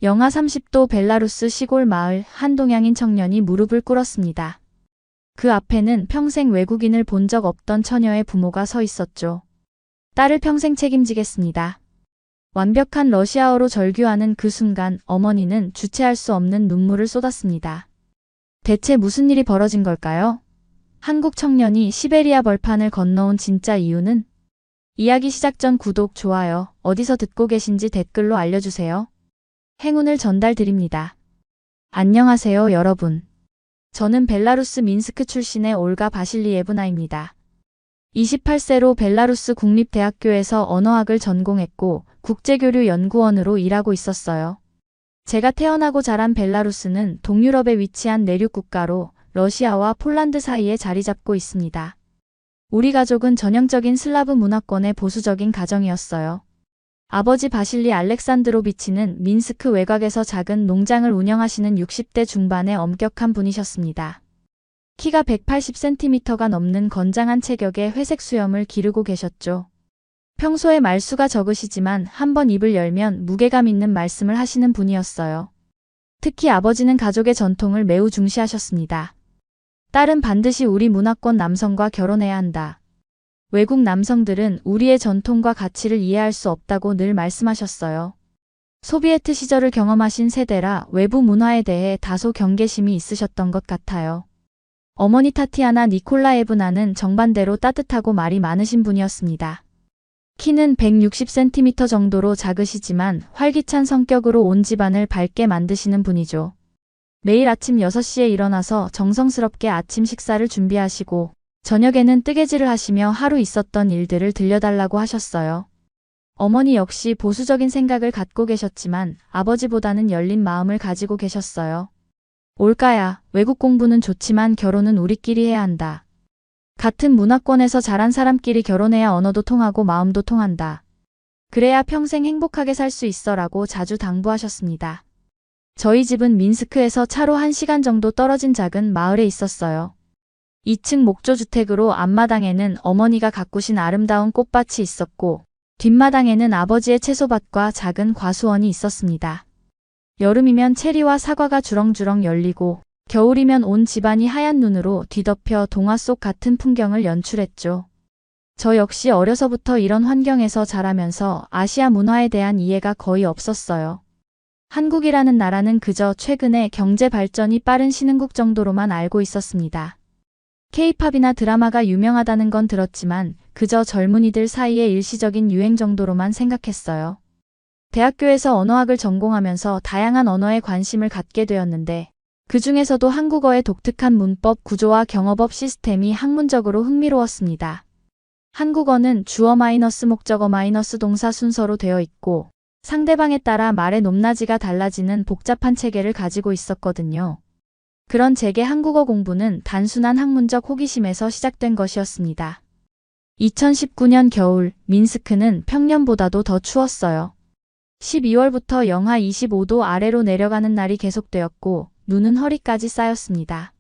영하 30도 벨라루스 시골 마을 한 동양인 청년이 무릎을 꿇었습니다. 그 앞에는 평생 외국인을 본 적 없던 처녀의 부모가 서 있었죠. 딸을 평생 책임지겠습니다. 완벽한 러시아어로 절규하는 그 순간 어머니는 주체할 수 없는 눈물을 쏟았습니다. 대체 무슨 일이 벌어진 걸까요? 한국 청년이 시베리아 벌판을 건너온 진짜 이유는? 이야기 시작 전 구독, 좋아요, 어디서 듣고 계신지 댓글로 알려주세요. 행운을 전달드립니다. 안녕하세요, 여러분. 저는 벨라루스 민스크 출신의 올가 바실리예브나입니다. 28세로 벨라루스 국립대학교에서 언어학을 전공했고 국제교류연구원으로 일하고 있었어요. 제가 태어나고 자란 벨라루스는 동유럽에 위치한 내륙 국가로 러시아와 폴란드 사이에 자리 잡고 있습니다. 우리 가족은 전형적인 슬라브 문화권의 보수적인 가정이었어요. 아버지 바실리 알렉산드로비치는 민스크 외곽에서 작은 농장을 운영하시는 60대 중반의 엄격한 분이셨습니다. 키가 180cm가 넘는 건장한 체격에 회색 수염을 기르고 계셨죠. 평소에 말수가 적으시지만 한번 입을 열면 무게감 있는 말씀을 하시는 분이었어요. 특히 아버지는 가족의 전통을 매우 중시하셨습니다. 딸은 반드시 우리 문화권 남성과 결혼해야 한다. 외국 남성들은 우리의 전통과 가치를 이해할 수 없다고 늘 말씀하셨어요. 소비에트 시절을 경험하신 세대라 외부 문화에 대해 다소 경계심이 있으셨던 것 같아요. 어머니 타티아나 니콜라예브나는 정반대로 따뜻하고 말이 많으신 분이었습니다. 키는 160cm 정도로 작으시지만 활기찬 성격으로 온 집안을 밝게 만드시는 분이죠. 매일 아침 6시에 일어나서 정성스럽게 아침 식사를 준비하시고 저녁에는 뜨개질을 하시며 하루 있었던 일들을 들려달라고 하셨어요. 어머니 역시 보수적인 생각을 갖고 계셨지만 아버지보다는 열린 마음을 가지고 계셨어요. 올가야, 외국 공부는 좋지만 결혼은 우리끼리 해야 한다. 같은 문화권에서 자란 사람끼리 결혼해야 언어도 통하고 마음도 통한다. 그래야 평생 행복하게 살 수 있어 라고 자주 당부하셨습니다. 저희 집은 민스크에서 차로 1시간 정도 떨어진 작은 마을에 있었어요. 2층 목조주택으로 앞마당에는 어머니가 가꾸신 아름다운 꽃밭이 있었고 뒷마당에는 아버지의 채소밭과 작은 과수원이 있었습니다. 여름이면 체리와 사과가 주렁주렁 열리고 겨울이면 온 집안이 하얀 눈으로 뒤덮여 동화 속 같은 풍경을 연출했죠. 저 역시 어려서부터 이런 환경에서 자라면서 아시아 문화에 대한 이해가 거의 없었어요. 한국이라는 나라는 그저 최근에 경제 발전이 빠른 신흥국 정도로만 알고 있었습니다. K-팝이나 드라마가 유명하다는 건 들었지만 그저 젊은이들 사이의 일시적인 유행 정도로만 생각했어요. 대학교에서 언어학을 전공하면서 다양한 언어에 관심을 갖게 되었는데 그 중에서도 한국어의 독특한 문법 구조와 경어법 시스템이 학문적으로 흥미로웠습니다. 한국어는 주어 마이너스 목적어 마이너스 동사 순서로 되어 있고 상대방에 따라 말의 높낮이가 달라지는 복잡한 체계를 가지고 있었거든요. 그런 제게 한국어 공부는 단순한 학문적 호기심에서 시작된 것이었습니다. 2019년 겨울, 민스크는 평년보다도 더 추웠어요. 12월부터 영하 25도 아래로 내려가는 날이 계속되었고 눈은 허리까지 쌓였습니다.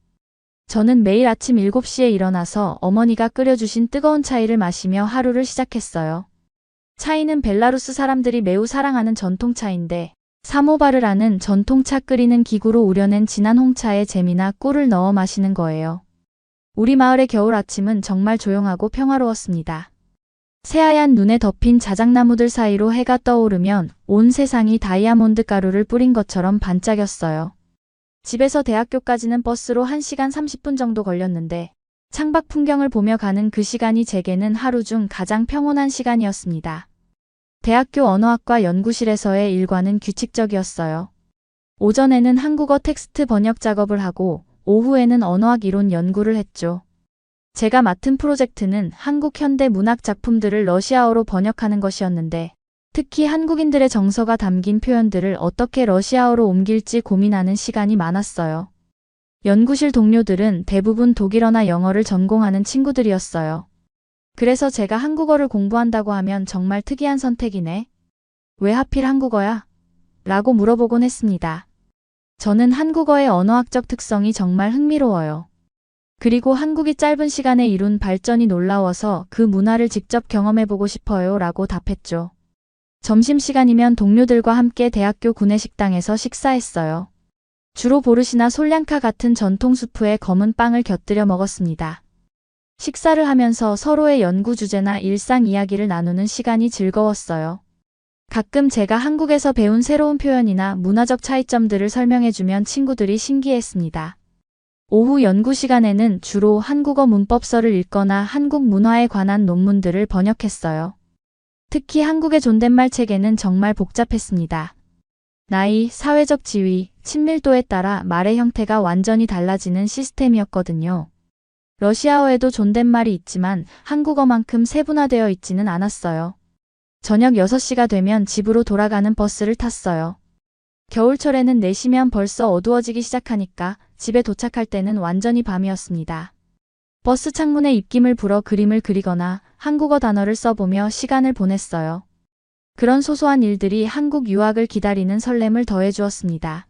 저는 매일 아침 7시에 일어나서 어머니가 끓여주신 뜨거운 차이를 마시며 하루를 시작했어요. 차이는 벨라루스 사람들이 매우 사랑하는 전통차인데 사모바르라는 전통차 끓이는 기구로 우려낸 진한 홍차에 잼이나 꿀을 넣어 마시는 거예요. 우리 마을의 겨울 아침은 정말 조용하고 평화로웠습니다. 새하얀 눈에 덮인 자작나무들 사이로 해가 떠오르면 온 세상이 다이아몬드 가루를 뿌린 것처럼 반짝였어요. 집에서 대학교까지는 버스로 1시간 30분 정도 걸렸는데 창밖 풍경을 보며 가는 그 시간이 제게는 하루 중 가장 평온한 시간이었습니다. 대학교 언어학과 연구실에서의 일과는 규칙적이었어요. 오전에는 한국어 텍스트 번역 작업을 하고 오후에는 언어학 이론 연구를 했죠. 제가 맡은 프로젝트는 한국 현대 문학 작품들을 러시아어로 번역하는 것이었는데 특히 한국인들의 정서가 담긴 표현들을 어떻게 러시아어로 옮길지 고민하는 시간이 많았어요. 연구실 동료들은 대부분 독일어나 영어를 전공하는 친구들이었어요. 그래서 제가 한국어를 공부한다고 하면 정말 특이한 선택이네. 왜 하필 한국어야? 라고 물어보곤 했습니다. 저는 한국어의 언어학적 특성이 정말 흥미로워요. 그리고 한국이 짧은 시간에 이룬 발전이 놀라워서 그 문화를 직접 경험해보고 싶어요 라고 답했죠. 점심시간이면 동료들과 함께 대학교 구내식당에서 식사했어요. 주로 보르시나 솔량카 같은 전통 수프에 검은 빵을 곁들여 먹었습니다. 식사를 하면서 서로의 연구 주제나 일상 이야기를 나누는 시간이 즐거웠어요. 가끔 제가 한국에서 배운 새로운 표현이나 문화적 차이점들을 설명해주면 친구들이 신기했습니다. 오후 연구 시간에는 주로 한국어 문법서를 읽거나 한국 문화에 관한 논문들을 번역했어요. 특히 한국의 존댓말 체계는 정말 복잡했습니다. 나이, 사회적 지위, 친밀도에 따라 말의 형태가 완전히 달라지는 시스템이었거든요. 러시아어에도 존댓말이 있지만 한국어만큼 세분화되어 있지는 않았어요. 저녁 6시가 되면 집으로 돌아가는 버스를 탔어요. 겨울철에는 4시면 벌써 어두워지기 시작하니까 집에 도착할 때는 완전히 밤이었습니다. 버스 창문에 입김을 불어 그림을 그리거나 한국어 단어를 써보며 시간을 보냈어요. 그런 소소한 일들이 한국 유학을 기다리는 설렘을 더해주었습니다.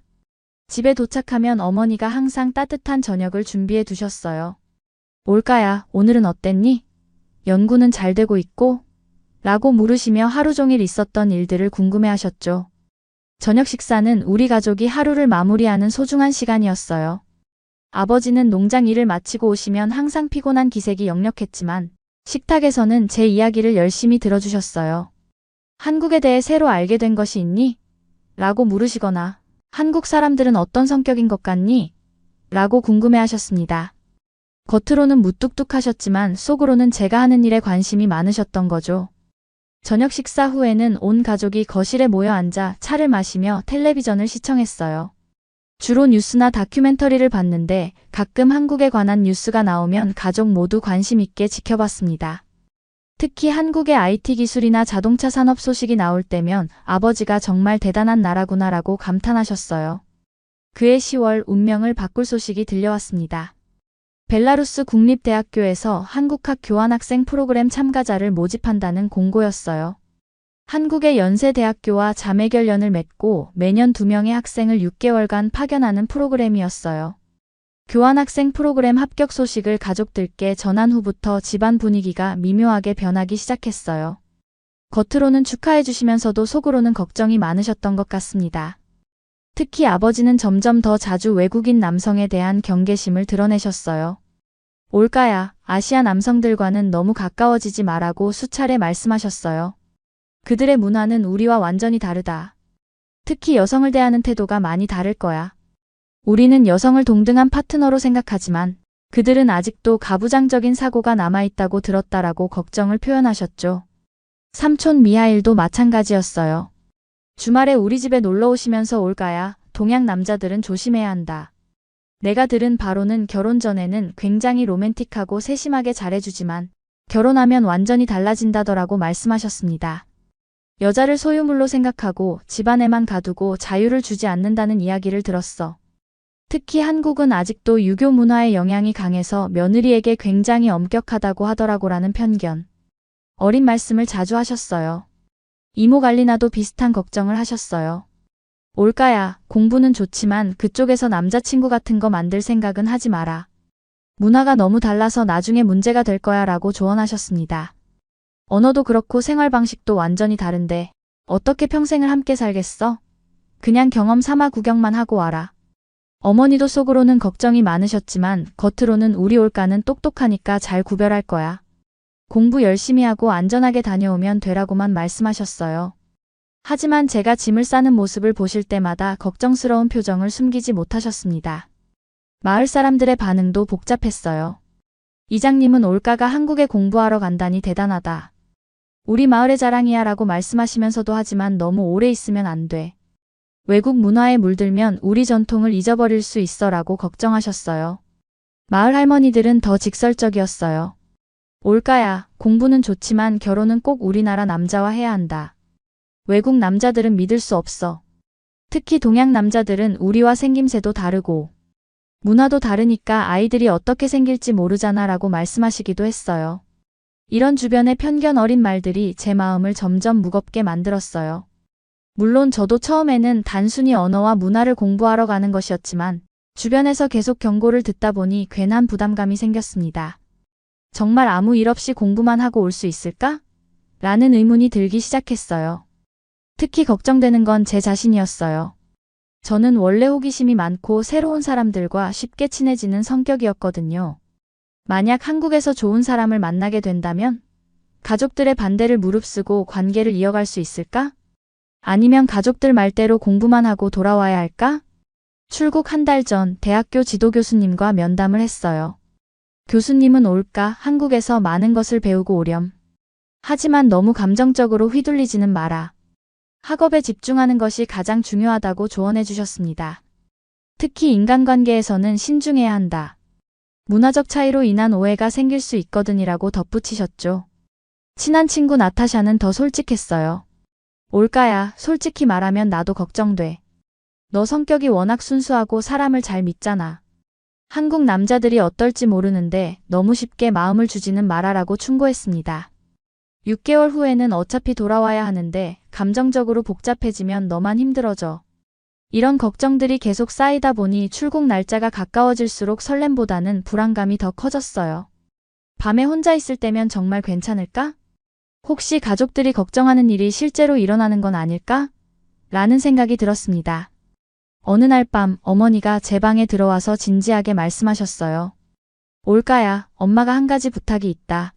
집에 도착하면 어머니가 항상 따뜻한 저녁을 준비해 두셨어요. 올가야, 오늘은 어땠니? 연구는 잘 되고 있고? 라고 물으시며 하루 종일 있었던 일들을 궁금해하셨죠. 저녁 식사는 우리 가족이 하루를 마무리하는 소중한 시간이었어요. 아버지는 농장 일을 마치고 오시면 항상 피곤한 기색이 역력했지만 식탁에서는 제 이야기를 열심히 들어주셨어요. 한국에 대해 새로 알게 된 것이 있니? 라고 물으시거나 한국 사람들은 어떤 성격인 것 같니? 라고 궁금해하셨습니다. 겉으로는 무뚝뚝하셨지만 속으로는 제가 하는 일에 관심이 많으셨던 거죠. 저녁 식사 후에는 온 가족이 거실에 모여 앉아 차를 마시며 텔레비전을 시청했어요. 주로 뉴스나 다큐멘터리를 봤는데 가끔 한국에 관한 뉴스가 나오면 가족 모두 관심 있게 지켜봤습니다. 특히 한국의 IT 기술이나 자동차 산업 소식이 나올 때면 아버지가 정말 대단한 나라구나라고 감탄하셨어요. 그해 10월 운명을 바꿀 소식이 들려왔습니다. 벨라루스 국립대학교에서 한국학 교환학생 프로그램 참가자를 모집한다는 공고였어요. 한국의 연세대학교와 자매결연을 맺고 매년 2명의 학생을 6개월간 파견하는 프로그램이었어요. 교환학생 프로그램 합격 소식을 가족들께 전한 후부터 집안 분위기가 미묘하게 변하기 시작했어요. 겉으로는 축하해 주시면서도 속으로는 걱정이 많으셨던 것 같습니다. 특히 아버지는 점점 더 자주 외국인 남성에 대한 경계심을 드러내셨어요. 올가야, 아시아 남성들과는 너무 가까워지지 말라고 수차례 말씀하셨어요. 그들의 문화는 우리와 완전히 다르다. 특히 여성을 대하는 태도가 많이 다를 거야. 우리는 여성을 동등한 파트너로 생각하지만 그들은 아직도 가부장적인 사고가 남아있다고 들었다라고 걱정을 표현하셨죠. 삼촌 미하일도 마찬가지였어요. 주말에 우리 집에 놀러 오시면서 올가야, 동양 남자들은 조심해야 한다. 내가 들은 바로는 결혼 전에는 굉장히 로맨틱하고 세심하게 잘해주지만 결혼하면 완전히 달라진다더라고 말씀하셨습니다. 여자를 소유물로 생각하고 집안에만 가두고 자유를 주지 않는다는 이야기를 들었어. 특히 한국은 아직도 유교 문화의 영향이 강해서 며느리에게 굉장히 엄격하다고 하더라고라는 편견. 어린 말씀을 자주 하셨어요. 이모 갈리나도 비슷한 걱정을 하셨어요. 올가야, 공부는 좋지만 그쪽에서 남자친구 같은 거 만들 생각은 하지 마라. 문화가 너무 달라서 나중에 문제가 될 거야 라고 조언하셨습니다. 언어도 그렇고 생활 방식도 완전히 다른데 어떻게 평생을 함께 살겠어? 그냥 경험 삼아 구경만 하고 와라. 어머니도 속으로는 걱정이 많으셨지만 겉으로는 우리 올가는 똑똑하니까 잘 구별할 거야. 공부 열심히 하고 안전하게 다녀오면 되라고만 말씀하셨어요. 하지만 제가 짐을 싸는 모습을 보실 때마다 걱정스러운 표정을 숨기지 못하셨습니다. 마을 사람들의 반응도 복잡했어요. 이장님은 올가가 한국에 공부하러 간다니 대단하다. 우리 마을의 자랑이야 라고 말씀하시면서도 하지만 너무 오래 있으면 안 돼. 외국 문화에 물들면 우리 전통을 잊어버릴 수 있어 라고 걱정하셨어요. 마을 할머니들은 더 직설적이었어요. 올가야, 공부는 좋지만 결혼은 꼭 우리나라 남자와 해야 한다. 외국 남자들은 믿을 수 없어. 특히 동양 남자들은 우리와 생김새도 다르고 문화도 다르니까 아이들이 어떻게 생길지 모르잖아 라고 말씀하시기도 했어요. 이런 주변의 편견 어린 말들이 제 마음을 점점 무겁게 만들었어요. 물론 저도 처음에는 단순히 언어와 문화를 공부하러 가는 것이었지만 주변에서 계속 경고를 듣다 보니 괜한 부담감이 생겼습니다. 정말 아무 일 없이 공부만 하고 올 수 있을까? 라는 의문이 들기 시작했어요. 특히 걱정되는 건 제 자신이었어요. 저는 원래 호기심이 많고 새로운 사람들과 쉽게 친해지는 성격이었거든요. 만약 한국에서 좋은 사람을 만나게 된다면 가족들의 반대를 무릅쓰고 관계를 이어갈 수 있을까? 아니면 가족들 말대로 공부만 하고 돌아와야 할까? 출국 한 달 전 대학교 지도교수님과 면담을 했어요. 교수님은 올까 한국에서 많은 것을 배우고 오렴. 하지만 너무 감정적으로 휘둘리지는 마라. 학업에 집중하는 것이 가장 중요하다고 조언해 주셨습니다. 특히 인간관계에서는 신중해야 한다. 문화적 차이로 인한 오해가 생길 수 있거든이라고 덧붙이셨죠. 친한 친구 나타샤는 더 솔직했어요. 올까야, 솔직히 말하면 나도 걱정돼. 너 성격이 워낙 순수하고 사람을 잘 믿잖아. 한국 남자들이 어떨지 모르는데 너무 쉽게 마음을 주지는 말아라고 충고했습니다. 6개월 후에는 어차피 돌아와야 하는데 감정적으로 복잡해지면 너만 힘들어져. 이런 걱정들이 계속 쌓이다 보니 출국 날짜가 가까워질수록 설렘보다는 불안감이 더 커졌어요. 밤에 혼자 있을 때면 정말 괜찮을까? 혹시 가족들이 걱정하는 일이 실제로 일어나는 건 아닐까? 라는 생각이 들었습니다. 어느 날 밤 어머니가 제 방에 들어와서 진지하게 말씀하셨어요. 올까야, 엄마가 한 가지 부탁이 있다.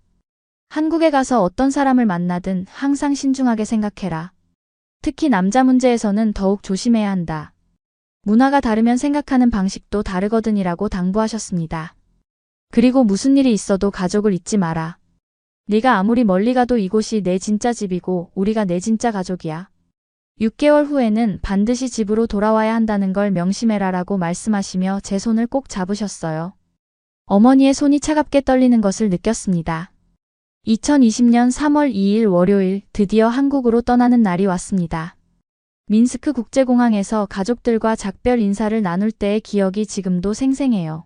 한국에 가서 어떤 사람을 만나든 항상 신중하게 생각해라. 특히 남자 문제에서는 더욱 조심해야 한다. 문화가 다르면 생각하는 방식도 다르거든이라고 당부하셨습니다. 그리고 무슨 일이 있어도 가족을 잊지 마라. 네가 아무리 멀리 가도 이곳이 내 진짜 집이고 우리가 내 진짜 가족이야. 6개월 후에는 반드시 집으로 돌아와야 한다는 걸 명심해라라고 말씀하시며 제 손을 꼭 잡으셨어요. 어머니의 손이 차갑게 떨리는 것을 느꼈습니다. 2020년 3월 2일 월요일 드디어 한국으로 떠나는 날이 왔습니다. 민스크 국제공항에서 가족들과 작별 인사를 나눌 때의 기억이 지금도 생생해요.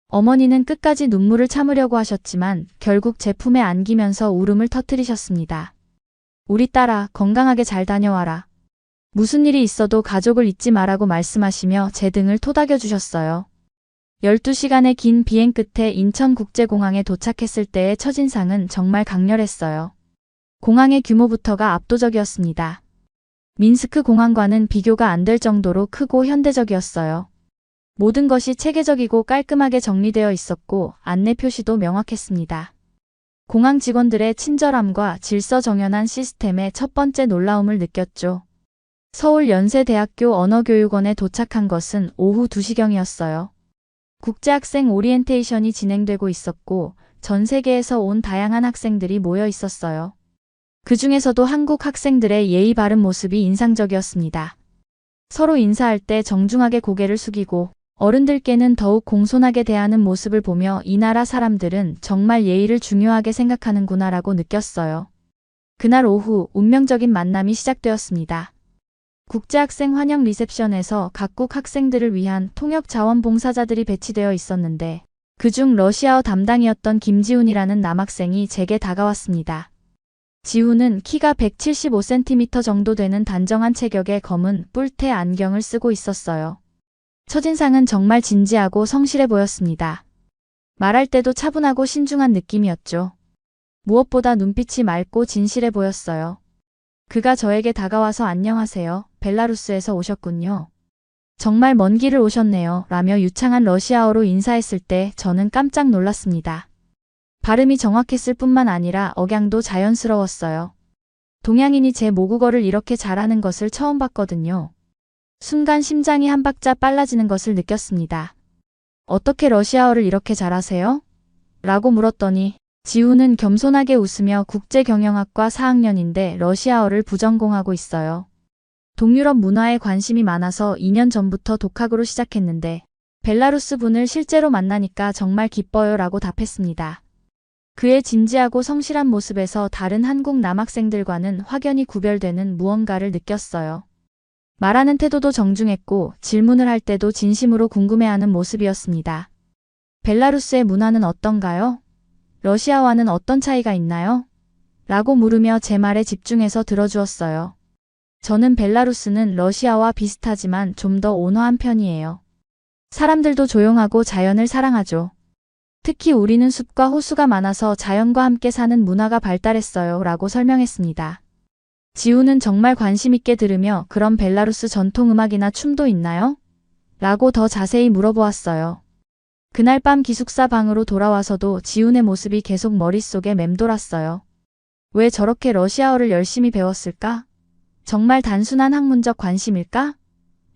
어머니는 끝까지 눈물을 참으려고 하셨지만 결국 제 품에 안기면서 울음을 터뜨리셨습니다. 우리 딸아, 건강하게 잘 다녀와라. 무슨 일이 있어도 가족을 잊지 마라고 말씀하시며 제 등을 토닥여 주셨어요. 12시간의 긴 비행 끝에 인천국제공항에 도착했을 때의 첫인상은 정말 강렬했어요. 공항의 규모부터가 압도적이었습니다. 민스크 공항과는 비교가 안 될 정도로 크고 현대적이었어요. 모든 것이 체계적이고 깔끔하게 정리되어 있었고 안내 표시도 명확했습니다. 공항 직원들의 친절함과 질서정연한 시스템에 첫 번째 놀라움을 느꼈죠. 서울연세대학교 언어교육원에 도착한 것은 오후 2시경이었어요. 국제학생 오리엔테이션이 진행되고 있었고 전 세계에서 온 다양한 학생들이 모여 있었어요. 그 중에서도 한국 학생들의 예의 바른 모습이 인상적이었습니다. 서로 인사할 때 정중하게 고개를 숙이고 어른들께는 더욱 공손하게 대하는 모습을 보며 이 나라 사람들은 정말 예의를 중요하게 생각하는구나라고 느꼈어요. 그날 오후 운명적인 만남이 시작되었습니다. 국제학생 환영 리셉션에서 각국 학생들을 위한 통역 자원봉사자들이 배치되어 있었는데 그중 러시아어 담당이었던 김지훈이라는 남학생이 제게 다가왔습니다. 지훈은 키가 175cm 정도 되는 단정한 체격의 검은 뿔테 안경을 쓰고 있었어요. 첫인상은 정말 진지하고 성실해 보였습니다. 말할 때도 차분하고 신중한 느낌이었죠. 무엇보다 눈빛이 맑고 진실해 보였어요. 그가 저에게 다가와서 안녕하세요. 벨라루스에서 오셨군요. 정말 먼 길을 오셨네요. 라며 유창한 러시아어로 인사했을 때 저는 깜짝 놀랐습니다. 발음이 정확했을 뿐만 아니라 억양도 자연스러웠어요. 동양인이 제 모국어를 이렇게 잘하는 것을 처음 봤거든요. 순간 심장이 한 박자 빨라지는 것을 느꼈습니다. 어떻게 러시아어를 이렇게 잘하세요? 라고 물었더니 지훈은 겸손하게 웃으며 국제경영학과 4학년인데 러시아어를 부전공하고 있어요. 동유럽 문화에 관심이 많아서 2년 전부터 독학으로 시작했는데 벨라루스 분을 실제로 만나니까 정말 기뻐요 라고 답했습니다. 그의 진지하고 성실한 모습에서 다른 한국 남학생들과는 확연히 구별되는 무언가를 느꼈어요. 말하는 태도도 정중했고 질문을 할 때도 진심으로 궁금해하는 모습이었습니다. 벨라루스의 문화는 어떤가요? 러시아와는 어떤 차이가 있나요? 라고 물으며 제 말에 집중해서 들어주었어요. 저는 벨라루스는 러시아와 비슷하지만 좀 더 온화한 편이에요. 사람들도 조용하고 자연을 사랑하죠. 특히 우리는 숲과 호수가 많아서 자연과 함께 사는 문화가 발달했어요. 라고 설명했습니다. 지우는 정말 관심 있게 들으며 그럼 벨라루스 전통 음악이나 춤도 있나요? 라고 더 자세히 물어보았어요. 그날 밤 기숙사 방으로 돌아와서도 지훈의 모습이 계속 머릿속에 맴돌았어요. 왜 저렇게 러시아어를 열심히 배웠을까? 정말 단순한 학문적 관심일까?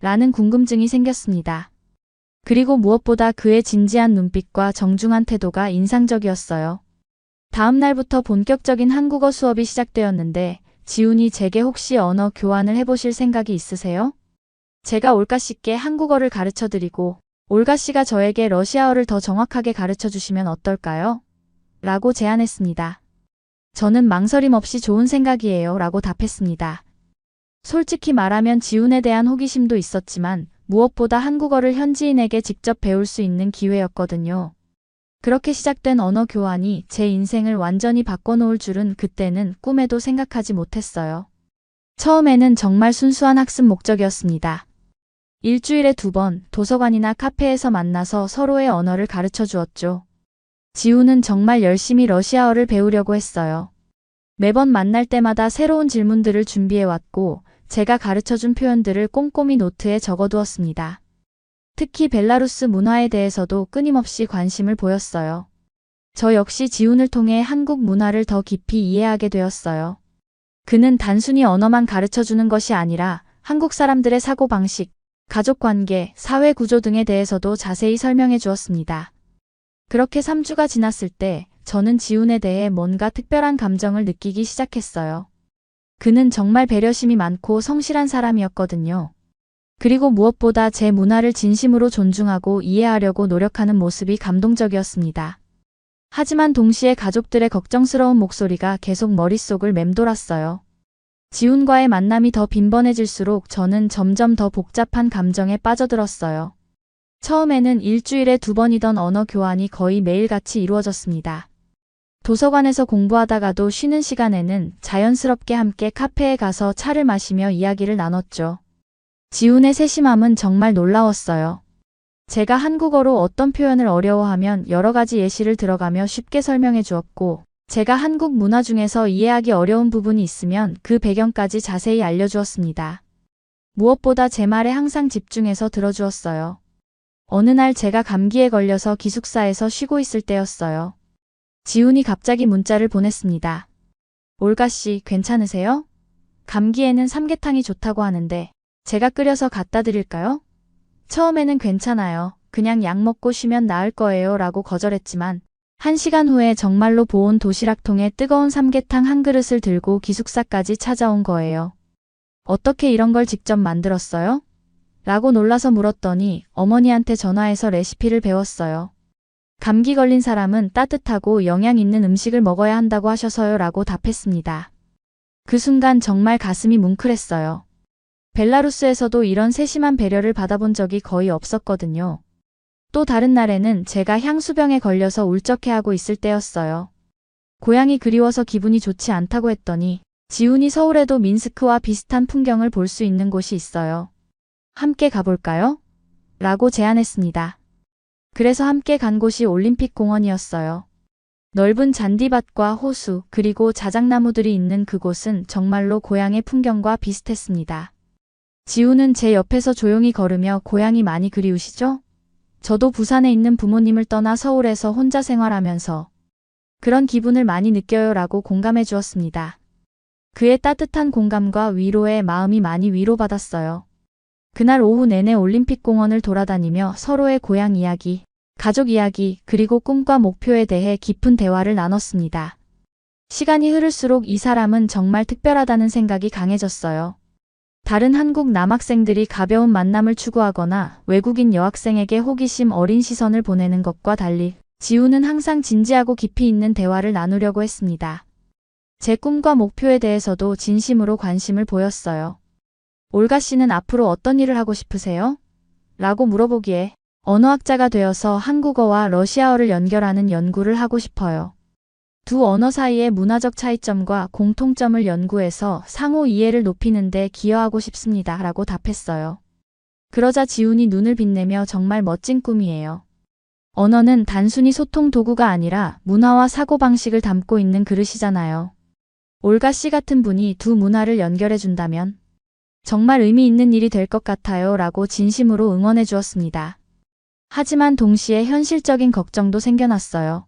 라는 궁금증이 생겼습니다. 그리고 무엇보다 그의 진지한 눈빛과 정중한 태도가 인상적이었어요. 다음 날부터 본격적인 한국어 수업이 시작되었는데 지훈이 제게 혹시 언어 교환을 해보실 생각이 있으세요? 제가 올가 씨께 한국어를 가르쳐드리고 올가 씨가 저에게 러시아어를 더 정확하게 가르쳐 주시면 어떨까요? 라고 제안했습니다. 저는 망설임 없이 좋은 생각이에요 라고 답했습니다. 솔직히 말하면 지훈에 대한 호기심도 있었지만 무엇보다 한국어를 현지인에게 직접 배울 수 있는 기회였거든요. 그렇게 시작된 언어 교환이 제 인생을 완전히 바꿔놓을 줄은 그때는 꿈에도 생각하지 못했어요. 처음에는 정말 순수한 학습 목적이었습니다. 일주일에 2번 도서관이나 카페에서 만나서 서로의 언어를 가르쳐 주었죠. 지훈은 정말 열심히 러시아어를 배우려고 했어요. 매번 만날 때마다 새로운 질문들을 준비해왔고 제가 가르쳐준 표현들을 꼼꼼히 노트에 적어두었습니다. 특히 벨라루스 문화에 대해서도 끊임없이 관심을 보였어요. 저 역시 지훈을 통해 한국 문화를 더 깊이 이해하게 되었어요. 그는 단순히 언어만 가르쳐주는 것이 아니라 한국 사람들의 사고방식, 가족관계, 사회구조 등에 대해서도 자세히 설명해 주었습니다. 그렇게 3주가 지났을 때 저는 지훈에 대해 뭔가 특별한 감정을 느끼기 시작했어요. 그는 정말 배려심이 많고 성실한 사람이었거든요. 그리고 무엇보다 제 문화를 진심으로 존중하고 이해하려고 노력하는 모습이 감동적이었습니다. 하지만 동시에 가족들의 걱정스러운 목소리가 계속 머릿속을 맴돌았어요. 지훈과의 만남이 더 빈번해질수록 저는 점점 더 복잡한 감정에 빠져들었어요. 처음에는 일주일에 2번이던 언어 교환이 거의 매일같이 이루어졌습니다. 도서관에서 공부하다가도 쉬는 시간에는 자연스럽게 함께 카페에 가서 차를 마시며 이야기를 나눴죠. 지훈의 세심함은 정말 놀라웠어요. 제가 한국어로 어떤 표현을 어려워하면 여러 가지 예시를 들어가며 쉽게 설명해 주었고, 제가 한국 문화 중에서 이해하기 어려운 부분이 있으면 그 배경까지 자세히 알려주었습니다. 무엇보다 제 말에 항상 집중해서 들어주었어요. 어느 날 제가 감기에 걸려서 기숙사에서 쉬고 있을 때였어요. 지훈이 갑자기 문자를 보냈습니다. 올가 씨, 괜찮으세요? 감기에는 삼계탕이 좋다고 하는데 제가 끓여서 갖다 드릴까요? 처음에는 괜찮아요. 그냥 약 먹고 쉬면 나을 거예요 라고 거절했지만 1시간 후에 정말로 보온 도시락통에 뜨거운 삼계탕 한 그릇을 들고 기숙사까지 찾아온 거예요. 어떻게 이런 걸 직접 만들었어요? 라고 놀라서 물었더니 어머니한테 전화해서 레시피를 배웠어요. 감기 걸린 사람은 따뜻하고 영양 있는 음식을 먹어야 한다고 하셔서요 라고 답했습니다. 그 순간 정말 가슴이 뭉클했어요. 벨라루스에서도 이런 세심한 배려를 받아본 적이 거의 없었거든요. 또 다른 날에는 제가 향수병에 걸려서 울적해하고 있을 때였어요. 고향이 그리워서 기분이 좋지 않다고 했더니 지훈이 서울에도 민스크와 비슷한 풍경을 볼 수 있는 곳이 있어요. 함께 가볼까요? 라고 제안했습니다. 그래서 함께 간 곳이 올림픽 공원이었어요. 넓은 잔디밭과 호수 그리고 자작나무들이 있는 그곳은 정말로 고향의 풍경과 비슷했습니다. 지훈은 제 옆에서 조용히 걸으며 고향이 많이 그리우시죠? 저도 부산에 있는 부모님을 떠나 서울에서 혼자 생활하면서 그런 기분을 많이 느껴요 라고 공감해 주었습니다. 그의 따뜻한 공감과 위로에 마음이 많이 위로받았어요. 그날 오후 내내 올림픽 공원을 돌아다니며 서로의 고향 이야기, 가족 이야기, 그리고 꿈과 목표에 대해 깊은 대화를 나눴습니다. 시간이 흐를수록 이 사람은 정말 특별하다는 생각이 강해졌어요. 다른 한국 남학생들이 가벼운 만남을 추구하거나 외국인 여학생에게 호기심 어린 시선을 보내는 것과 달리 지훈은 항상 진지하고 깊이 있는 대화를 나누려고 했습니다. 제 꿈과 목표에 대해서도 진심으로 관심을 보였어요. 올가 씨는 앞으로 어떤 일을 하고 싶으세요? 라고 물어보기에 언어학자가 되어서 한국어와 러시아어를 연결하는 연구를 하고 싶어요. 두 언어 사이의 문화적 차이점과 공통점을 연구해서 상호 이해를 높이는 데 기여하고 싶습니다. 라고 답했어요. 그러자 지훈이 눈을 빛내며 정말 멋진 꿈이에요. 언어는 단순히 소통 도구가 아니라 문화와 사고방식을 담고 있는 그릇이잖아요. 올가 씨 같은 분이 두 문화를 연결해 준다면 정말 의미 있는 일이 될 것 같아요 라고 진심으로 응원해 주었습니다. 하지만 동시에 현실적인 걱정도 생겨났어요.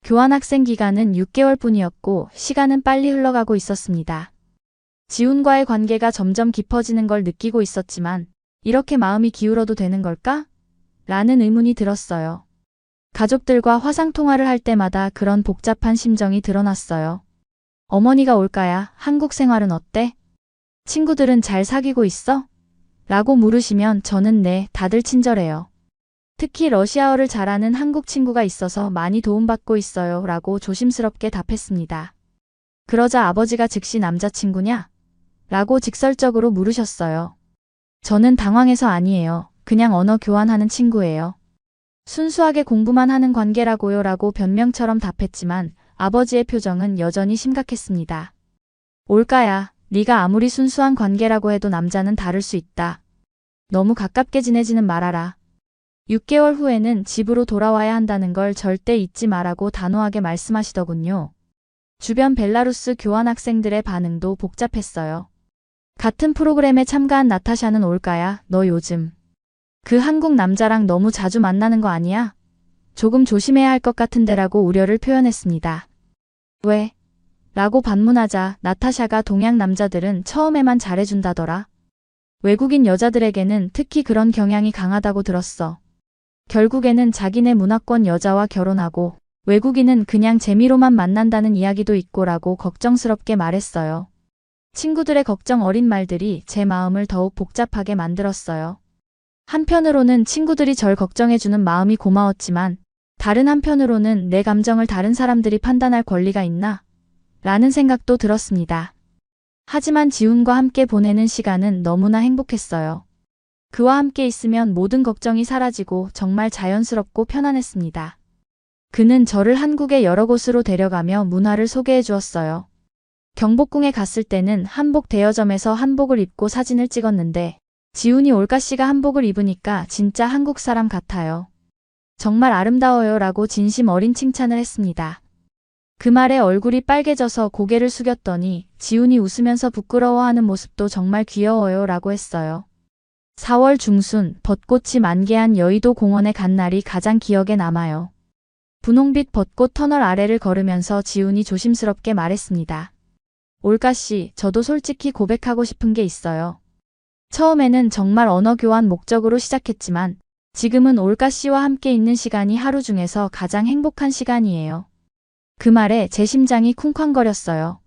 교환학생 기간은 6개월뿐이었고 시간은 빨리 흘러가고 있었습니다. 지훈과의 관계가 점점 깊어지는 걸 느끼고 있었지만 이렇게 마음이 기울어도 되는 걸까? 라는 의문이 들었어요. 가족들과 화상통화를 할 때마다 그런 복잡한 심정이 드러났어요. 어머니가 올까야 한국 생활은 어때? 친구들은 잘 사귀고 있어? 라고 물으시면 저는 네, 다들 친절해요. 특히 러시아어를 잘하는 한국 친구가 있어서 많이 도움받고 있어요 라고 조심스럽게 답했습니다. 그러자 아버지가 즉시 남자친구냐? 라고 직설적으로 물으셨어요. 저는 당황해서 아니에요. 그냥 언어 교환하는 친구예요. 순수하게 공부만 하는 관계라고요 라고 변명처럼 답했지만 아버지의 표정은 여전히 심각했습니다. 올까야, 네가 아무리 순수한 관계라고 해도 남자는 다를 수 있다. 너무 가깝게 지내지는 말아라. 6개월 후에는 집으로 돌아와야 한다는 걸 절대 잊지 마라고 단호하게 말씀하시더군요. 주변 벨라루스 교환학생들의 반응도 복잡했어요. 같은 프로그램에 참가한 나타샤는 올까야, 너 요즘 그 한국 남자랑 너무 자주 만나는 거 아니야? 조금 조심해야 할 것 같은데라고 우려를 표현했습니다. 왜? 라고 반문하자 나타샤가 동양 남자들은 처음에만 잘해준다더라. 외국인 여자들에게는 특히 그런 경향이 강하다고 들었어. 결국에는 자기네 문화권 여자와 결혼하고 외국인은 그냥 재미로만 만난다는 이야기도 있고라고 걱정스럽게 말했어요. 친구들의 걱정 어린 말들이 제 마음을 더욱 복잡하게 만들었어요. 한편으로는 친구들이 절 걱정해주는 마음이 고마웠지만 다른 한편으로는 내 감정을 다른 사람들이 판단할 권리가 있나? 라는 생각도 들었습니다. 하지만 지훈과 함께 보내는 시간은 너무나 행복했어요. 그와 함께 있으면 모든 걱정이 사라지고 정말 자연스럽고 편안했습니다. 그는 저를 한국의 여러 곳으로 데려가며 문화를 소개해 주었어요. 경복궁에 갔을 때는 한복 대여점에서 한복을 입고 사진을 찍었는데 지훈이 올가씨가 한복을 입으니까 진짜 한국 사람 같아요. 정말 아름다워요 라고 진심 어린 칭찬을 했습니다. 그 말에 얼굴이 빨개져서 고개를 숙였더니 지훈이 웃으면서 부끄러워하는 모습도 정말 귀여워요 라고 했어요. 4월 중순 벚꽃이 만개한 여의도 공원에 간 날이 가장 기억에 남아요. 분홍빛 벚꽃 터널 아래를 걸으면서 지훈이 조심스럽게 말했습니다. 올가씨, 저도 솔직히 고백하고 싶은 게 있어요. 처음에는 정말 언어 교환 목적으로 시작했지만 지금은 올가씨와 함께 있는 시간이 하루 중에서 가장 행복한 시간이에요. 그 말에 제 심장이 쿵쾅거렸어요.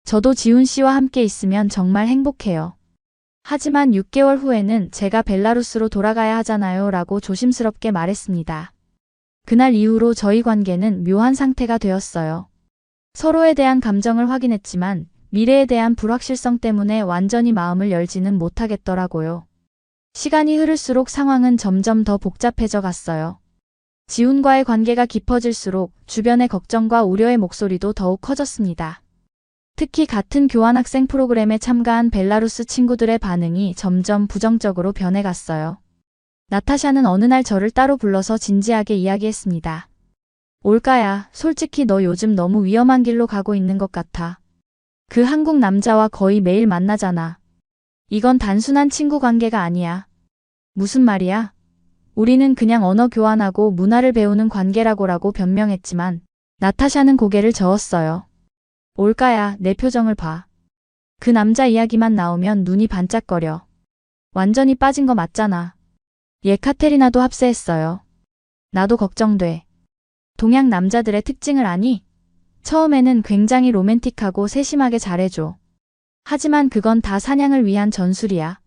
저도 지훈씨와 함께 있으면 정말 행복해요. 하지만 6개월 후에는 제가 벨라루스로 돌아가야 하잖아요 라고 조심스럽게 말했습니다. 그날 이후로 저희 관계는 묘한 상태가 되었어요. 서로에 대한 감정을 확인했지만 미래에 대한 불확실성 때문에 완전히 마음을 열지는 못하겠더라고요. 시간이 흐를수록 상황은 점점 더 복잡해져 갔어요. 지훈과의 관계가 깊어질수록 주변의 걱정과 우려의 목소리도 더욱 커졌습니다. 특히 같은 교환학생 프로그램에 참가한 벨라루스 친구들의 반응이 점점 부정적으로 변해갔어요. 나타샤는 어느 날 저를 따로 불러서 진지하게 이야기했습니다. 올가야, 솔직히 너 요즘 너무 위험한 길로 가고 있는 것 같아. 그 한국 남자와 거의 매일 만나잖아. 이건 단순한 친구 관계가 아니야. 무슨 말이야? 우리는 그냥 언어 교환하고 문화를 배우는 관계라고 변명했지만 나타샤는 고개를 저었어요. 올가야, 내 표정을 봐. 그 남자 이야기만 나오면 눈이 반짝거려. 완전히 빠진 거 맞잖아. 예카테리나도 합세했어요. 나도 걱정돼. 동양 남자들의 특징을 아니? 처음에는 굉장히 로맨틱하고 세심하게 잘해줘. 하지만 그건 다 사냥을 위한 전술이야.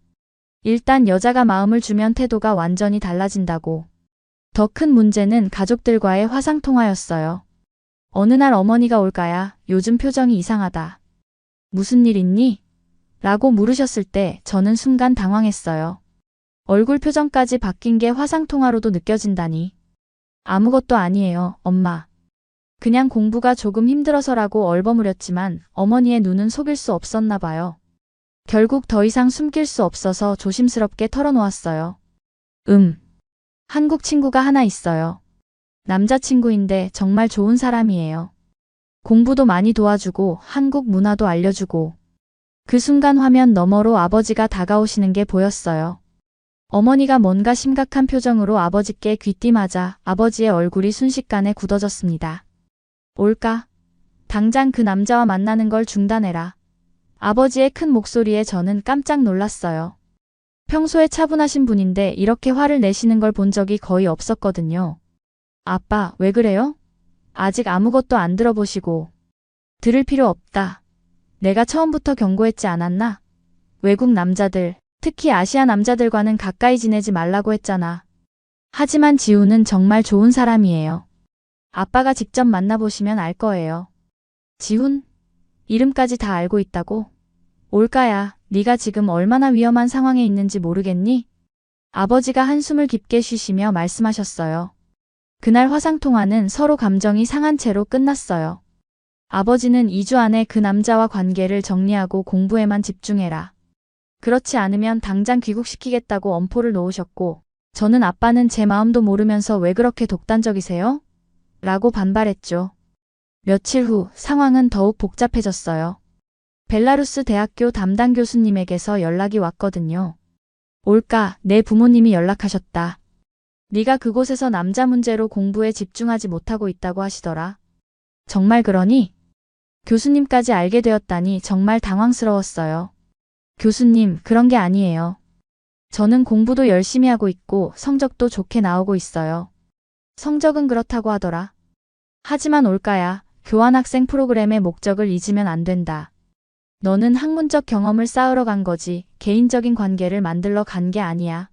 일단 여자가 마음을 주면 태도가 완전히 달라진다고. 더 큰 문제는 가족들과의 화상통화였어요. 어느 날 어머니가 올까야, 요즘 표정이 이상하다. 무슨 일 있니? 라고 물으셨을 때 저는 순간 당황했어요. 얼굴 표정까지 바뀐 게 화상통화로도 느껴진다니. 아무것도 아니에요, 엄마. 그냥 공부가 조금 힘들어서라고 얼버무렸지만 어머니의 눈은 속일 수 없었나 봐요. 결국 더 이상 숨길 수 없어서 조심스럽게 털어놓았어요. 한국 친구가 하나 있어요. 남자친구인데 정말 좋은 사람이에요. 공부도 많이 도와주고 한국 문화도 알려주고. 그 순간 화면 너머로 아버지가 다가오시는 게 보였어요. 어머니가 뭔가 심각한 표정으로 아버지께 귀띔하자 아버지의 얼굴이 순식간에 굳어졌습니다. 올까? 당장 그 남자와 만나는 걸 중단해라. 아버지의 큰 목소리에 저는 깜짝 놀랐어요. 평소에 차분하신 분인데 이렇게 화를 내시는 걸 본 적이 거의 없었거든요. 아빠, 왜 그래요? 아직 아무것도 안 들어보시고. 들을 필요 없다. 내가 처음부터 경고했지 않았나? 외국 남자들, 특히 아시아 남자들과는 가까이 지내지 말라고 했잖아. 하지만 지훈은 정말 좋은 사람이에요. 아빠가 직접 만나보시면 알 거예요. 지훈? 이름까지 다 알고 있다고? 올까야, 네가 지금 얼마나 위험한 상황에 있는지 모르겠니? 아버지가 한숨을 깊게 쉬시며 말씀하셨어요. 그날 화상통화는 서로 감정이 상한 채로 끝났어요. 아버지는 2주 안에 그 남자와 관계를 정리하고 공부에만 집중해라. 그렇지 않으면 당장 귀국시키겠다고 엄포를 놓으셨고, 저는 아빠는 제 마음도 모르면서 왜 그렇게 독단적이세요? 라고 반발했죠. 며칠 후 상황은 더욱 복잡해졌어요. 벨라루스 대학교 담당 교수님에게서 연락이 왔거든요. 올까, 내 부모님이 연락하셨다. 네가 그곳에서 남자 문제로 공부에 집중하지 못하고 있다고 하시더라. 정말 그러니? 교수님까지 알게 되었다니 정말 당황스러웠어요. 교수님, 그런 게 아니에요. 저는 공부도 열심히 하고 있고 성적도 좋게 나오고 있어요. 성적은 그렇다고 하더라. 하지만 올까야, 교환학생 프로그램의 목적을 잊으면 안 된다. 너는 학문적 경험을 쌓으러 간 거지 개인적인 관계를 만들러 간 게 아니야.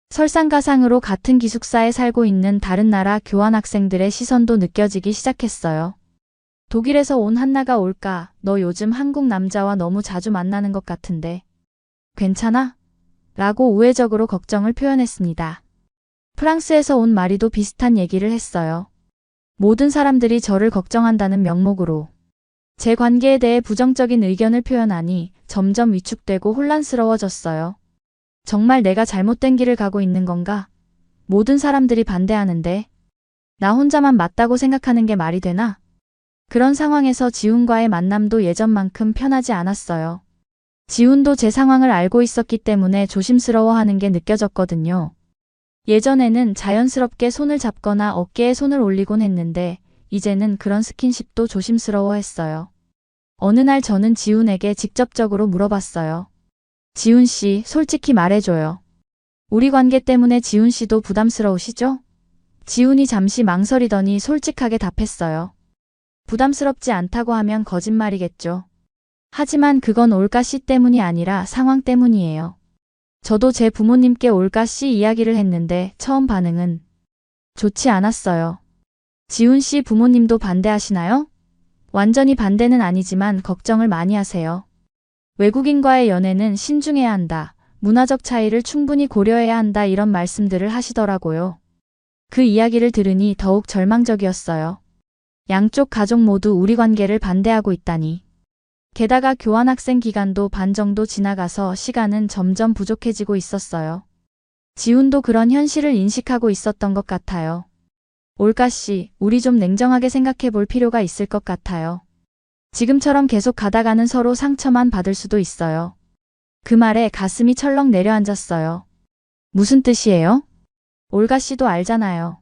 설상가상으로 같은 기숙사에 살고 있는 다른 나라 교환학생들의 시선도 느껴지기 시작했어요. 독일에서 온 한나가 올까, 너 요즘 한국 남자와 너무 자주 만나는 것 같은데. 괜찮아? 라고 우회적으로 걱정을 표현했습니다. 프랑스에서 온 마리도 비슷한 얘기를 했어요. 모든 사람들이 저를 걱정한다는 명목으로. 제 관계에 대해 부정적인 의견을 표현하니 점점 위축되고 혼란스러워졌어요. 정말 내가 잘못된 길을 가고 있는 건가? 모든 사람들이 반대하는데 나 혼자만 맞다고 생각하는 게 말이 되나? 그런 상황에서 지훈과의 만남도 예전만큼 편하지 않았어요. 지훈도 제 상황을 알고 있었기 때문에 조심스러워하는 게 느껴졌거든요. 예전에는 자연스럽게 손을 잡거나 어깨에 손을 올리곤 했는데 이제는 그런 스킨십도 조심스러워했어요. 어느 날 저는 지훈에게 직접적으로 물어봤어요. 지훈 씨, 솔직히 말해줘요. 우리 관계 때문에 지훈 씨도 부담스러우시죠? 지훈이 잠시 망설이더니 솔직하게 답했어요. 부담스럽지 않다고 하면 거짓말이겠죠. 하지만 그건 올가 씨 때문이 아니라 상황 때문이에요. 저도 제 부모님께 올가 씨 이야기를 했는데 처음 반응은 좋지 않았어요. 지훈 씨 부모님도 반대하시나요? 완전히 반대는 아니지만 걱정을 많이 하세요. 외국인과의 연애는 신중해야 한다. 문화적 차이를 충분히 고려해야 한다. 이런 말씀들을 하시더라고요. 그 이야기를 들으니 더욱 절망적이었어요. 양쪽 가족 모두 우리 관계를 반대하고 있다니. 게다가 교환학생 기간도 반 정도 지나가서 시간은 점점 부족해지고 있었어요. 지훈도 그런 현실을 인식하고 있었던 것 같아요. 올가 씨, 우리 좀 냉정하게 생각해 볼 필요가 있을 것 같아요. 지금처럼 계속 가다가는 서로 상처만 받을 수도 있어요. 그 말에 가슴이 철렁 내려앉았어요. 무슨 뜻이에요? 올가 씨도 알잖아요.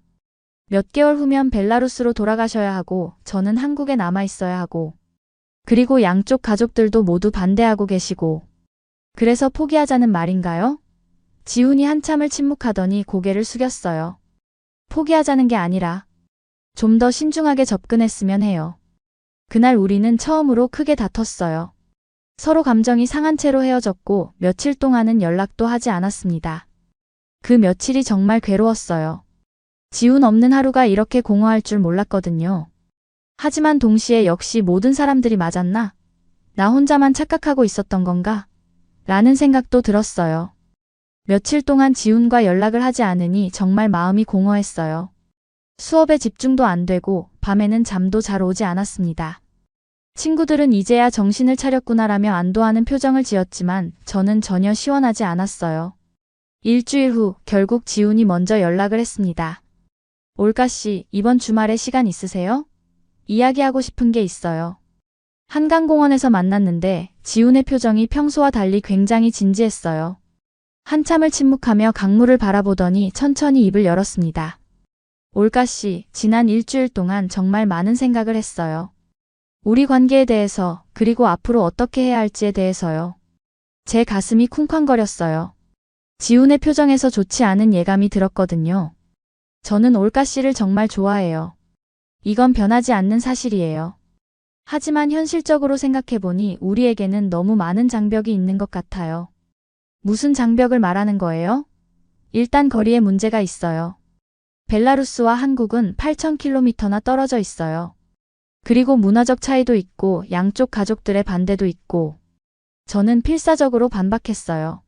몇 개월 후면 벨라루스로 돌아가셔야 하고 저는 한국에 남아 있어야 하고 그리고 양쪽 가족들도 모두 반대하고 계시고 그래서 포기하자는 말인가요? 지훈이 한참을 침묵하더니 고개를 숙였어요. 포기하자는 게 아니라 좀 더 신중하게 접근했으면 해요. 그날 우리는 처음으로 크게 다퉜어요. 서로 감정이 상한 채로 헤어졌고 며칠 동안은 연락도 하지 않았습니다. 그 며칠이 정말 괴로웠어요. 지훈 없는 하루가 이렇게 공허할 줄 몰랐거든요. 하지만 동시에 역시 모든 사람들이 맞았나? 나 혼자만 착각하고 있었던 건가? 라는 생각도 들었어요. 며칠 동안 지훈과 연락을 하지 않으니 정말 마음이 공허했어요. 수업에 집중도 안 되고 밤에는 잠도 잘 오지 않았습니다. 친구들은 이제야 정신을 차렸구나라며 안도하는 표정을 지었지만 저는 전혀 시원하지 않았어요. 일주일 후 결국 지훈이 먼저 연락을 했습니다. 올가 씨, 이번 주말에 시간 있으세요? 이야기하고 싶은 게 있어요. 한강공원에서 만났는데 지훈의 표정이 평소와 달리 굉장히 진지했어요. 한참을 침묵하며 강물을 바라보더니 천천히 입을 열었습니다. 올가씨, 지난 일주일 동안 정말 많은 생각을 했어요. 우리 관계에 대해서, 그리고 앞으로 어떻게 해야 할지에 대해서요. 제 가슴이 쿵쾅거렸어요. 지훈의 표정에서 좋지 않은 예감이 들었거든요. 저는 올가씨를 정말 좋아해요. 이건 변하지 않는 사실이에요. 하지만 현실적으로 생각해보니 우리에게는 너무 많은 장벽이 있는 것 같아요. 무슨 장벽을 말하는 거예요? 일단 거리에 문제가 있어요. 벨라루스와 한국은 8,000km나 떨어져 있어요. 그리고 문화적 차이도 있고 양쪽 가족들의 반대도 있고. 저는 필사적으로 반박했어요.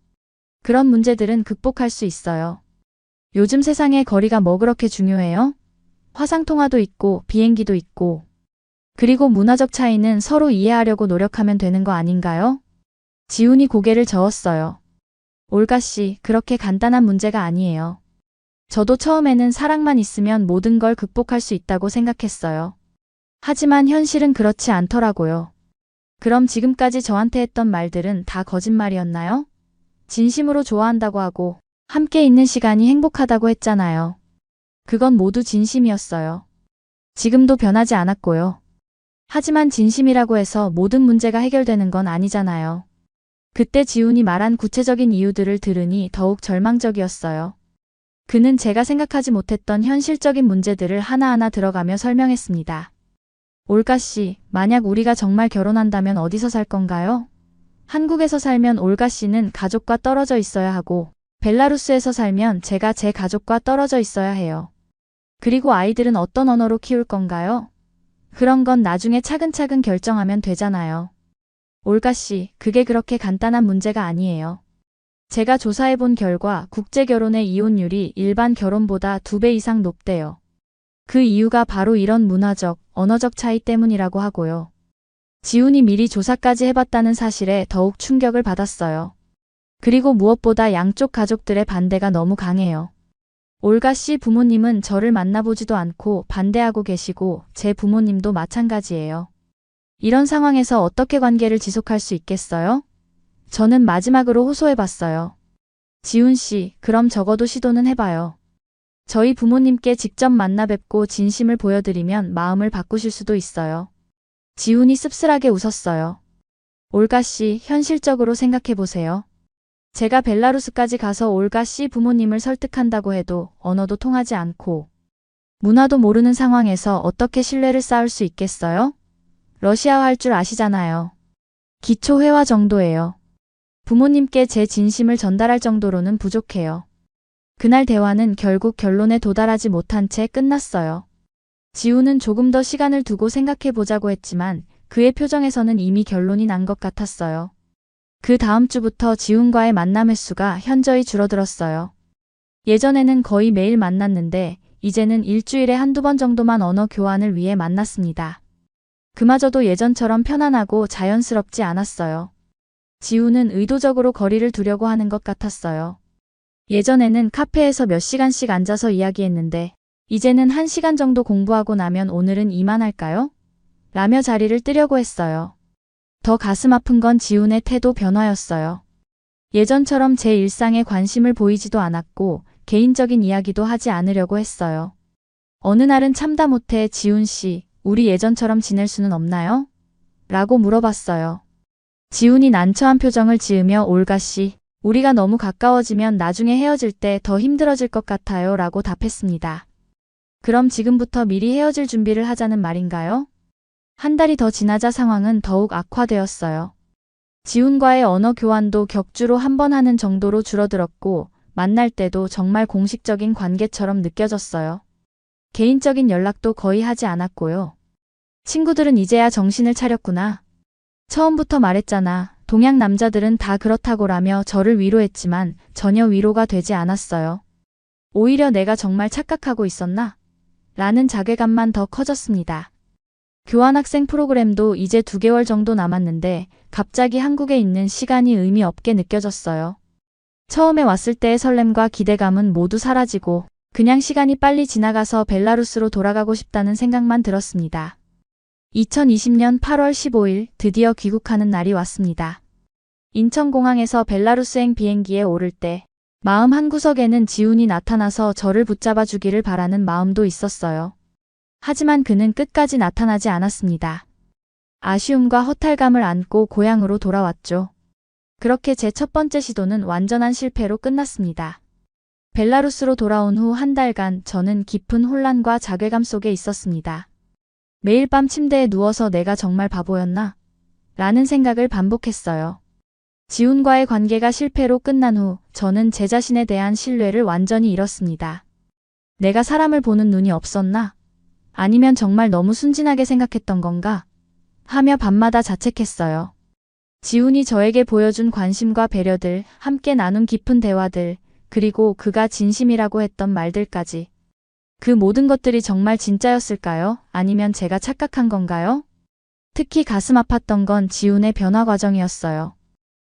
그런 문제들은 극복할 수 있어요. 요즘 세상에 거리가 뭐 그렇게 중요해요? 화상통화도 있고 비행기도 있고. 그리고 문화적 차이는 서로 이해하려고 노력하면 되는 거 아닌가요? 지훈이 고개를 저었어요. 올가씨, 그렇게 간단한 문제가 아니에요. 저도 처음에는 사랑만 있으면 모든 걸 극복할 수 있다고 생각했어요. 하지만 현실은 그렇지 않더라고요. 그럼 지금까지 저한테 했던 말들은 다 거짓말이었나요? 진심으로 좋아한다고 하고 함께 있는 시간이 행복하다고 했잖아요. 그건 모두 진심이었어요. 지금도 변하지 않았고요. 하지만 진심이라고 해서 모든 문제가 해결되는 건 아니잖아요. 그때 지훈이 말한 구체적인 이유들을 들으니 더욱 절망적이었어요. 그는 제가 생각하지 못했던 현실적인 문제들을 하나하나 들어가며 설명했습니다. 올가씨, 만약 우리가 정말 결혼한다면 어디서 살 건가요? 한국에서 살면 올가씨는 가족과 떨어져 있어야 하고, 벨라루스에서 살면 제가 제 가족과 떨어져 있어야 해요. 그리고 아이들은 어떤 언어로 키울 건가요? 그런 건 나중에 차근차근 결정하면 되잖아요. 올가씨, 그게 그렇게 간단한 문제가 아니에요. 제가 조사해본 결과 국제결혼의 이혼율이 일반 결혼보다 2배 이상 높대요. 그 이유가 바로 이런 문화적, 언어적 차이 때문이라고 하고요. 지훈이 미리 조사까지 해봤다는 사실에 더욱 충격을 받았어요. 그리고 무엇보다 양쪽 가족들의 반대가 너무 강해요. 올가 씨 부모님은 저를 만나보지도 않고 반대하고 계시고 제 부모님도 마찬가지예요. 이런 상황에서 어떻게 관계를 지속할 수 있겠어요? 저는 마지막으로 호소해봤어요. 지훈 씨, 그럼 적어도 시도는 해봐요. 저희 부모님께 직접 만나 뵙고 진심을 보여드리면 마음을 바꾸실 수도 있어요. 지훈이 씁쓸하게 웃었어요. 올가 씨, 현실적으로 생각해보세요. 제가 벨라루스까지 가서 올가 씨 부모님을 설득한다고 해도 언어도 통하지 않고 문화도 모르는 상황에서 어떻게 신뢰를 쌓을 수 있겠어요? 러시아어 할 줄 아시잖아요. 기초 회화 정도예요. 부모님께 제 진심을 전달할 정도로는 부족해요. 그날 대화는 결국 결론에 도달하지 못한 채 끝났어요. 지훈은 조금 더 시간을 두고 생각해 보자고 했지만 그의 표정에서는 이미 결론이 난 것 같았어요. 그 다음 주부터 지훈과의 만남 횟수가 현저히 줄어들었어요. 예전에는 거의 매일 만났는데 이제는 일주일에 한두 번 정도만 언어 교환을 위해 만났습니다. 그마저도 예전처럼 편안하고 자연스럽지 않았어요. 지훈은 의도적으로 거리를 두려고 하는 것 같았어요. 예전에는 카페에서 몇 시간씩 앉아서 이야기했는데 이제는 1시간 정도 공부하고 나면 오늘은 이만할까요? 라며 자리를 뜨려고 했어요. 더 가슴 아픈 건 지훈의 태도 변화였어요. 예전처럼 제 일상에 관심을 보이지도 않았고 개인적인 이야기도 하지 않으려고 했어요. 어느 날은 참다 못해 지훈 씨, 우리 예전처럼 지낼 수는 없나요? 라고 물어봤어요. 지훈이 난처한 표정을 지으며 올가 씨, 우리가 너무 가까워지면 나중에 헤어질 때 더 힘들어질 것 같아요 라고 답했습니다. 그럼 지금부터 미리 헤어질 준비를 하자는 말인가요? 한 달이 더 지나자 상황은 더욱 악화되었어요. 지훈과의 언어 교환도 격주로 한 번 하는 정도로 줄어들었고 만날 때도 정말 공식적인 관계처럼 느껴졌어요. 개인적인 연락도 거의 하지 않았고요. 친구들은 이제야 정신을 차렸구나. 처음부터 말했잖아. 동양 남자들은 다 그렇다고라며 저를 위로했지만 전혀 위로가 되지 않았어요. 오히려 내가 정말 착각하고 있었나? 라는 자괴감만 더 커졌습니다. 교환학생 프로그램도 이제 2개월 정도 남았는데 갑자기 한국에 있는 시간이 의미 없게 느껴졌어요. 처음에 왔을 때의 설렘과 기대감은 모두 사라지고 그냥 시간이 빨리 지나가서 벨라루스로 돌아가고 싶다는 생각만 들었습니다. 2020년 8월 15일 드디어 귀국하는 날이 왔습니다. 인천공항에서 벨라루스행 비행기에 오를 때 마음 한구석에는 지훈이 나타나서 저를 붙잡아 주기를 바라는 마음도 있었어요. 하지만 그는 끝까지 나타나지 않았습니다. 아쉬움과 허탈감을 안고 고향으로 돌아왔죠. 그렇게 제 첫 번째 시도는 완전한 실패로 끝났습니다. 벨라루스로 돌아온 후 한 달간 저는 깊은 혼란과 자괴감 속에 있었습니다. 매일 밤 침대에 누워서 내가 정말 바보였나? 라는 생각을 반복했어요. 지훈과의 관계가 실패로 끝난 후 저는 제 자신에 대한 신뢰를 완전히 잃었습니다. 내가 사람을 보는 눈이 없었나? 아니면 정말 너무 순진하게 생각했던 건가? 하며 밤마다 자책했어요. 지훈이 저에게 보여준 관심과 배려들, 함께 나눈 깊은 대화들, 그리고 그가 진심이라고 했던 말들까지. 그 모든 것들이 정말 진짜였을까요? 아니면 제가 착각한 건가요? 특히 가슴 아팠던 건 지훈의 변화 과정이었어요.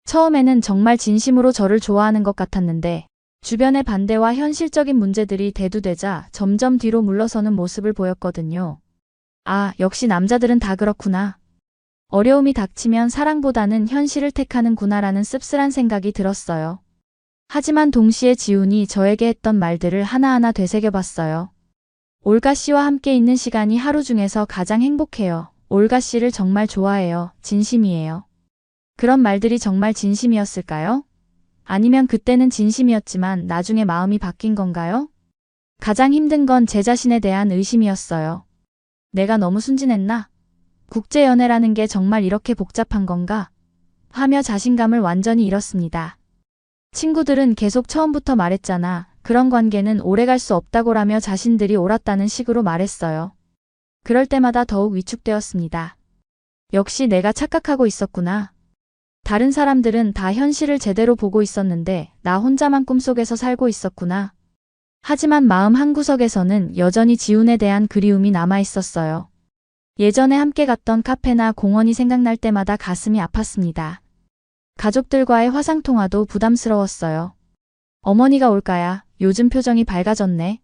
처음에는 정말 진심으로 저를 좋아하는 것 같았는데 주변의 반대와 현실적인 문제들이 대두되자 점점 뒤로 물러서는 모습을 보였거든요. 아, 역시 남자들은 다 그렇구나. 어려움이 닥치면 사랑보다는 현실을 택하는구나라는 씁쓸한 생각이 들었어요. 하지만 동시에 지훈이 저에게 했던 말들을 하나하나 되새겨봤어요. 올가 씨와 함께 있는 시간이 하루 중에서 가장 행복해요. 올가 씨를 정말 좋아해요. 진심이에요. 그런 말들이 정말 진심이었을까요? 아니면 그때는 진심이었지만 나중에 마음이 바뀐 건가요? 가장 힘든 건 제 자신에 대한 의심이었어요. 내가 너무 순진했나? 국제연애라는 게 정말 이렇게 복잡한 건가? 하며 자신감을 완전히 잃었습니다. 친구들은 계속 처음부터 말했잖아. 그런 관계는 오래갈 수 없다고라며 자신들이 옳았다는 식으로 말했어요. 그럴 때마다 더욱 위축되었습니다. 역시 내가 착각하고 있었구나. 다른 사람들은 다 현실을 제대로 보고 있었는데 나 혼자만 꿈속에서 살고 있었구나. 하지만 마음 한구석에서는 여전히 지훈에 대한 그리움이 남아 있었어요. 예전에 함께 갔던 카페나 공원이 생각날 때마다 가슴이 아팠습니다. 가족들과의 화상통화도 부담스러웠어요. 어머니가 올까야? 요즘 표정이 밝아졌네.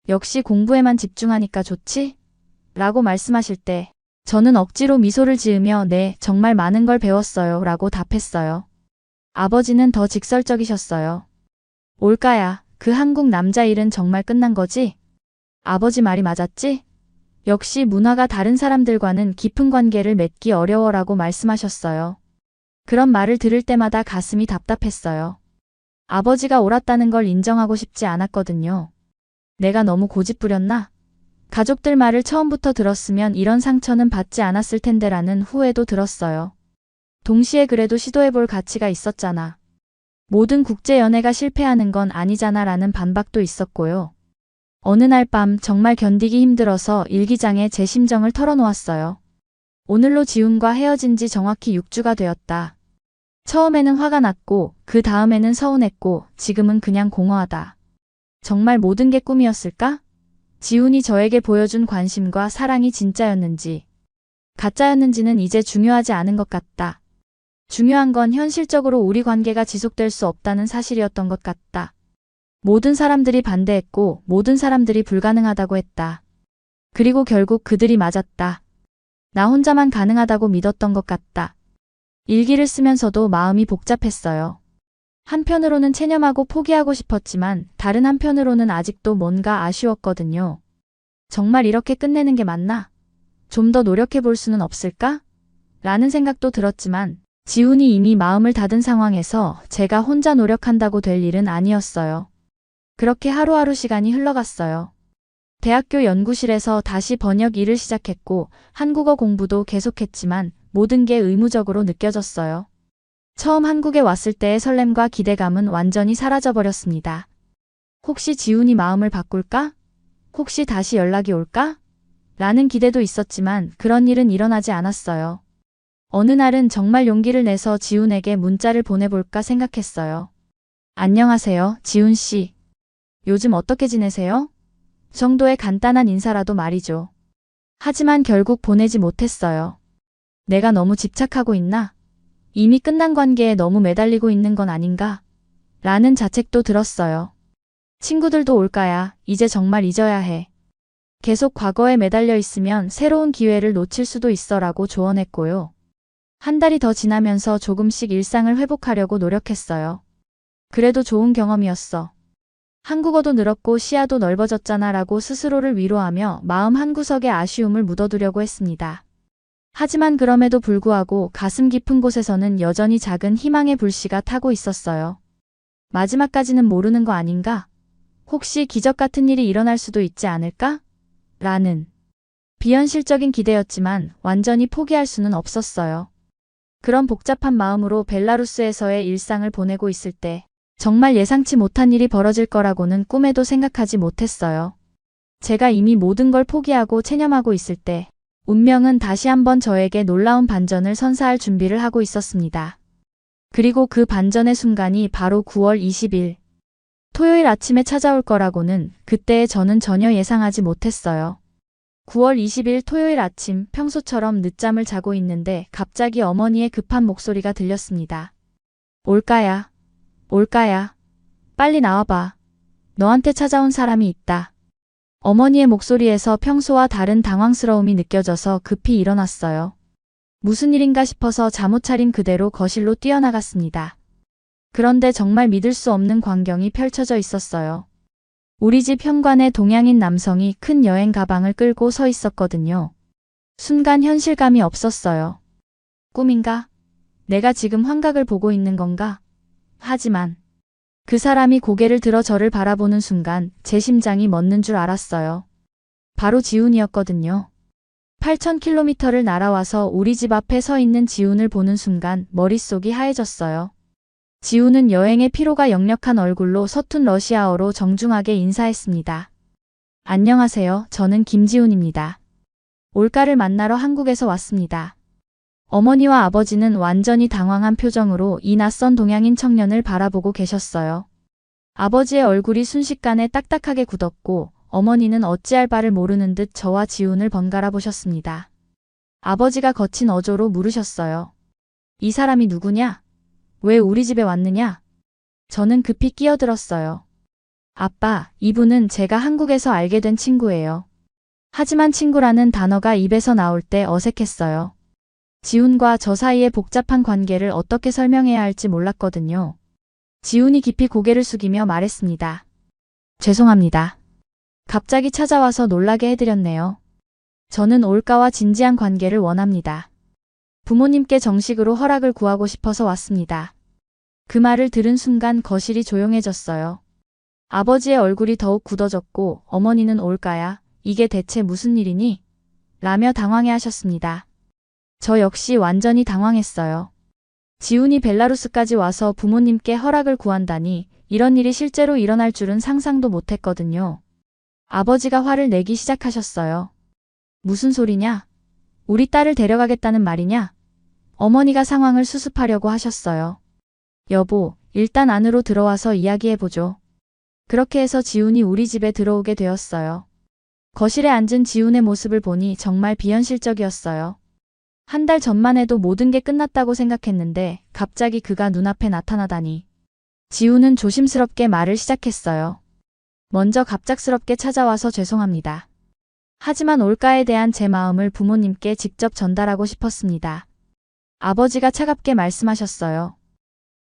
역시 공부에만 집중하니까 좋지? 라고 말씀하실 때 저는 억지로 미소를 지으며 네, 정말 많은 걸 배웠어요. 라고 답했어요. 아버지는 더 직설적이셨어요. 올까야? 그 한국 남자 일은 정말 끝난 거지? 아버지 말이 맞았지? 역시 문화가 다른 사람들과는 깊은 관계를 맺기 어려워라고 말씀하셨어요. 그런 말을 들을 때마다 가슴이 답답했어요. 아버지가 옳았다는 걸 인정하고 싶지 않았거든요. 내가 너무 고집부렸나? 가족들 말을 처음부터 들었으면 이런 상처는 받지 않았을 텐데라는 후회도 들었어요. 동시에 그래도 시도해볼 가치가 있었잖아. 모든 국제연애가 실패하는 건 아니잖아 라는 반박도 있었고요. 어느 날 밤 정말 견디기 힘들어서 일기장에 제 심정을 털어놓았어요. 오늘로 지훈과 헤어진 지 정확히 6주가 되었다. 처음에는 화가 났고 그 다음에는 서운했고 지금은 그냥 공허하다. 정말 모든 게 꿈이었을까? 지훈이 저에게 보여준 관심과 사랑이 진짜였는지 가짜였는지는 이제 중요하지 않은 것 같다. 중요한 건 현실적으로 우리 관계가 지속될 수 없다는 사실이었던 것 같다. 모든 사람들이 반대했고 모든 사람들이 불가능하다고 했다. 그리고 결국 그들이 맞았다. 나 혼자만 가능하다고 믿었던 것 같다. 일기를 쓰면서도 마음이 복잡했어요. 한편으로는 체념하고 포기하고 싶었지만 다른 한편으로는 아직도 뭔가 아쉬웠거든요. 정말 이렇게 끝내는 게 맞나? 좀 더 노력해 볼 수는 없을까? 라는 생각도 들었지만 지훈이 이미 마음을 닫은 상황에서 제가 혼자 노력한다고 될 일은 아니었어요. 그렇게 하루하루 시간이 흘러갔어요. 대학교 연구실에서 다시 번역 일을 시작했고 한국어 공부도 계속했지만 모든 게 의무적으로 느껴졌어요. 처음 한국에 왔을 때의 설렘과 기대감은 완전히 사라져버렸습니다. 혹시 지훈이 마음을 바꿀까? 혹시 다시 연락이 올까? 라는 기대도 있었지만 그런 일은 일어나지 않았어요. 어느 날은 정말 용기를 내서 지훈에게 문자를 보내볼까 생각했어요. 안녕하세요, 지훈 씨. 요즘 어떻게 지내세요? 정도의 간단한 인사라도 말이죠. 하지만 결국 보내지 못했어요. 내가 너무 집착하고 있나? 이미 끝난 관계에 너무 매달리고 있는 건 아닌가? 라는 자책도 들었어요. 친구들도 올까야? 이제 정말 잊어야 해. 계속 과거에 매달려 있으면 새로운 기회를 놓칠 수도 있어라고 조언했고요. 한 달이 더 지나면서 조금씩 일상을 회복하려고 노력했어요. 그래도 좋은 경험이었어. 한국어도 늘었고 시야도 넓어졌잖아 라고 스스로를 위로하며 마음 한구석에 아쉬움을 묻어두려고 했습니다. 하지만 그럼에도 불구하고 가슴 깊은 곳에서는 여전히 작은 희망의 불씨가 타고 있었어요. 마지막까지는 모르는 거 아닌가? 혹시 기적 같은 일이 일어날 수도 있지 않을까? 라는 비현실적인 기대였지만 완전히 포기할 수는 없었어요. 그런 복잡한 마음으로 벨라루스에서의 일상을 보내고 있을 때 정말 예상치 못한 일이 벌어질 거라고는 꿈에도 생각하지 못했어요. 제가 이미 모든 걸 포기하고 체념하고 있을 때 운명은 다시 한번 저에게 놀라운 반전을 선사할 준비를 하고 있었습니다. 그리고 그 반전의 순간이 바로 9월 20일 토요일 아침에 찾아올 거라고는 그때의 저는 전혀 예상하지 못했어요. 9월 20일 토요일 아침 평소처럼 늦잠을 자고 있는데 갑자기 어머니의 급한 목소리가 들렸습니다. 올까야? 올까야? 빨리 나와봐. 너한테 찾아온 사람이 있다. 어머니의 목소리에서 평소와 다른 당황스러움이 느껴져서 급히 일어났어요. 무슨 일인가 싶어서 잠옷 차림 그대로 거실로 뛰어나갔습니다. 그런데 정말 믿을 수 없는 광경이 펼쳐져 있었어요. 우리 집 현관에 동양인 남성이 큰 여행 가방을 끌고 서 있었거든요. 순간 현실감이 없었어요. 꿈인가? 내가 지금 환각을 보고 있는 건가? 하지만 그 사람이 고개를 들어 저를 바라보는 순간 제 심장이 멎는 줄 알았어요. 바로 지훈이었거든요. 8,000km를 날아와서 우리 집 앞에 서 있는 지훈을 보는 순간 머릿속이 하얘졌어요. 지훈은 여행의 피로가 역력한 얼굴로 서툰 러시아어로 정중하게 인사했습니다. 안녕하세요. 저는 김지훈입니다. 올가를 만나러 한국에서 왔습니다. 어머니와 아버지는 완전히 당황한 표정으로 이 낯선 동양인 청년을 바라보고 계셨어요. 아버지의 얼굴이 순식간에 딱딱하게 굳었고 어머니는 어찌할 바를 모르는 듯 저와 지훈을 번갈아 보셨습니다. 아버지가 거친 어조로 물으셨어요. 이 사람이 누구냐? 왜 우리 집에 왔느냐? 저는 급히 끼어들었어요. 아빠, 이분은 제가 한국에서 알게 된 친구예요. 하지만 친구라는 단어가 입에서 나올 때 어색했어요. 지훈과 저 사이의 복잡한 관계를 어떻게 설명해야 할지 몰랐거든요. 지훈이 깊이 고개를 숙이며 말했습니다. 죄송합니다. 갑자기 찾아와서 놀라게 해드렸네요. 저는 올가와 진지한 관계를 원합니다. 부모님께 정식으로 허락을 구하고 싶어서 왔습니다. 그 말을 들은 순간 거실이 조용해졌어요. 아버지의 얼굴이 더욱 굳어졌고 어머니는 올가야, 이게 대체 무슨 일이니? 라며 당황해하셨습니다. 저 역시 완전히 당황했어요. 지훈이 벨라루스까지 와서 부모님께 허락을 구한다니 이런 일이 실제로 일어날 줄은 상상도 못했거든요. 아버지가 화를 내기 시작하셨어요. 무슨 소리냐? 우리 딸을 데려가겠다는 말이냐? 어머니가 상황을 수습하려고 하셨어요. 여보, 일단 안으로 들어와서 이야기해보죠. 그렇게 해서 지훈이 우리 집에 들어오게 되었어요. 거실에 앉은 지훈의 모습을 보니 정말 비현실적이었어요. 한 달 전만 해도 모든 게 끝났다고 생각했는데 갑자기 그가 눈앞에 나타나다니. 지훈은 조심스럽게 말을 시작했어요. 먼저 갑작스럽게 찾아와서 죄송합니다. 하지만 올가에 대한 제 마음을 부모님께 직접 전달하고 싶었습니다. 아버지가 차갑게 말씀하셨어요.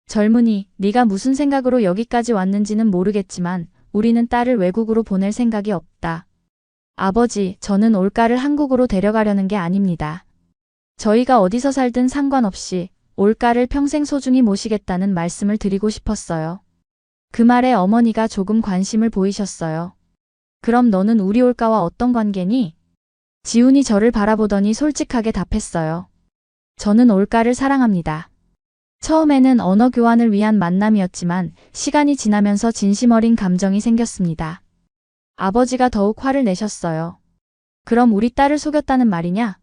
젊은이, 네가 무슨 생각으로 여기까지 왔는지는 모르겠지만 우리는 딸을 외국으로 보낼 생각이 없다. 아버지, 저는 올가를 한국으로 데려가려는 게 아닙니다. 저희가 어디서 살든 상관없이 올가를 평생 소중히 모시겠다는 말씀을 드리고 싶었어요. 그 말에 어머니가 조금 관심을 보이셨어요. 그럼 너는 우리 올가와 어떤 관계니? 지훈이 저를 바라보더니 솔직하게 답했어요. 저는 올가를 사랑합니다. 처음에는 언어 교환을 위한 만남이었지만 시간이 지나면서 진심 어린 감정이 생겼습니다. 아버지가 더욱 화를 내셨어요. 그럼 우리 딸을 속였다는 말이냐?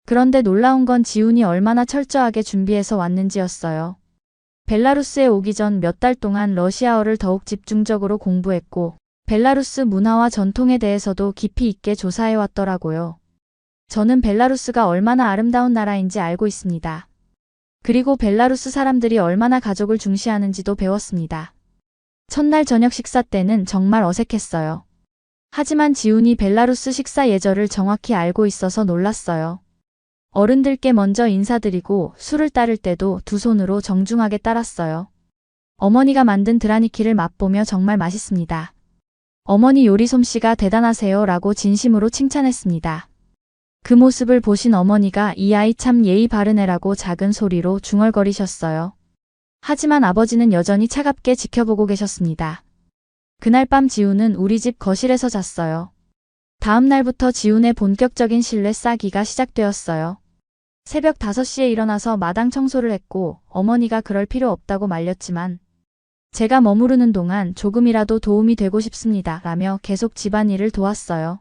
그런데 놀라운 건 지훈이 얼마나 철저하게 준비해서 왔는지였어요. 벨라루스에 오기 전 몇 달 동안 러시아어를 더욱 집중적으로 공부했고 벨라루스 문화와 전통에 대해서도 깊이 있게 조사해 왔더라고요. 저는 벨라루스가 얼마나 아름다운 나라인지 알고 있습니다. 그리고 벨라루스 사람들이 얼마나 가족을 중시하는지도 배웠습니다. 첫날 저녁 식사 때는 정말 어색했어요. 하지만 지훈이 벨라루스 식사 예절을 정확히 알고 있어서 놀랐어요. 어른들께 먼저 인사드리고 술을 따를 때도 두 손으로 정중하게 따랐어요. 어머니가 만든 드라니키를 맛보며 정말 맛있습니다. 어머니 요리 솜씨가 대단하세요 라고 진심으로 칭찬했습니다. 그 모습을 보신 어머니가 이 아이 참 예의 바른 애라고 작은 소리로 중얼거리셨어요. 하지만 아버지는 여전히 차갑게 지켜보고 계셨습니다. 그날 밤 지훈은 우리 집 거실에서 잤어요. 다음 날부터 지훈의 본격적인 실내 싸기가 시작되었어요. 새벽 5시에 일어나서 마당 청소를 했고 어머니가 그럴 필요 없다고 말렸지만 제가 머무르는 동안 조금이라도 도움이 되고 싶습니다 라며 계속 집안일을 도왔어요.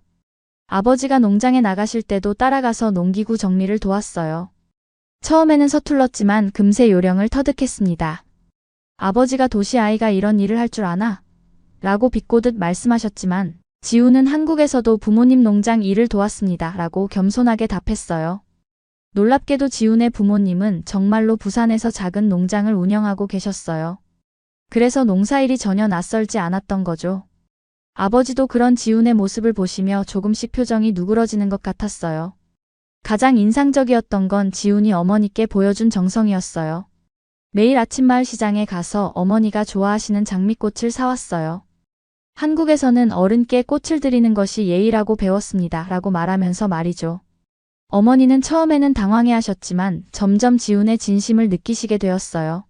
아버지가 농장에 나가실 때도 따라가서 농기구 정리를 도왔어요. 처음에는 서툴렀지만 금세 요령을 터득했습니다. 아버지가 도시 아이가 이런 일을 할 줄 아나? 라고 비꼬듯 말씀하셨지만 지훈은 한국에서도 부모님 농장 일을 도왔습니다 라고 겸손하게 답했어요. 놀랍게도 지훈의 부모님은 정말로 부산에서 작은 농장을 운영하고 계셨어요. 그래서 농사일이 전혀 낯설지 않았던 거죠. 아버지도 그런 지훈의 모습을 보시며 조금씩 표정이 누그러지는 것 같았어요. 가장 인상적이었던 건 지훈이 어머니께 보여준 정성이었어요. 매일 아침 마을 시장에 가서 어머니가 좋아하시는 장미꽃을 사왔어요. 한국에서는 어른께 꽃을 드리는 것이 예의라고 배웠습니다 라고 말하면서 말이죠. 어머니는 처음에는 당황해 하셨지만 점점 지훈의 진심을 느끼시게 되었어요.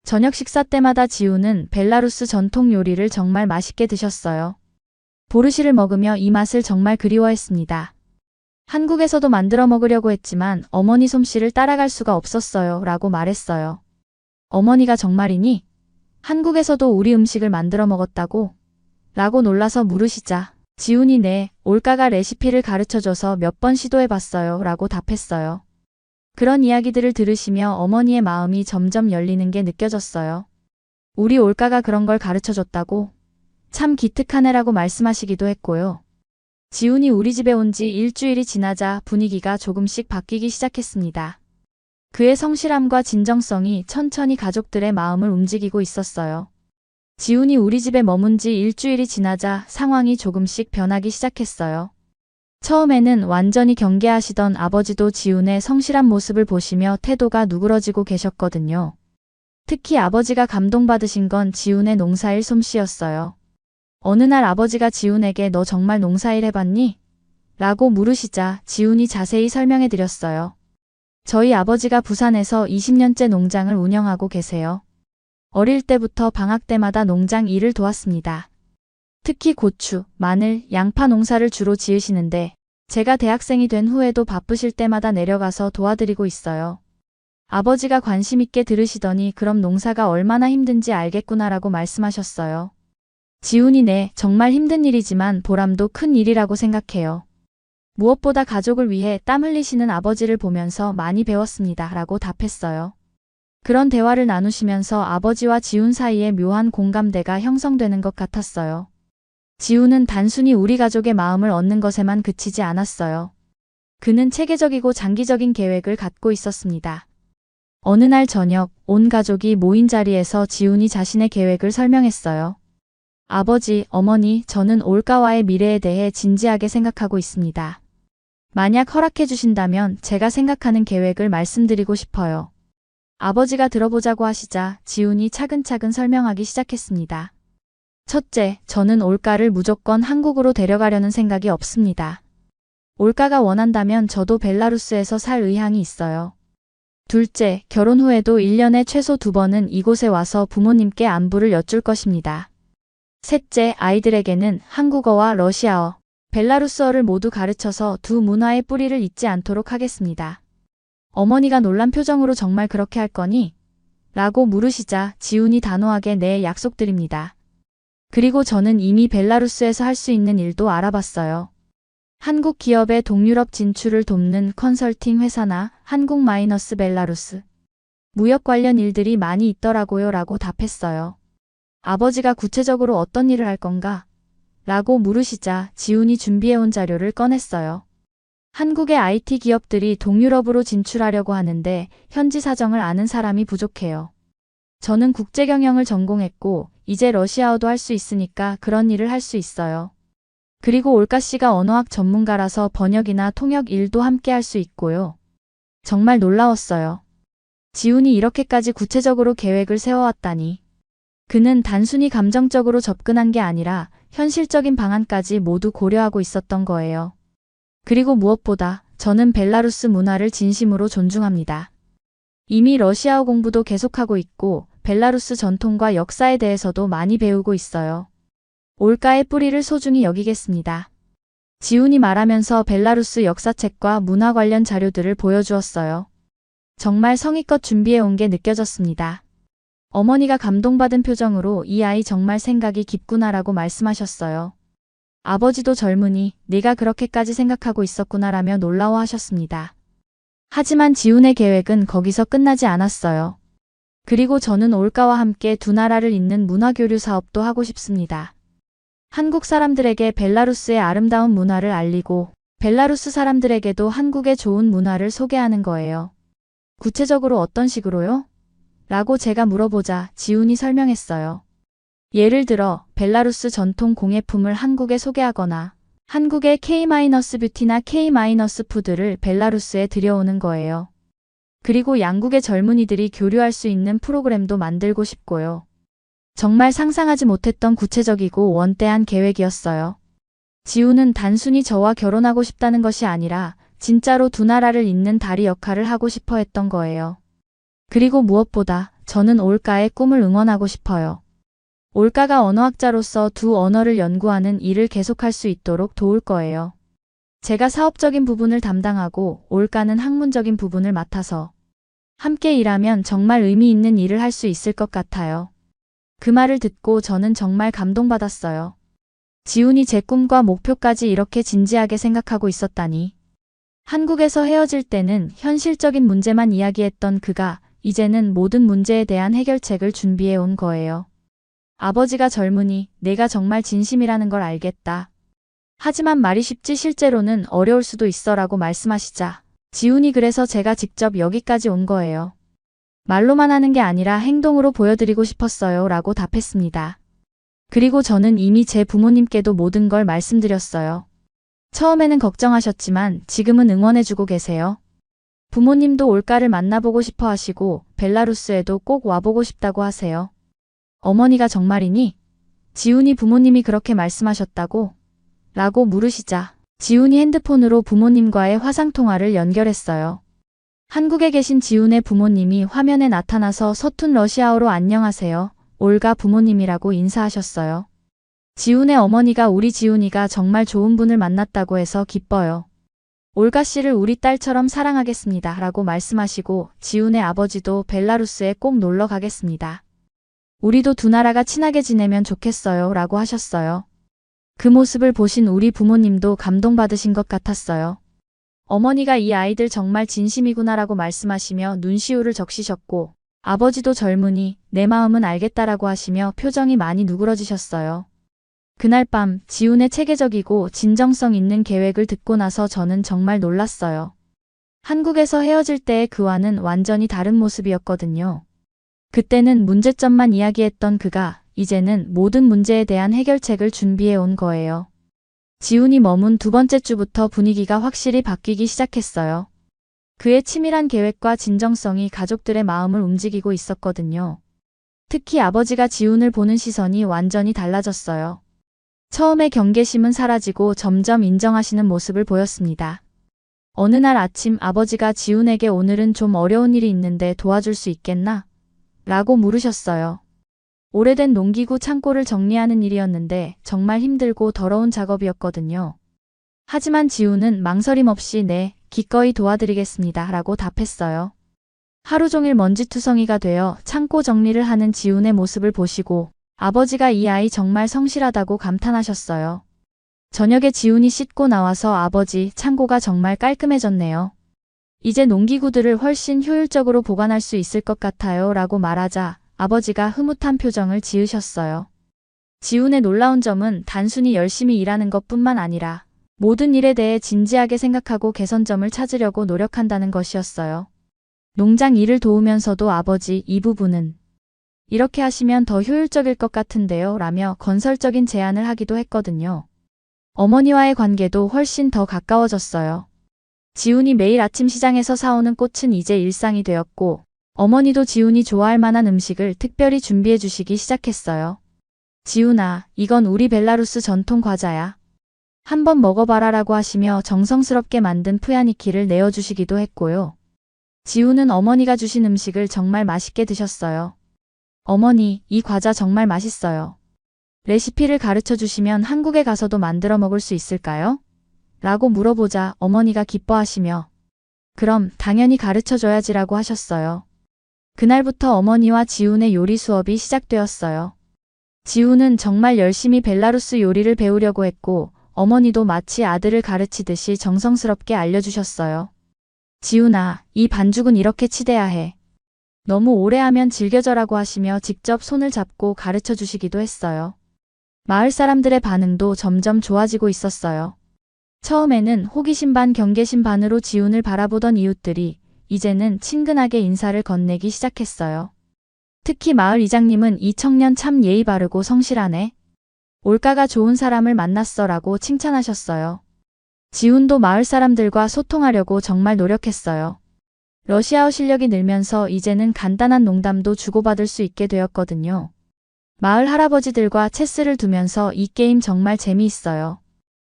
저녁 식사 때마다 지훈은 벨라루스 전통 요리를 정말 맛있게 드셨어요. 보르시를 먹으며 이 맛을 정말 그리워했습니다. 한국에서도 만들어 먹으려고 했지만 어머니 솜씨를 따라갈 수가 없었어요 라고 말했어요. 어머니가 정말이니? 한국에서도 우리 음식을 만들어 먹었다고? 라고 놀라서 물으시자 지훈이 네, 올가가 레시피를 가르쳐줘서 몇 번 시도해봤어요 라고 답했어요. 그런 이야기들을 들으시며 어머니의 마음이 점점 열리는 게 느껴졌어요. 우리 올가가 그런 걸 가르쳐줬다고? 참 기특한 애라고 말씀하시기도 했고요. 지훈이 우리 집에 온 지 일주일이 지나자 분위기가 조금씩 바뀌기 시작했습니다. 그의 성실함과 진정성이 천천히 가족들의 마음을 움직이고 있었어요. 지훈이 우리 집에 머문 지 일주일이 지나자 상황이 조금씩 변하기 시작했어요. 처음에는 완전히 경계하시던 아버지도 지훈의 성실한 모습을 보시며 태도가 누그러지고 계셨거든요. 특히 아버지가 감동받으신 건 지훈의 농사일 솜씨였어요. 어느 날 아버지가 지훈에게 너 정말 농사일 해봤니? 라고 물으시자 지훈이 자세히 설명해드렸어요. 저희 아버지가 부산에서 20년째 농장을 운영하고 계세요. 어릴 때부터 방학 때마다 농장 일을 도왔습니다. 특히 고추, 마늘, 양파 농사를 주로 지으시는데 제가 대학생이 된 후에도 바쁘실 때마다 내려가서 도와드리고 있어요. 아버지가 관심 있게 들으시더니 그럼 농사가 얼마나 힘든지 알겠구나라고 말씀하셨어요. 지훈이 네, 정말 힘든 일이지만 보람도 큰 일이라고 생각해요. 무엇보다 가족을 위해 땀 흘리시는 아버지를 보면서 많이 배웠습니다. 라고 답했어요. 그런 대화를 나누시면서 아버지와 지훈 사이에 묘한 공감대가 형성되는 것 같았어요. 지훈은 단순히 우리 가족의 마음을 얻는 것에만 그치지 않았어요. 그는 체계적이고 장기적인 계획을 갖고 있었습니다. 어느 날 저녁, 온 가족이 모인 자리에서 지훈이 자신의 계획을 설명했어요. 아버지, 어머니, 저는 올가와의 미래에 대해 진지하게 생각하고 있습니다. 만약 허락해 주신다면 제가 생각하는 계획을 말씀드리고 싶어요. 아버지가 들어보자고 하시자 지훈이 차근차근 설명하기 시작했습니다. 첫째, 저는 올가를 무조건 한국으로 데려가려는 생각이 없습니다. 올가가 원한다면 저도 벨라루스에서 살 의향이 있어요. 둘째, 결혼 후에도 1년에 최소 2번은 이곳에 와서 부모님께 안부를 여쭐 것입니다. 셋째, 아이들에게는 한국어와 러시아어, 벨라루스어를 모두 가르쳐서 두 문화의 뿌리를 잊지 않도록 하겠습니다. 어머니가 놀란 표정으로 정말 그렇게 할 거니? 라고 물으시자 지훈이 단호하게 네, 약속드립니다. 그리고 저는 이미 벨라루스에서 할 수 있는 일도 알아봤어요. 한국 기업의 동유럽 진출을 돕는 컨설팅 회사나 한국 마이너스 벨라루스 무역 관련 일들이 많이 있더라고요 라고 답했어요. 아버지가 구체적으로 어떤 일을 할 건가? 라고 물으시자 지훈이 준비해온 자료를 꺼냈어요. 한국의 IT 기업들이 동유럽으로 진출하려고 하는데 현지 사정을 아는 사람이 부족해요. 저는 국제경영을 전공했고 이제 러시아어도 할 수 있으니까 그런 일을 할 수 있어요. 그리고 올가씨가 언어학 전문가라서 번역이나 통역 일도 함께 할 수 있고요. 정말 놀라웠어요. 지훈이 이렇게까지 구체적으로 계획을 세워왔다니. 그는 단순히 감정적으로 접근한 게 아니라 현실적인 방안까지 모두 고려하고 있었던 거예요. 그리고 무엇보다 저는 벨라루스 문화를 진심으로 존중합니다. 이미 러시아어 공부도 계속하고 있고 벨라루스 전통과 역사에 대해서도 많이 배우고 있어요. 올가의 뿌리를 소중히 여기겠습니다. 지훈이 말하면서 벨라루스 역사책과 문화 관련 자료들을 보여주었어요. 정말 성의껏 준비해 온 게 느껴졌습니다. 어머니가 감동받은 표정으로 이 아이 정말 생각이 깊구나라고 말씀하셨어요. 아버지도 젊으니 네가 그렇게까지 생각하고 있었구나라며 놀라워하셨습니다. 하지만 지훈의 계획은 거기서 끝나지 않았어요. 그리고 저는 올가와 함께 두 나라를 잇는 문화교류 사업도 하고 싶습니다. 한국 사람들에게 벨라루스의 아름다운 문화를 알리고 벨라루스 사람들에게도 한국의 좋은 문화를 소개하는 거예요. 구체적으로 어떤 식으로요? 라고 제가 물어보자 지훈이 설명했어요. 예를 들어 벨라루스 전통 공예품을 한국에 소개하거나 한국의 K-뷰티나 K-푸드를 벨라루스에 들여오는 거예요. 그리고 양국의 젊은이들이 교류할 수 있는 프로그램도 만들고 싶고요. 정말 상상하지 못했던 구체적이고 원대한 계획이었어요. 지훈은 단순히 저와 결혼하고 싶다는 것이 아니라 진짜로 두 나라를 잇는 다리 역할을 하고 싶어 했던 거예요. 그리고 무엇보다 저는 올가의 꿈을 응원하고 싶어요. 올가가 언어학자로서 두 언어를 연구하는 일을 계속할 수 있도록 도울 거예요. 제가 사업적인 부분을 담당하고 올가는 학문적인 부분을 맡아서 함께 일하면 정말 의미 있는 일을 할 수 있을 것 같아요. 그 말을 듣고 저는 정말 감동받았어요. 지훈이 제 꿈과 목표까지 이렇게 진지하게 생각하고 있었다니. 한국에서 헤어질 때는 현실적인 문제만 이야기했던 그가 이제는 모든 문제에 대한 해결책을 준비해 온 거예요. 아버지가 젊으니 내가 정말 진심이라는 걸 알겠다. 하지만 말이 쉽지 실제로는 어려울 수도 있어라고 말씀하시자 지훈이 그래서 제가 직접 여기까지 온 거예요. 말로만 하는 게 아니라 행동으로 보여드리고 싶었어요 라고 답했습니다. 그리고 저는 이미 제 부모님께도 모든 걸 말씀드렸어요. 처음에는 걱정하셨지만 지금은 응원해주고 계세요. 부모님도 올가를 만나보고 싶어 하시고 벨라루스에도 꼭 와보고 싶다고 하세요. 어머니가 정말이니? 지훈이 부모님이 그렇게 말씀하셨다고? 라고 물으시자 지훈이 핸드폰으로 부모님과의 화상통화를 연결했어요. 한국에 계신 지훈의 부모님이 화면에 나타나서 서툰 러시아어로 안녕하세요. 올가 부모님이라고 인사하셨어요. 지훈의 어머니가 우리 지훈이가 정말 좋은 분을 만났다고 해서 기뻐요. 올가 씨를 우리 딸처럼 사랑하겠습니다. 라고 말씀하시고 지훈의 아버지도 벨라루스에 꼭 놀러 가겠습니다. 우리도 두 나라가 친하게 지내면 좋겠어요. 라고 하셨어요. 그 모습을 보신 우리 부모님도 감동받으신 것 같았어요. 어머니가 이 아이들 정말 진심이구나라고 말씀하시며 눈시울을 적시셨고 아버지도 젊으니 내 마음은 알겠다라고 하시며 표정이 많이 누그러지셨어요. 그날 밤 지훈의 체계적이고 진정성 있는 계획을 듣고 나서 저는 정말 놀랐어요. 한국에서 헤어질 때의 그와는 완전히 다른 모습이었거든요. 그때는 문제점만 이야기했던 그가 이제는 모든 문제에 대한 해결책을 준비해 온 거예요. 지훈이 머문 두 번째 주부터 분위기가 확실히 바뀌기 시작했어요. 그의 치밀한 계획과 진정성이 가족들의 마음을 움직이고 있었거든요. 특히 아버지가 지훈을 보는 시선이 완전히 달라졌어요. 처음에 경계심은 사라지고 점점 인정하시는 모습을 보였습니다. 어느 날 아침 아버지가 지훈에게 오늘은 좀 어려운 일이 있는데 도와줄 수 있겠나? 라고 물으셨어요. 오래된 농기구 창고를 정리하는 일이었는데 정말 힘들고 더러운 작업이었거든요. 하지만 지훈은 망설임 없이 네, 기꺼이 도와드리겠습니다. 라고 답했어요. 하루 종일 먼지투성이가 되어 창고 정리를 하는 지훈의 모습을 보시고 아버지가 이 아이 정말 성실하다고 감탄하셨어요. 저녁에 지훈이 씻고 나와서 아버지, 창고가 정말 깔끔해졌네요. 이제 농기구들을 훨씬 효율적으로 보관할 수 있을 것 같아요. 라고 말하자 아버지가 흐뭇한 표정을 지으셨어요. 지훈의 놀라운 점은 단순히 열심히 일하는 것뿐만 아니라 모든 일에 대해 진지하게 생각하고 개선점을 찾으려고 노력한다는 것이었어요. 농장 일을 도우면서도 아버지, 이 부분은 이렇게 하시면 더 효율적일 것 같은데요. 라며 건설적인 제안을 하기도 했거든요. 어머니와의 관계도 훨씬 더 가까워졌어요. 지훈이 매일 아침 시장에서 사오는 꽃은 이제 일상이 되었고, 어머니도 지훈이 좋아할 만한 음식을 특별히 준비해 주시기 시작했어요. 지훈아, 이건 우리 벨라루스 전통 과자야. 한번 먹어봐라 라고 하시며 정성스럽게 만든 푸야니키를 내어주시기도 했고요. 지훈은 어머니가 주신 음식을 정말 맛있게 드셨어요. 어머니, 이 과자 정말 맛있어요. 레시피를 가르쳐 주시면 한국에 가서도 만들어 먹을 수 있을까요? 라고 물어보자 어머니가 기뻐하시며 그럼 당연히 가르쳐 줘야지라고 하셨어요. 그날부터 어머니와 지훈의 요리 수업이 시작되었어요. 지훈은 정말 열심히 벨라루스 요리를 배우려고 했고 어머니도 마치 아들을 가르치듯이 정성스럽게 알려주셨어요. 지훈아, 이 반죽은 이렇게 치대야 해. 너무 오래 하면 질겨져라고 하시며 직접 손을 잡고 가르쳐 주시기도 했어요. 마을 사람들의 반응도 점점 좋아지고 있었어요. 처음에는 호기심 반 경계심 반으로 지훈을 바라보던 이웃들이 이제는 친근하게 인사를 건네기 시작했어요. 특히 마을 이장님은 이 청년 참 예의 바르고 성실하네. 올가가 좋은 사람을 만났어 라고 칭찬하셨어요. 지훈도 마을 사람들과 소통하려고 정말 노력했어요. 러시아어 실력이 늘면서 이제는 간단한 농담도 주고받을 수 있게 되었거든요. 마을 할아버지들과 체스를 두면서 이 게임 정말 재미있어요.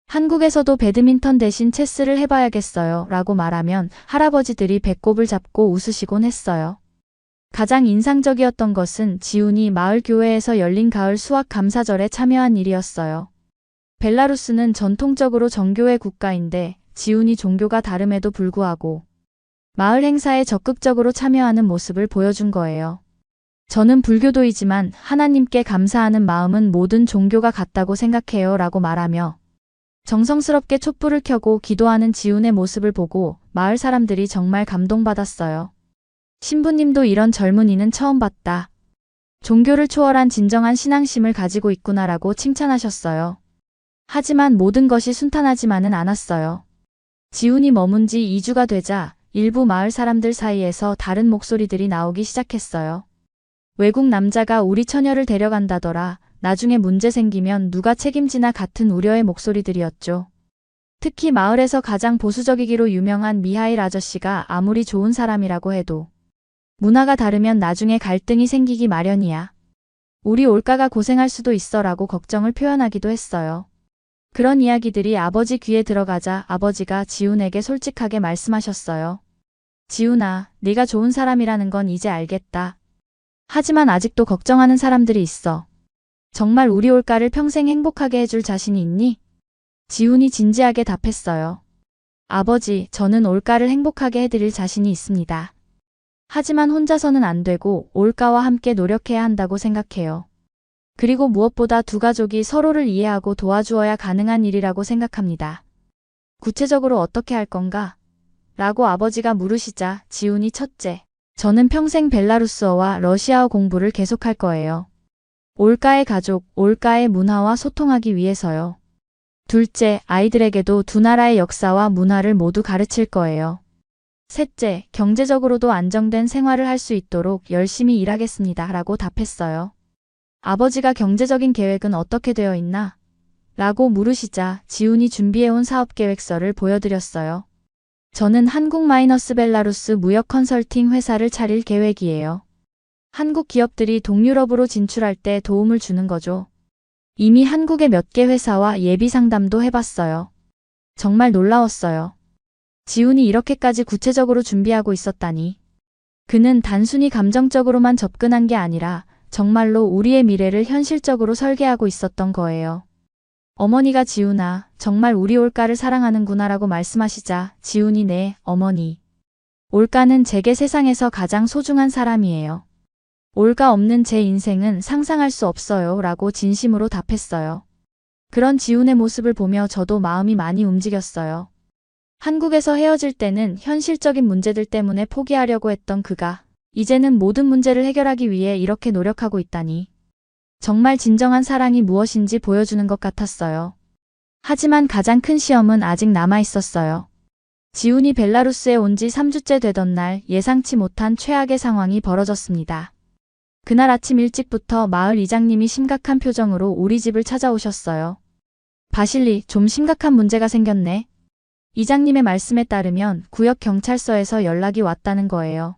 한국에서도 배드민턴 대신 체스를 해봐야겠어요 라고 말하면 할아버지들이 배꼽을 잡고 웃으시곤 했어요. 가장 인상적이었던 것은 지훈이 마을 교회에서 열린 가을 수학 감사절에 참여한 일이었어요. 벨라루스는 전통적으로 정교회 국가인데 지훈이 종교가 다름에도 불구하고 마을 행사에 적극적으로 참여하는 모습을 보여준 거예요. 저는 불교도이지만 하나님께 감사하는 마음은 모든 종교가 같다고 생각해요 라고 말하며 정성스럽게 촛불을 켜고 기도하는 지훈의 모습을 보고 마을 사람들이 정말 감동받았어요. 신부님도 이런 젊은이는 처음 봤다. 종교를 초월한 진정한 신앙심을 가지고 있구나라고 칭찬하셨어요. 하지만 모든 것이 순탄하지만은 않았어요. 지훈이 머문 지 2주가 되자 일부 마을 사람들 사이에서 다른 목소리들이 나오기 시작했어요. 외국 남자가 우리 처녀를 데려간다더라. 나중에 문제 생기면 누가 책임지나 같은 우려의 목소리들이었죠. 특히 마을에서 가장 보수적이기로 유명한 미하일 아저씨가 아무리 좋은 사람이라고 해도 문화가 다르면 나중에 갈등이 생기기 마련이야. 우리 올가가 고생할 수도 있어 라고 걱정을 표현하기도 했어요. 그런 이야기들이 아버지 귀에 들어가자 아버지가 지훈에게 솔직하게 말씀하셨어요. 지훈아, 네가 좋은 사람이라는 건 이제 알겠다. 하지만 아직도 걱정하는 사람들이 있어. 정말 우리 올가를 평생 행복하게 해줄 자신이 있니? 지훈이 진지하게 답했어요. 아버지, 저는 올가를 행복하게 해드릴 자신이 있습니다. 하지만 혼자서는 안 되고 올가와 함께 노력해야 한다고 생각해요. 그리고 무엇보다 두 가족이 서로를 이해하고 도와주어야 가능한 일이라고 생각합니다. 구체적으로 어떻게 할 건가? 라고 아버지가 물으시자 지훈이 첫째, 저는 평생 벨라루스어와 러시아어 공부를 계속할 거예요. 올가의 가족, 올가의 문화와 소통하기 위해서요. 둘째, 아이들에게도 두 나라의 역사와 문화를 모두 가르칠 거예요. 셋째, 경제적으로도 안정된 생활을 할 수 있도록 열심히 일하겠습니다. 라고 답했어요. 아버지가 경제적인 계획은 어떻게 되어 있나? 라고 물으시자 지훈이 준비해온 사업계획서를 보여드렸어요. 저는 한국-벨라루스 무역 컨설팅 회사를 차릴 계획이에요. 한국 기업들이 동유럽으로 진출할 때 도움을 주는 거죠. 이미 한국의 몇 개 회사와 예비 상담도 해봤어요. 정말 놀라웠어요. 지훈이 이렇게까지 구체적으로 준비하고 있었다니. 그는 단순히 감정적으로만 접근한 게 아니라 정말로 우리의 미래를 현실적으로 설계하고 있었던 거예요. 어머니가 지훈아, 정말 우리 올가를 사랑하는구나 라고 말씀하시자 지훈이 네, 어머니. 올가는 제게 세상에서 가장 소중한 사람이에요. 올가 없는 제 인생은 상상할 수 없어요 라고 진심으로 답했어요. 그런 지훈의 모습을 보며 저도 마음이 많이 움직였어요. 한국에서 헤어질 때는 현실적인 문제들 때문에 포기하려고 했던 그가 이제는 모든 문제를 해결하기 위해 이렇게 노력하고 있다니. 정말 진정한 사랑이 무엇인지 보여주는 것 같았어요. 하지만 가장 큰 시험은 아직 남아 있었어요. 지훈이 벨라루스에 온 지 3주째 되던 날 예상치 못한 최악의 상황이 벌어졌습니다. 그날 아침 일찍부터 마을 이장님이 심각한 표정으로 우리 집을 찾아오셨어요. 바실리, 좀 심각한 문제가 생겼네. 이장님의 말씀에 따르면 구역 경찰서에서 연락이 왔다는 거예요.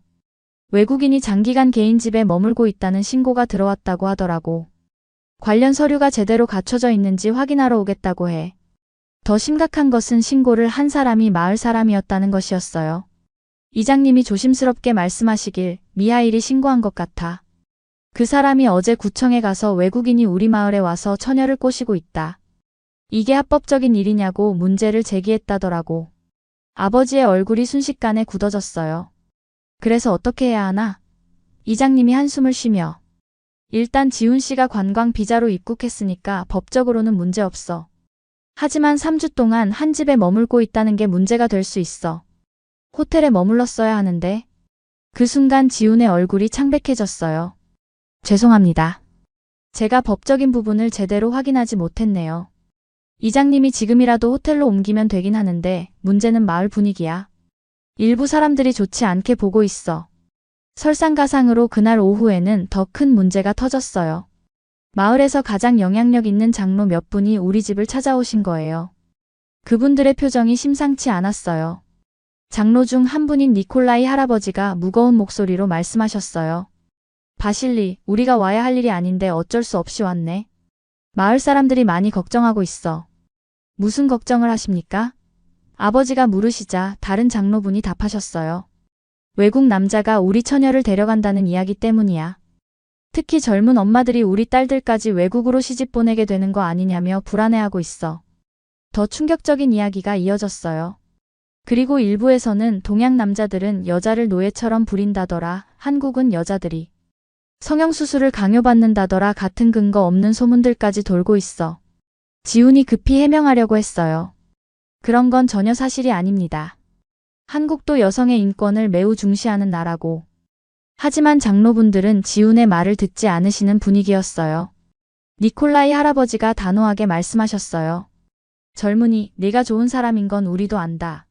외국인이 장기간 개인 집에 머물고 있다는 신고가 들어왔다고 하더라고. 관련 서류가 제대로 갖춰져 있는지 확인하러 오겠다고 해. 더 심각한 것은 신고를 한 사람이 마을 사람이었다는 것이었어요. 이장님이 조심스럽게 말씀하시길 미하일이 신고한 것 같아. 그 사람이 어제 구청에 가서 외국인이 우리 마을에 와서 처녀를 꼬시고 있다. 이게 합법적인 일이냐고 문제를 제기했다더라고. 아버지의 얼굴이 순식간에 굳어졌어요. 그래서 어떻게 해야 하나? 이장님이 한숨을 쉬며. 일단 지훈 씨가 관광 비자로 입국했으니까 법적으로는 문제 없어. 하지만 3주 동안 한 집에 머물고 있다는 게 문제가 될 수 있어. 호텔에 머물렀어야 하는데. 그 순간 지훈의 얼굴이 창백해졌어요. 죄송합니다. 제가 법적인 부분을 제대로 확인하지 못했네요. 이장님이 지금이라도 호텔로 옮기면 되긴 하는데 문제는 마을 분위기야. 일부 사람들이 좋지 않게 보고 있어. 설상가상으로 그날 오후에는 더 큰 문제가 터졌어요. 마을에서 가장 영향력 있는 장로 몇 분이 우리 집을 찾아오신 거예요. 그분들의 표정이 심상치 않았어요. 장로 중 한 분인 니콜라이 할아버지가 무거운 목소리로 말씀하셨어요. 바실리, 우리가 와야 할 일이 아닌데 어쩔 수 없이 왔네. 마을 사람들이 많이 걱정하고 있어. 무슨 걱정을 하십니까? 아버지가 물으시자 다른 장로분이 답하셨어요. 외국 남자가 우리 처녀를 데려간다는 이야기 때문이야. 특히 젊은 엄마들이 우리 딸들까지 외국으로 시집 보내게 되는 거 아니냐며 불안해하고 있어. 더 충격적인 이야기가 이어졌어요. 그리고 일부에서는 동양 남자들은 여자를 노예처럼 부린다더라. 한국은 여자들이 성형수술을 강요받는다더라. 같은 근거 없는 소문들까지 돌고 있어. 지훈이 급히 해명하려고 했어요. 그런 건 전혀 사실이 아닙니다. 한국도 여성의 인권을 매우 중시하는 나라고. 하지만 장로분들은 지훈의 말을 듣지 않으시는 분위기였어요. 니콜라이 할아버지가 단호하게 말씀하셨어요. 젊은이, 네가 좋은 사람인 건 우리도 안다.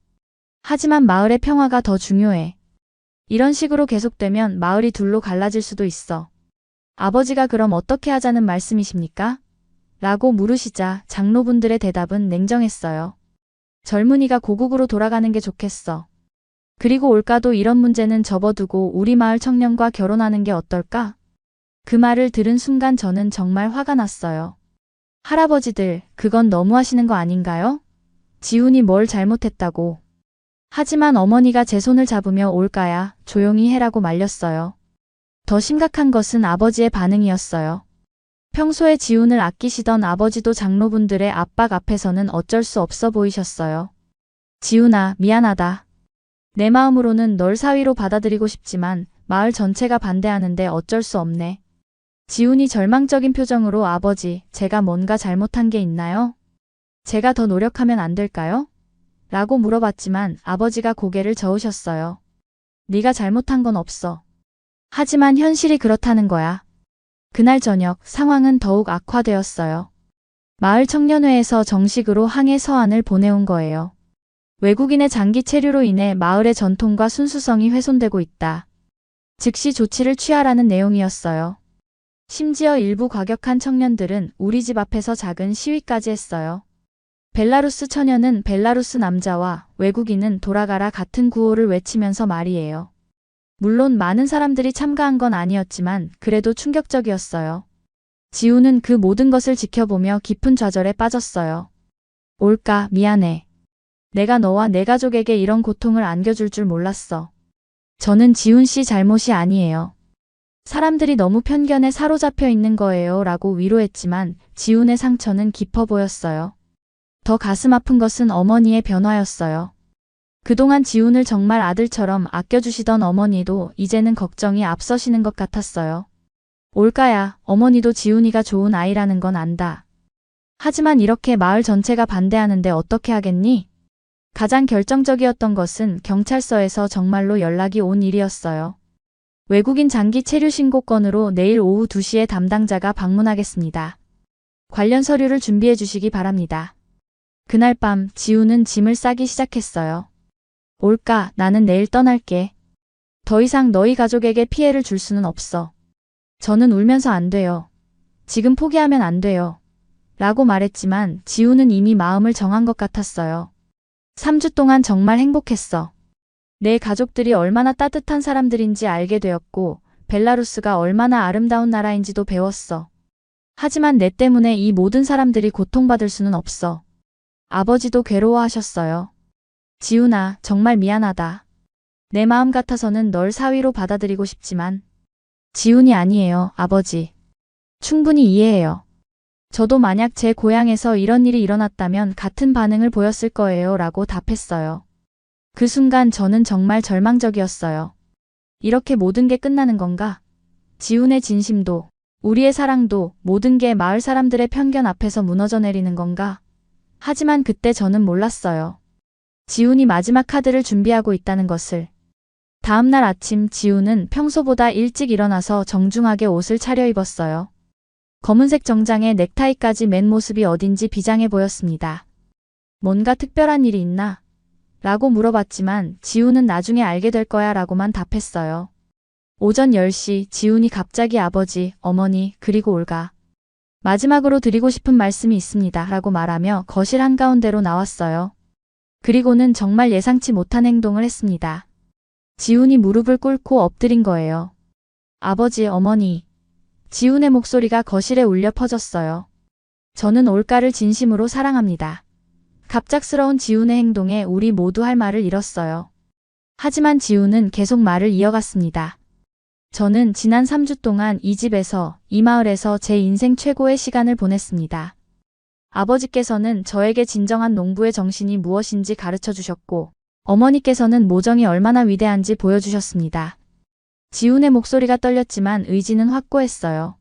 하지만 마을의 평화가 더 중요해. 이런 식으로 계속되면 마을이 둘로 갈라질 수도 있어. 아버지가 그럼 어떻게 하자는 말씀이십니까? 라고 물으시자 장로분들의 대답은 냉정했어요. 젊은이가 고국으로 돌아가는 게 좋겠어. 그리고 올가도 이런 문제는 접어두고 우리 마을 청년과 결혼하는 게 어떨까? 그 말을 들은 순간 저는 정말 화가 났어요. 할아버지들, 그건 너무하시는 거 아닌가요? 지훈이 뭘 잘못했다고. 하지만 어머니가 제 손을 잡으며 올가야, 조용히 해라고 말렸어요. 더 심각한 것은 아버지의 반응이었어요. 평소에 지훈을 아끼시던 아버지도 장로분들의 압박 앞에서는 어쩔 수 없어 보이셨어요. 지훈아, 미안하다. 내 마음으로는 널 사위로 받아들이고 싶지만 마을 전체가 반대하는데 어쩔 수 없네. 지훈이 절망적인 표정으로 아버지, 제가 뭔가 잘못한 게 있나요? 제가 더 노력하면 안 될까요? 라고 물어봤지만 아버지가 고개를 저으셨어요. 네가 잘못한 건 없어. 하지만 현실이 그렇다는 거야. 그날 저녁 상황은 더욱 악화되었어요. 마을 청년회에서 정식으로 항해 서한을 보내온 거예요. 외국인의 장기 체류로 인해 마을의 전통과 순수성이 훼손되고 있다. 즉시 조치를 취하라는 내용이었어요. 심지어 일부 과격한 청년들은 우리 집 앞에서 작은 시위까지 했어요. 벨라루스 처녀는 벨라루스 남자와 외국인은 돌아가라 같은 구호를 외치면서 말이에요. 물론 많은 사람들이 참가한 건 아니었지만 그래도 충격적이었어요. 지훈은 그 모든 것을 지켜보며 깊은 좌절에 빠졌어요. 올까, 미안해. 내가 너와 내 가족에게 이런 고통을 안겨줄 줄 몰랐어. 저는 지훈 씨 잘못이 아니에요. 사람들이 너무 편견에 사로잡혀 있는 거예요 라고 위로했지만 지훈의 상처는 깊어 보였어요. 더 가슴 아픈 것은 어머니의 변화였어요. 그동안 지훈을 정말 아들처럼 아껴주시던 어머니도 이제는 걱정이 앞서시는 것 같았어요. 올가야, 어머니도 지훈이가 좋은 아이라는 건 안다. 하지만 이렇게 마을 전체가 반대하는데 어떻게 하겠니? 가장 결정적이었던 것은 경찰서에서 정말로 연락이 온 일이었어요. 외국인 장기 체류 신고 건으로 내일 오후 2시에 담당자가 방문하겠습니다. 관련 서류를 준비해 주시기 바랍니다. 그날 밤 지훈은 짐을 싸기 시작했어요. 올까, 나는 내일 떠날게. 더 이상 너희 가족에게 피해를 줄 수는 없어. 저는 울면서 안 돼요. 지금 포기하면 안 돼요. 라고 말했지만 지우는 이미 마음을 정한 것 같았어요. 3주 동안 정말 행복했어. 내 가족들이 얼마나 따뜻한 사람들인지 알게 되었고 벨라루스가 얼마나 아름다운 나라인지도 배웠어. 하지만 내 때문에 이 모든 사람들이 고통받을 수는 없어. 아버지도 괴로워하셨어요. 지훈아, 정말 미안하다. 내 마음 같아서는 널 사위로 받아들이고 싶지만 지훈이 아니에요, 아버지. 충분히 이해해요. 저도 만약 제 고향에서 이런 일이 일어났다면 같은 반응을 보였을 거예요 라고 답했어요. 그 순간 저는 정말 절망적이었어요. 이렇게 모든 게 끝나는 건가? 지훈의 진심도, 우리의 사랑도 모든 게 마을 사람들의 편견 앞에서 무너져 내리는 건가? 하지만 그때 저는 몰랐어요. 지훈이 마지막 카드를 준비하고 있다는 것을. 다음 날 아침 지훈은 평소보다 일찍 일어나서 정중하게 옷을 차려입었어요. 검은색 정장에 넥타이까지 맨 모습이 어딘지 비장해 보였습니다. 뭔가 특별한 일이 있나? 라고 물어봤지만 지훈은 나중에 알게 될 거야 라고만 답했어요. 오전 10시 지훈이 갑자기 아버지, 어머니, 그리고 올가. 마지막으로 드리고 싶은 말씀이 있습니다 라고 말하며 거실 한가운데로 나왔어요. 그리고는 정말 예상치 못한 행동을 했습니다. 지훈이 무릎을 꿇고 엎드린 거예요. 아버지, 어머니. 지훈의 목소리가 거실에 울려 퍼졌어요. 저는 올가를 진심으로 사랑합니다. 갑작스러운 지훈의 행동에 우리 모두 할 말을 잃었어요. 하지만 지훈은 계속 말을 이어갔습니다. 저는 지난 3주 동안 이 집에서, 이 마을에서 제 인생 최고의 시간을 보냈습니다. 아버지께서는 저에게 진정한 농부의 정신이 무엇인지 가르쳐 주셨고, 어머니께서는 모정이 얼마나 위대한지 보여주셨습니다. 지훈의 목소리가 떨렸지만 의지는 확고했어요.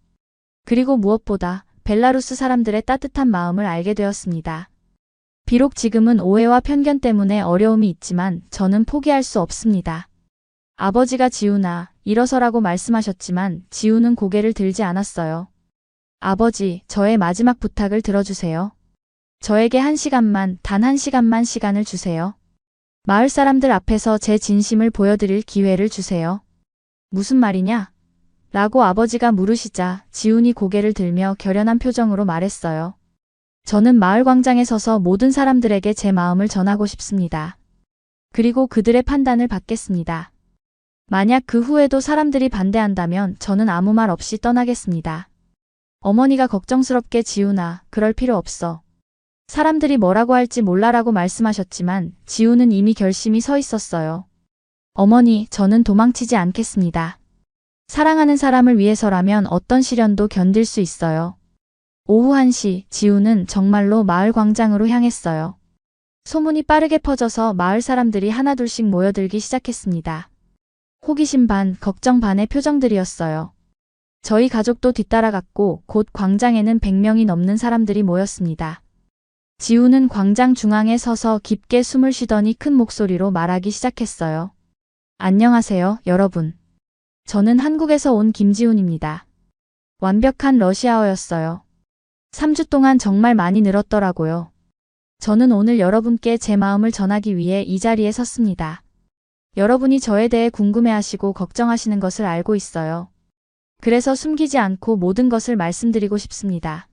그리고 무엇보다 벨라루스 사람들의 따뜻한 마음을 알게 되었습니다. 비록 지금은 오해와 편견 때문에 어려움이 있지만 저는 포기할 수 없습니다. 아버지가 지훈아, 일어서라고 말씀하셨지만 지훈은 고개를 들지 않았어요. 아버지, 저의 마지막 부탁을 들어주세요. 저에게 1시간만, 단 1시간만 시간을 주세요. 마을 사람들 앞에서 제 진심을 보여드릴 기회를 주세요. 무슨 말이냐? 라고 아버지가 물으시자 지훈이 고개를 들며 결연한 표정으로 말했어요. 저는 마을 광장에 서서 모든 사람들에게 제 마음을 전하고 싶습니다. 그리고 그들의 판단을 받겠습니다. 만약 그 후에도 사람들이 반대한다면 저는 아무 말 없이 떠나겠습니다. 어머니가 걱정스럽게 지훈아, 그럴 필요 없어. 사람들이 뭐라고 할지 몰라라고 말씀하셨지만 지훈은 이미 결심이 서 있었어요. 어머니, 저는 도망치지 않겠습니다. 사랑하는 사람을 위해서라면 어떤 시련도 견딜 수 있어요. 오후 1시, 지훈은 정말로 마을 광장으로 향했어요. 소문이 빠르게 퍼져서 마을 사람들이 하나둘씩 모여들기 시작했습니다. 호기심 반, 걱정 반의 표정들이었어요. 저희 가족도 뒤따라갔고 곧 광장에는 100명이 넘는 사람들이 모였습니다. 지훈은 광장 중앙에 서서 깊게 숨을 쉬더니 큰 목소리로 말하기 시작했어요. 안녕하세요, 여러분. 저는 한국에서 온 김지훈입니다. 완벽한 러시아어였어요. 3주 동안 정말 많이 늘었더라고요. 저는 오늘 여러분께 제 마음을 전하기 위해 이 자리에 섰습니다. 여러분이 저에 대해 궁금해하시고 걱정하시는 것을 알고 있어요. 그래서 숨기지 않고 모든 것을 말씀드리고 싶습니다.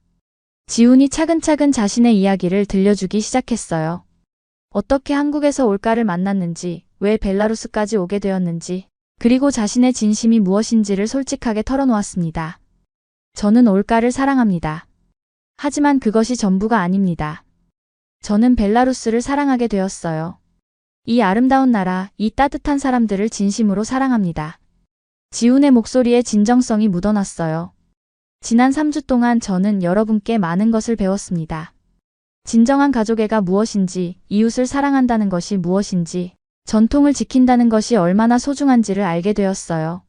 지훈이 차근차근 자신의 이야기를 들려주기 시작했어요. 어떻게 한국에서 올가를 만났는지, 왜 벨라루스까지 오게 되었는지, 그리고 자신의 진심이 무엇인지를 솔직하게 털어놓았습니다. 저는 올가를 사랑합니다. 하지만 그것이 전부가 아닙니다. 저는 벨라루스를 사랑하게 되었어요. 이 아름다운 나라, 이 따뜻한 사람들을 진심으로 사랑합니다. 지훈의 목소리에 진정성이 묻어났어요. 지난 3주 동안 저는 여러분께 많은 것을 배웠습니다. 진정한 가족애가 무엇인지, 이웃을 사랑한다는 것이 무엇인지, 전통을 지킨다는 것이 얼마나 소중한지를 알게 되었어요.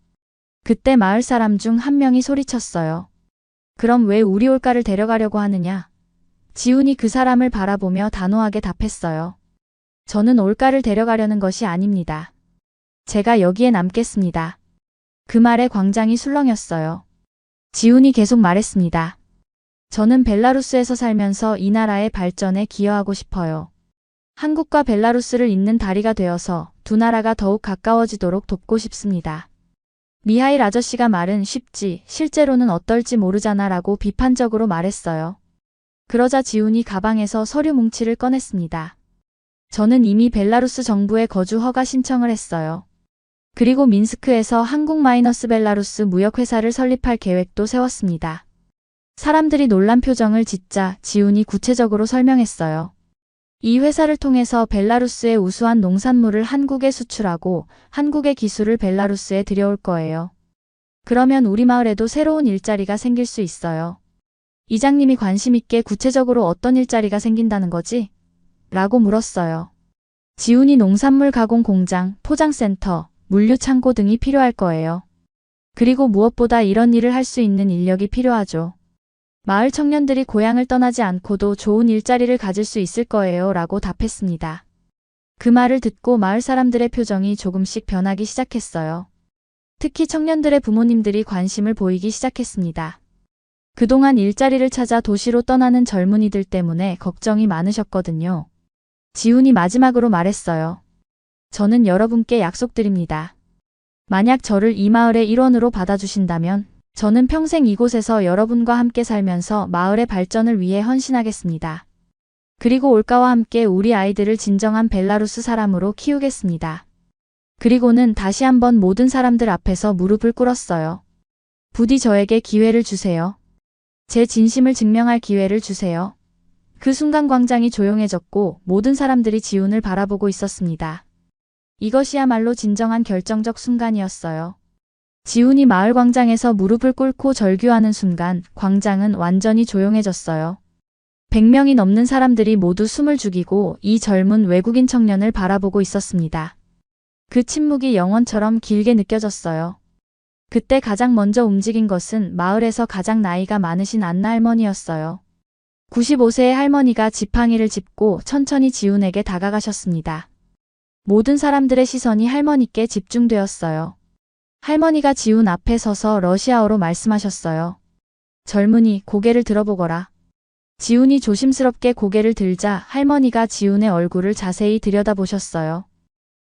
그때 마을 사람 중 한 명이 소리쳤어요. 그럼 왜 우리 올가를 데려가려고 하느냐? 지훈이 그 사람을 바라보며 단호하게 답했어요. 저는 올가를 데려가려는 것이 아닙니다. 제가 여기에 남겠습니다. 그 말에 광장이 술렁였어요. 지훈이 계속 말했습니다. 저는 벨라루스에서 살면서 이 나라의 발전에 기여하고 싶어요. 한국과 벨라루스를 잇는 다리가 되어서 두 나라가 더욱 가까워지도록 돕고 싶습니다. 미하일 아저씨가 말은 쉽지 실제로는 어떨지 모르잖아 라고 비판적으로 말했어요. 그러자 지훈이 가방에서 서류 뭉치를 꺼냈습니다. 저는 이미 벨라루스 정부에 거주 허가 신청을 했어요. 그리고 민스크에서 한국-벨라루스 무역회사를 설립할 계획도 세웠습니다. 사람들이 놀란 표정을 짓자 지훈이 구체적으로 설명했어요. 이 회사를 통해서 벨라루스의 우수한 농산물을 한국에 수출하고 한국의 기술을 벨라루스에 들여올 거예요. 그러면 우리 마을에도 새로운 일자리가 생길 수 있어요. 이장님이 관심 있게 구체적으로 어떤 일자리가 생긴다는 거지? 라고 물었어요. 지훈이 농산물 가공 공장, 포장센터, 물류 창고 등이 필요할 거예요. 그리고 무엇보다 이런 일을 할 수 있는 인력이 필요하죠. 마을 청년들이 고향을 떠나지 않고도 좋은 일자리를 가질 수 있을 거예요. 라고 답했습니다. 그 말을 듣고 마을 사람들의 표정이 조금씩 변하기 시작했어요. 특히 청년들의 부모님들이 관심을 보이기 시작했습니다. 그동안 일자리를 찾아 도시로 떠나는 젊은이들 때문에 걱정이 많으셨거든요. 지훈이 마지막으로 말했어요. 저는 여러분께 약속드립니다. 만약 저를 이 마을의 일원으로 받아주신다면 저는 평생 이곳에서 여러분과 함께 살면서 마을의 발전을 위해 헌신하겠습니다. 그리고 올가와 함께 우리 아이들을 진정한 벨라루스 사람으로 키우겠습니다. 그리고는 다시 한번 모든 사람들 앞에서 무릎을 꿇었어요. 부디 저에게 기회를 주세요. 제 진심을 증명할 기회를 주세요. 그 순간 광장이 조용해졌고 모든 사람들이 지훈을 바라보고 있었습니다. 이것이야말로 진정한 결정적 순간이었어요. 지훈이 마을 광장에서 무릎을 꿇고 절규하는 순간 광장은 완전히 조용해졌어요. 100명이 넘는 사람들이 모두 숨을 죽이고 이 젊은 외국인 청년을 바라보고 있었습니다. 그 침묵이 영원처럼 길게 느껴졌어요. 그때 가장 먼저 움직인 것은 마을에서 가장 나이가 많으신 안나 할머니였어요. 95세의 할머니가 지팡이를 짚고 천천히 지훈에게 다가가셨습니다. 모든 사람들의 시선이 할머니께 집중되었어요. 할머니가 지훈 앞에 서서 러시아어로 말씀하셨어요. 젊은이, 고개를 들어보거라. 지훈이 조심스럽게 고개를 들자 할머니가 지훈의 얼굴을 자세히 들여다보셨어요.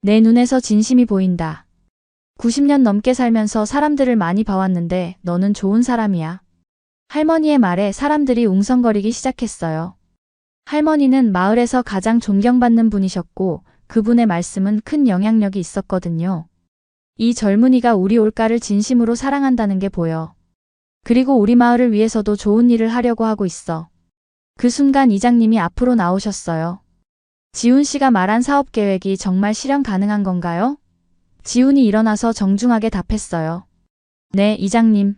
내 눈에서 진심이 보인다. 90년 넘게 살면서 사람들을 많이 봐왔는데 너는 좋은 사람이야. 할머니의 말에 사람들이 웅성거리기 시작했어요. 할머니는 마을에서 가장 존경받는 분이셨고 그분의 말씀은 큰 영향력이 있었거든요. 이 젊은이가 우리 올가를 진심으로 사랑한다는 게 보여. 그리고 우리 마을을 위해서도 좋은 일을 하려고 하고 있어. 그 순간 이장님이 앞으로 나오셨어요. 지훈 씨가 말한 사업 계획이 정말 실현 가능한 건가요? 지훈이 일어나서 정중하게 답했어요. 네, 이장님.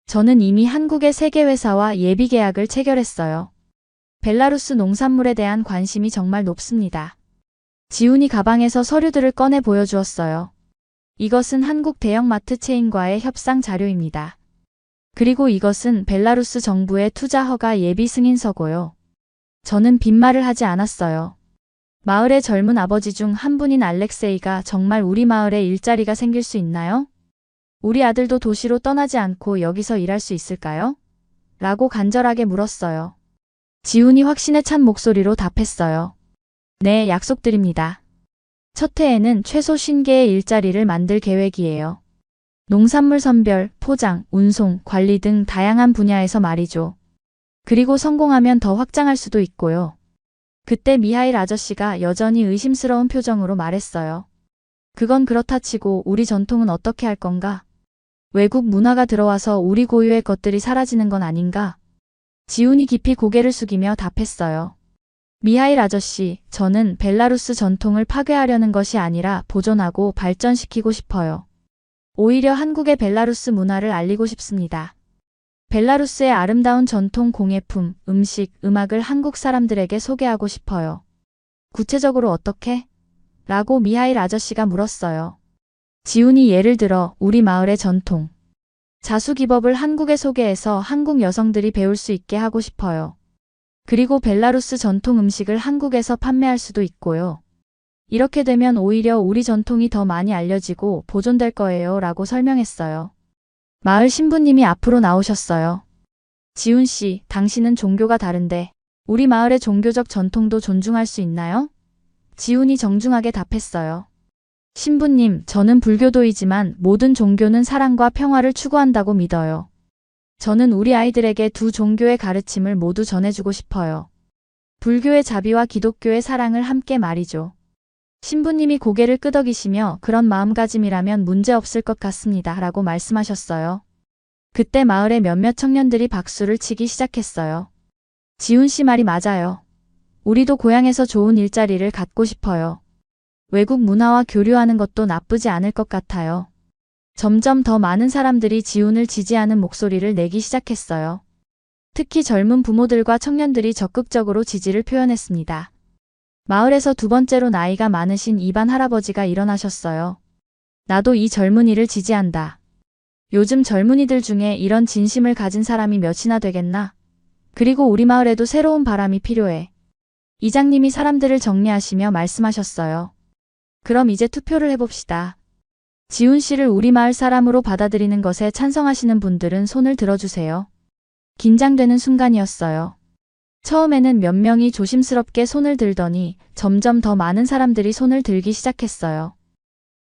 저는 이미 한국의 세계회사와 예비 계약을 체결했어요. 벨라루스 농산물에 대한 관심이 정말 높습니다. 지훈이 가방에서 서류들을 꺼내 보여주었어요. 이것은 한국 대형마트 체인과의 협상 자료입니다. 그리고 이것은 벨라루스 정부의 투자 허가 예비 승인서고요. 저는 빈말을 하지 않았어요. 마을의 젊은 아버지 중 한 분인 알렉세이가 정말 우리 마을에 일자리가 생길 수 있나요? 우리 아들도 도시로 떠나지 않고 여기서 일할 수 있을까요? 라고 간절하게 물었어요. 지훈이 확신에 찬 목소리로 답했어요. 네, 약속드립니다. 첫 해에는 최소 50개의 일자리를 만들 계획이에요. 농산물 선별, 포장, 운송, 관리 등 다양한 분야에서 말이죠. 그리고 성공하면 더 확장할 수도 있고요. 그때 미하일 아저씨가 여전히 의심스러운 표정으로 말했어요. 그건 그렇다 치고 우리 전통은 어떻게 할 건가? 외국 문화가 들어와서 우리 고유의 것들이 사라지는 건 아닌가? 지훈이 깊이 고개를 숙이며 답했어요. 미하일 아저씨, 저는 벨라루스 전통을 파괴하려는 것이 아니라 보존하고 발전시키고 싶어요. 오히려 한국의 벨라루스 문화를 알리고 싶습니다. 벨라루스의 아름다운 전통 공예품, 음식, 음악을 한국 사람들에게 소개하고 싶어요. 구체적으로 어떻게? 라고 미하일 아저씨가 물었어요. 지훈이 예를 들어 우리 마을의 전통. 자수기법을 한국에 소개해서 한국 여성들이 배울 수 있게 하고 싶어요. 그리고 벨라루스 전통 음식을 한국에서 판매할 수도 있고요. 이렇게 되면 오히려 우리 전통이 더 많이 알려지고 보존될 거예요. 라고 설명했어요. 마을 신부님이 앞으로 나오셨어요. 지훈 씨, 당신은 종교가 다른데 우리 마을의 종교적 전통도 존중할 수 있나요? 지훈이 정중하게 답했어요. 신부님, 저는 불교도이지만 모든 종교는 사랑과 평화를 추구한다고 믿어요. 저는 우리 아이들에게 두 종교의 가르침을 모두 전해주고 싶어요. 불교의 자비와 기독교의 사랑을 함께 말이죠. 신부님이 고개를 끄덕이시며 그런 마음가짐이라면 문제 없을 것 같습니다. 라고 말씀하셨어요. 그때 마을의 몇몇 청년들이 박수를 치기 시작했어요. 지훈 씨 말이 맞아요. 우리도 고향에서 좋은 일자리를 갖고 싶어요. 외국 문화와 교류하는 것도 나쁘지 않을 것 같아요. 점점 더 많은 사람들이 지훈을 지지하는 목소리를 내기 시작했어요. 특히 젊은 부모들과 청년들이 적극적으로 지지를 표현했습니다. 마을에서 두 번째로 나이가 많으신 이반 할아버지가 일어나셨어요. 나도 이 젊은이를 지지한다. 요즘 젊은이들 중에 이런 진심을 가진 사람이 몇이나 되겠나? 그리고 우리 마을에도 새로운 바람이 필요해. 이장님이 사람들을 정리하시며 말씀하셨어요. 그럼 이제 투표를 해봅시다. 지훈 씨를 우리 마을 사람으로 받아들이는 것에 찬성하시는 분들은 손을 들어주세요. 긴장되는 순간이었어요. 처음에는 몇 명이 조심스럽게 손을 들더니 점점 더 많은 사람들이 손을 들기 시작했어요.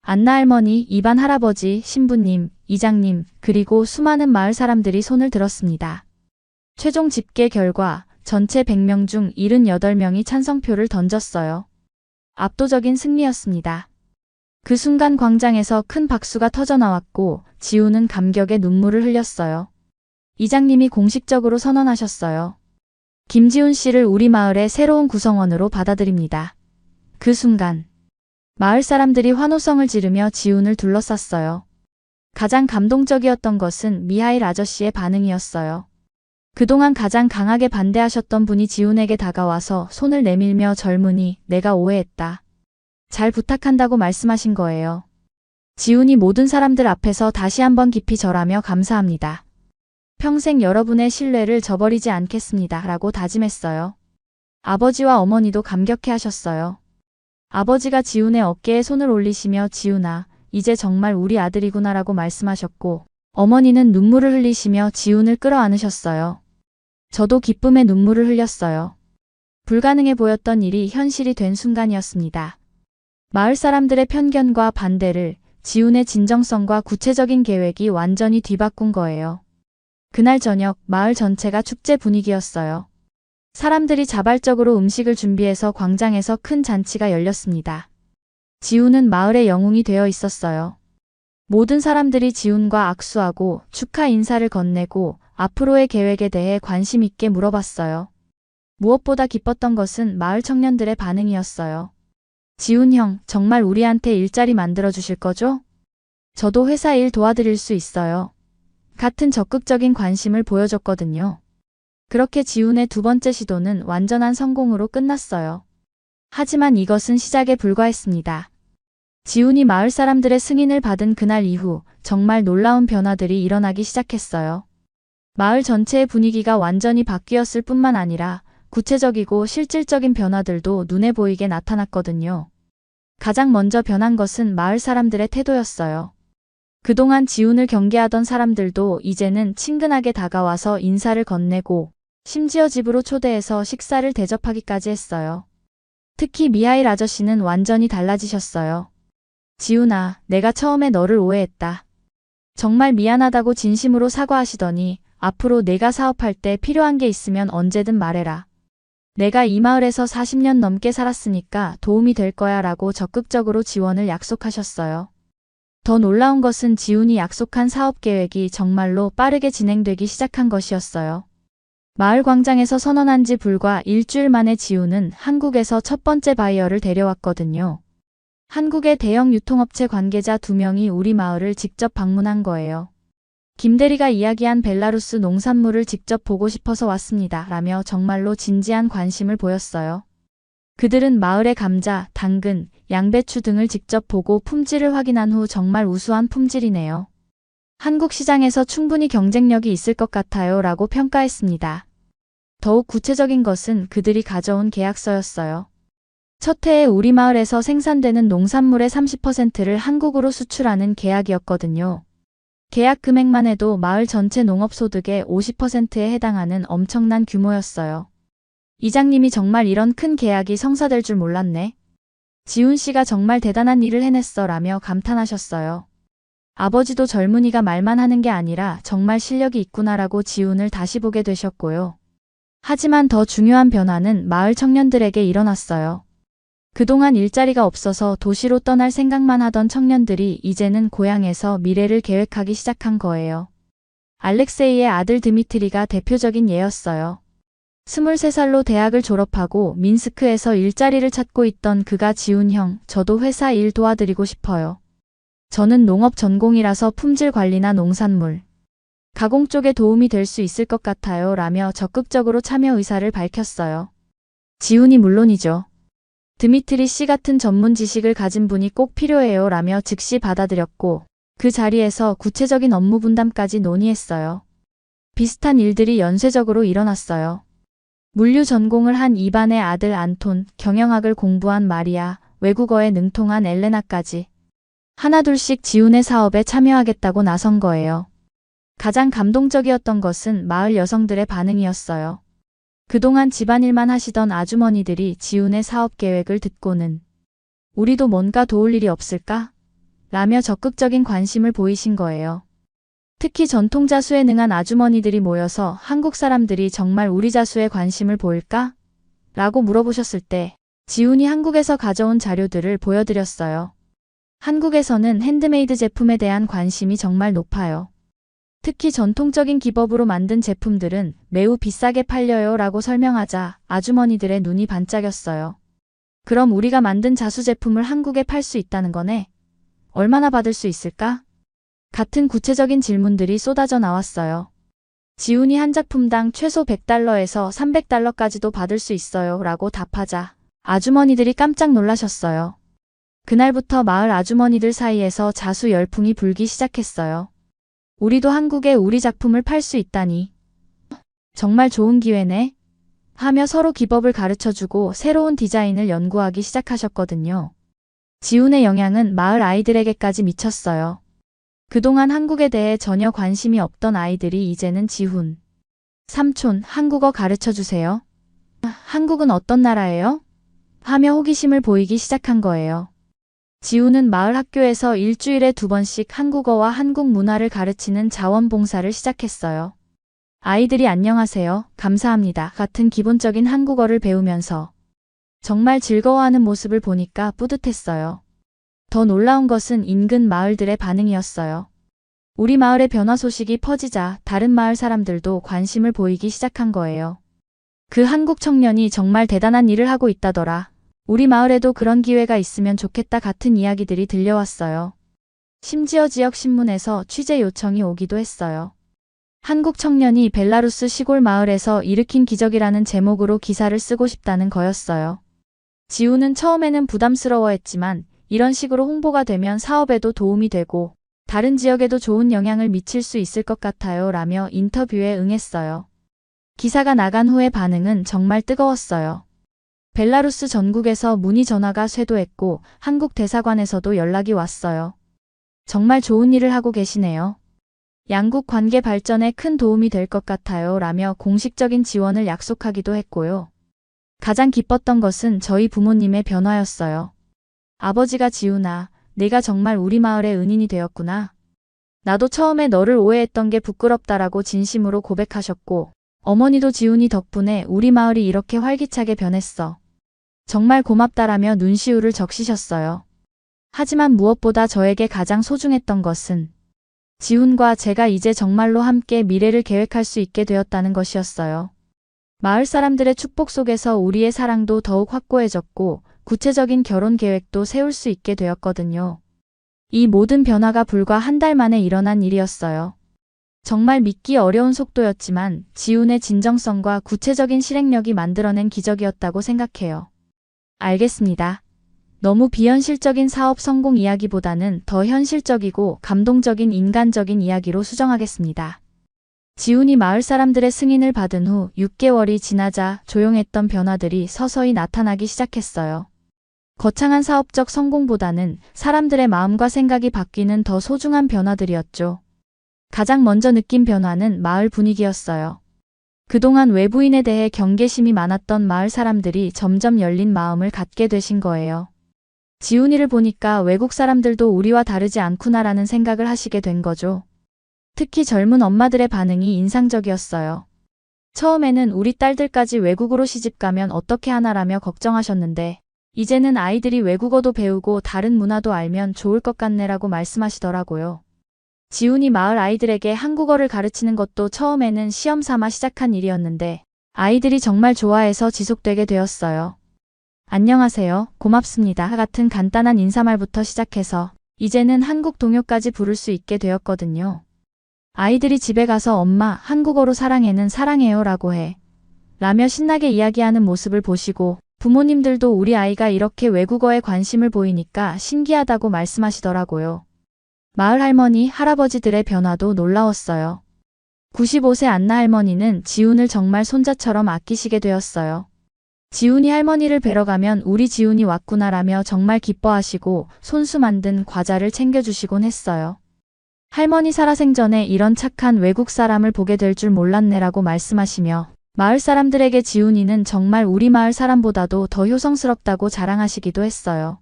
안나 할머니, 이반 할아버지, 신부님, 이장님, 그리고 수많은 마을 사람들이 손을 들었습니다. 최종 집계 결과 전체 100명 중 78명이 찬성표를 던졌어요. 압도적인 승리였습니다. 그 순간 광장에서 큰 박수가 터져나왔고 지훈은 감격에 눈물을 흘렸어요. 이장님이 공식적으로 선언하셨어요. 김지훈 씨를 우리 마을의 새로운 구성원으로 받아들입니다. 그 순간 마을 사람들이 환호성을 지르며 지훈을 둘러쌌어요. 가장 감동적이었던 것은 미하일 아저씨의 반응이었어요. 그동안 가장 강하게 반대하셨던 분이 지훈에게 다가와서 손을 내밀며 젊은이, 내가 오해했다. 잘 부탁한다고 말씀하신 거예요. 지훈이 모든 사람들 앞에서 다시 한번 깊이 절하며 감사합니다. 평생 여러분의 신뢰를 저버리지 않겠습니다. 라고 다짐했어요. 아버지와 어머니도 감격해 하셨어요. 아버지가 지훈의 어깨에 손을 올리시며 지훈아, 이제 정말 우리 아들이구나 라고 말씀하셨고 어머니는 눈물을 흘리시며 지훈을 끌어안으셨어요. 저도 기쁨의 눈물을 흘렸어요. 불가능해 보였던 일이 현실이 된 순간이었습니다. 마을 사람들의 편견과 반대를 지훈의 진정성과 구체적인 계획이 완전히 뒤바꾼 거예요. 그날 저녁 마을 전체가 축제 분위기였어요. 사람들이 자발적으로 음식을 준비해서 광장에서 큰 잔치가 열렸습니다. 지훈은 마을의 영웅이 되어 있었어요. 모든 사람들이 지훈과 악수하고 축하 인사를 건네고 앞으로의 계획에 대해 관심 있게 물어봤어요. 무엇보다 기뻤던 것은 마을 청년들의 반응이었어요. 지훈 형, 정말 우리한테 일자리 만들어 주실 거죠? 저도 회사 일 도와드릴 수 있어요. 같은 적극적인 관심을 보여줬거든요. 그렇게 지훈의 두 번째 시도는 완전한 성공으로 끝났어요. 하지만 이것은 시작에 불과했습니다. 지훈이 마을 사람들의 승인을 받은 그날 이후 정말 놀라운 변화들이 일어나기 시작했어요. 마을 전체의 분위기가 완전히 바뀌었을 뿐만 아니라 구체적이고 실질적인 변화들도 눈에 보이게 나타났거든요. 가장 먼저 변한 것은 마을 사람들의 태도였어요. 그동안 지훈을 경계하던 사람들도 이제는 친근하게 다가와서 인사를 건네고 심지어 집으로 초대해서 식사를 대접하기까지 했어요. 특히 미하일 아저씨는 완전히 달라지셨어요. 지훈아, 내가 처음에 너를 오해했다. 정말 미안하다고 진심으로 사과하시더니 앞으로 내가 사업할 때 필요한 게 있으면 언제든 말해라. 내가 이 마을에서 40년 넘게 살았으니까 도움이 될 거야 라고 적극적으로 지원을 약속하셨어요. 더 놀라운 것은 지훈이 약속한 사업 계획이 정말로 빠르게 진행되기 시작한 것이었어요. 마을 광장에서 선언한 지 불과 일주일 만에 지훈은 한국에서 첫 번째 바이어를 데려왔거든요. 한국의 대형 유통업체 관계자 2명이 우리 마을을 직접 방문한 거예요. 김대리가 이야기한 벨라루스 농산물을 직접 보고 싶어서 왔습니다. 라며 정말로 진지한 관심을 보였어요. 그들은 마을의 감자, 당근, 양배추 등을 직접 보고 품질을 확인한 후 정말 우수한 품질이네요. 한국 시장에서 충분히 경쟁력이 있을 것 같아요. 라고 평가했습니다. 더욱 구체적인 것은 그들이 가져온 계약서였어요. 첫 해에 우리 마을에서 생산되는 농산물의 30%를 한국으로 수출하는 계약이었거든요. 계약 금액만 해도 마을 전체 농업소득의 50%에 해당하는 엄청난 규모였어요. 이장님이 정말 이런 큰 계약이 성사될 줄 몰랐네. 지훈 씨가 정말 대단한 일을 해냈어 라며 감탄하셨어요. 아버지도 젊은이가 말만 하는 게 아니라 정말 실력이 있구나라고 지훈을 다시 보게 되셨고요. 하지만 더 중요한 변화는 마을 청년들에게 일어났어요. 그동안 일자리가 없어서 도시로 떠날 생각만 하던 청년들이 이제는 고향에서 미래를 계획하기 시작한 거예요. 알렉세이의 아들 드미트리가 대표적인 예였어요. 23살로 대학을 졸업하고 민스크에서 일자리를 찾고 있던 그가 지훈 형, 저도 회사 일 도와드리고 싶어요. 저는 농업 전공이라서 품질 관리나 농산물, 가공 쪽에 도움이 될 수 있을 것 같아요 라며 적극적으로 참여 의사를 밝혔어요. 지훈이 물론이죠. 드미트리 씨 같은 전문 지식을 가진 분이 꼭 필요해요 라며 즉시 받아들였고 그 자리에서 구체적인 업무 분담까지 논의했어요. 비슷한 일들이 연쇄적으로 일어났어요. 물류 전공을 한 이반의 아들 안톤, 경영학을 공부한 마리아, 외국어에 능통한 엘레나까지 하나둘씩 지훈의 사업에 참여하겠다고 나선 거예요. 가장 감동적이었던 것은 마을 여성들의 반응이었어요. 그동안 집안일만 하시던 아주머니들이 지훈의 사업 계획을 듣고는 우리도 뭔가 도울 일이 없을까? 라며 적극적인 관심을 보이신 거예요. 특히 전통 자수에 능한 아주머니들이 모여서 한국 사람들이 정말 우리 자수에 관심을 보일까? 라고 물어보셨을 때 지훈이 한국에서 가져온 자료들을 보여드렸어요. 한국에서는 핸드메이드 제품에 대한 관심이 정말 높아요. 특히 전통적인 기법으로 만든 제품들은 매우 비싸게 팔려요 라고 설명하자 아주머니들의 눈이 반짝였어요. 그럼 우리가 만든 자수 제품을 한국에 팔 수 있다는 거네? 얼마나 받을 수 있을까? 같은 구체적인 질문들이 쏟아져 나왔어요. 지훈이 한 작품당 최소 $100에서 $300까지도 받을 수 있어요 라고 답하자 아주머니들이 깜짝 놀라셨어요. 그날부터 마을 아주머니들 사이에서 자수 열풍이 불기 시작했어요. 우리도 한국에 우리 작품을 팔 수 있다니. 정말 좋은 기회네. 하며 서로 기법을 가르쳐주고 새로운 디자인을 연구하기 시작하셨거든요. 지훈의 영향은 마을 아이들에게까지 미쳤어요. 그동안 한국에 대해 전혀 관심이 없던 아이들이 이제는 지훈, 삼촌, 한국어 가르쳐주세요. 한국은 어떤 나라예요? 하며 호기심을 보이기 시작한 거예요. 지훈은 마을 학교에서 일주일에 2번씩 한국어와 한국 문화를 가르치는 자원봉사를 시작했어요. 아이들이 안녕하세요, 감사합니다 같은 기본적인 한국어를 배우면서 정말 즐거워하는 모습을 보니까 뿌듯했어요. 더 놀라운 것은 인근 마을들의 반응이었어요. 우리 마을의 변화 소식이 퍼지자 다른 마을 사람들도 관심을 보이기 시작한 거예요. 그 한국 청년이 정말 대단한 일을 하고 있다더라. 우리 마을에도 그런 기회가 있으면 좋겠다 같은 이야기들이 들려왔어요. 심지어 지역 신문에서 취재 요청이 오기도 했어요. 한국 청년이 벨라루스 시골 마을에서 일으킨 기적이라는 제목으로 기사를 쓰고 싶다는 거였어요. 지훈은 처음에는 부담스러워했지만 이런 식으로 홍보가 되면 사업에도 도움이 되고 다른 지역에도 좋은 영향을 미칠 수 있을 것 같아요 라며 인터뷰에 응했어요. 기사가 나간 후의 반응은 정말 뜨거웠어요. 벨라루스 전국에서 문의 전화가 쇄도했고 한국 대사관에서도 연락이 왔어요. 정말 좋은 일을 하고 계시네요. 양국 관계 발전에 큰 도움이 될 것 같아요 라며 공식적인 지원을 약속하기도 했고요. 가장 기뻤던 것은 저희 부모님의 변화였어요. 아버지가 지훈아, 내가 정말 우리 마을의 은인이 되었구나. 나도 처음에 너를 오해했던 게 부끄럽다라고 진심으로 고백하셨고 어머니도 지훈이 덕분에 우리 마을이 이렇게 활기차게 변했어. 정말 고맙다라며 눈시울을 적시셨어요. 하지만 무엇보다 저에게 가장 소중했던 것은 지훈과 제가 이제 정말로 함께 미래를 계획할 수 있게 되었다는 것이었어요. 마을 사람들의 축복 속에서 우리의 사랑도 더욱 확고해졌고 구체적인 결혼 계획도 세울 수 있게 되었거든요. 이 모든 변화가 불과 한 달 만에 일어난 일이었어요. 정말 믿기 어려운 속도였지만 지훈의 진정성과 구체적인 실행력이 만들어낸 기적이었다고 생각해요. 알겠습니다. 너무 비현실적인 사업 성공 이야기보다는 더 현실적이고 감동적인 인간적인 이야기로 수정하겠습니다. 지훈이 마을 사람들의 승인을 받은 후 6개월이 지나자 조용했던 변화들이 서서히 나타나기 시작했어요. 거창한 사업적 성공보다는 사람들의 마음과 생각이 바뀌는 더 소중한 변화들이었죠. 가장 먼저 느낀 변화는 마을 분위기였어요. 그동안 외부인에 대해 경계심이 많았던 마을 사람들이 점점 열린 마음을 갖게 되신 거예요. 지훈이를 보니까 외국 사람들도 우리와 다르지 않구나라는 생각을 하시게 된 거죠. 특히 젊은 엄마들의 반응이 인상적이었어요. 처음에는 우리 딸들까지 외국으로 시집가면 어떻게 하나라며 걱정하셨는데 이제는 아이들이 외국어도 배우고 다른 문화도 알면 좋을 것 같네라고 말씀하시더라고요. 지훈이 마을 아이들에게 한국어를 가르치는 것도 처음에는 시험 삼아 시작한 일이었는데 아이들이 정말 좋아해서 지속되게 되었어요. 안녕하세요, 고맙습니다 같은 간단한 인사말부터 시작해서 이제는 한국 동요까지 부를 수 있게 되었거든요. 아이들이 집에 가서 엄마 한국어로 사랑해는 사랑해요 라고 해 라며 신나게 이야기하는 모습을 보시고 부모님들도 우리 아이가 이렇게 외국어에 관심을 보이니까 신기하다고 말씀하시더라고요. 마을 할머니, 할아버지들의 변화도 놀라웠어요. 95세 안나 할머니는 지훈을 정말 손자처럼 아끼시게 되었어요. 지훈이 할머니를 뵈러 가면 우리 지훈이 왔구나라며 정말 기뻐하시고 손수 만든 과자를 챙겨주시곤 했어요. 할머니 살아생전에 이런 착한 외국 사람을 보게 될 줄 몰랐네라고 말씀하시며 마을 사람들에게 지훈이는 정말 우리 마을 사람보다도 더 효성스럽다고 자랑하시기도 했어요.